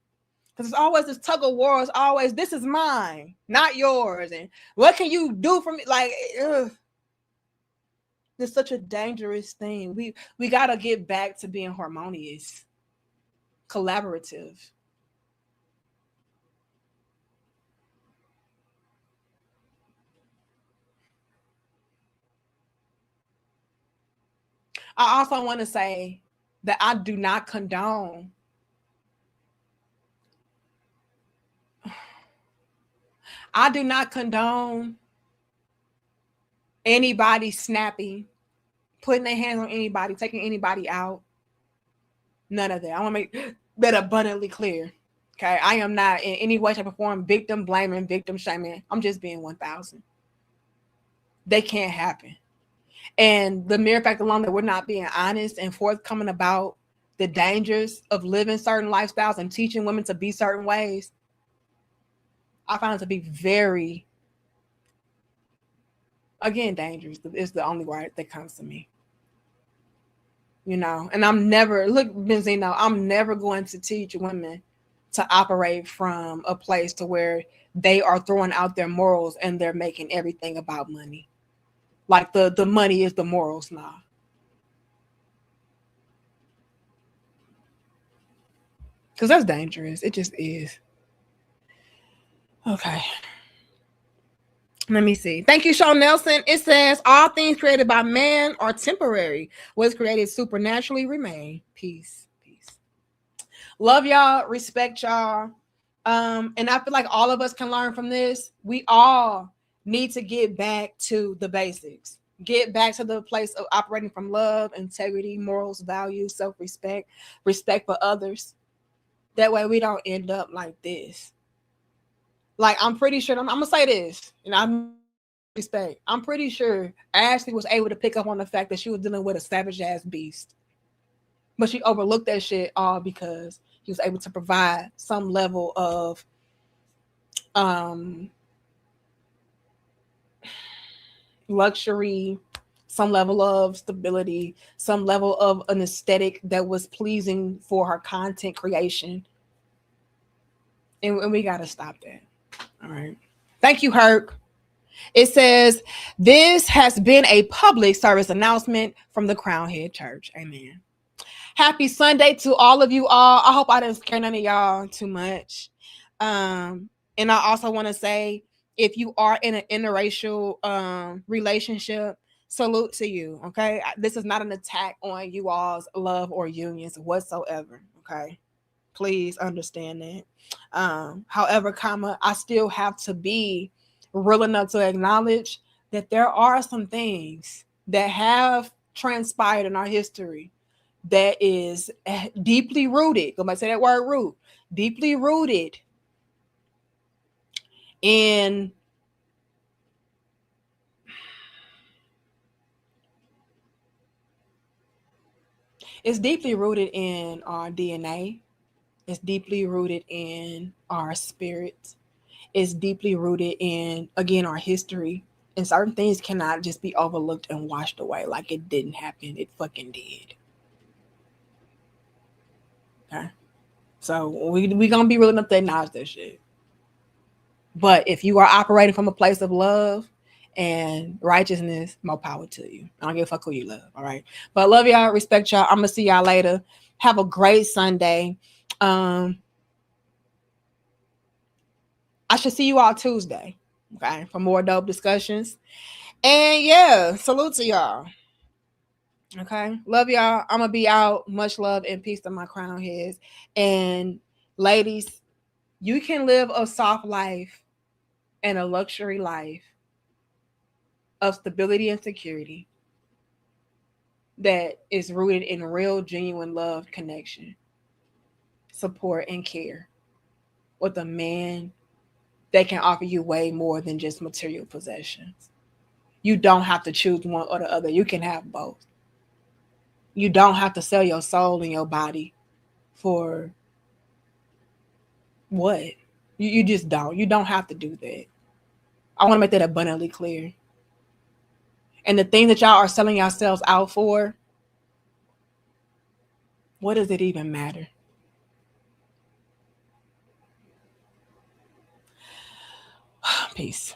Because it's always this tug of war. It's always, this is mine, not yours. And what can you do for me? Like, ugh. It's such a dangerous thing. We gotta get back to being harmonious, collaborative. I also want to say that I do not condone. I do not condone anybody snapping, putting their hands on anybody, taking anybody out. None of that. I want to make that abundantly clear. Okay. I am not in any way, shape, or form victim blaming, victim shaming. I'm just being 1,000. They can't happen. And the mere fact alone that we're not being honest and forthcoming about the dangers of living certain lifestyles and teaching women to be certain ways, I find it to be very, again, dangerous. It's the only word that comes to me. You know, and I'm never, look, Benzino, I'm never going to teach women to operate from a place to where they are throwing out their morals and they're making everything about money. Like the money is the morals now. Because that's dangerous. It just is. Okay. Let me see. Thank you, Sean Nelson. It says all things created by man are temporary. What's created supernaturally remain. Peace. Peace. Love y'all. Respect y'all. And I feel like all of us can learn from this. We all need to get back to the basics. Get back to the place of operating from love, integrity, morals, values, self-respect, respect for others. That way we don't end up like this. Like, I'm pretty sure, I'm gonna say this, and I'm respect. I'm pretty sure Ashley was able to pick up on the fact that she was dealing with a savage ass beast, but she overlooked that shit all because he was able to provide some level of um luxury, some level of stability, some level of an aesthetic that was pleasing for her content creation, and we got to stop that. All right. Thank you, Herc. It says, this has been a public service announcement from the Crown Head Church. Amen. Happy Sunday to all of you all. I hope I didn't scare none of y'all too much. And I also want to say, if you are in an interracial relationship, salute to you. Okay. This is not an attack on you all's love or unions whatsoever. Okay. Please understand that. However, I still have to be real enough to acknowledge that there are some things that have transpired in our history that is deeply rooted. I'm going to say that word root, deeply rooted in it's deeply rooted in our DNA. It's deeply rooted in our spirits. It's deeply rooted in, again, our history. And certain things cannot just be overlooked and washed away like it didn't happen. It fucking did. Okay. So we gonna be real enough to acknowledge that shit. But if you are operating from a place of love and righteousness, more power to you. I don't give a fuck who you love. All right. But I love y'all, respect y'all. I'm gonna see y'all later. Have a great Sunday. I should see you all Tuesday. Okay, for more dope discussions. And yeah, salute to y'all. Okay. Love y'all. I'm gonna be out. Much love and peace to my crown heads. And ladies, you can live a soft life and a luxury life of stability and security that is rooted in real, genuine love, connection, support, and care with a man that can offer you way more than just material possessions. You don't have to choose one or the other. You can have both. You don't have to sell your soul and your body for what? You just don't. You don't have to do that. I want to make that abundantly clear. And the things that y'all are selling yourselves out for, What does it even matter? Peace.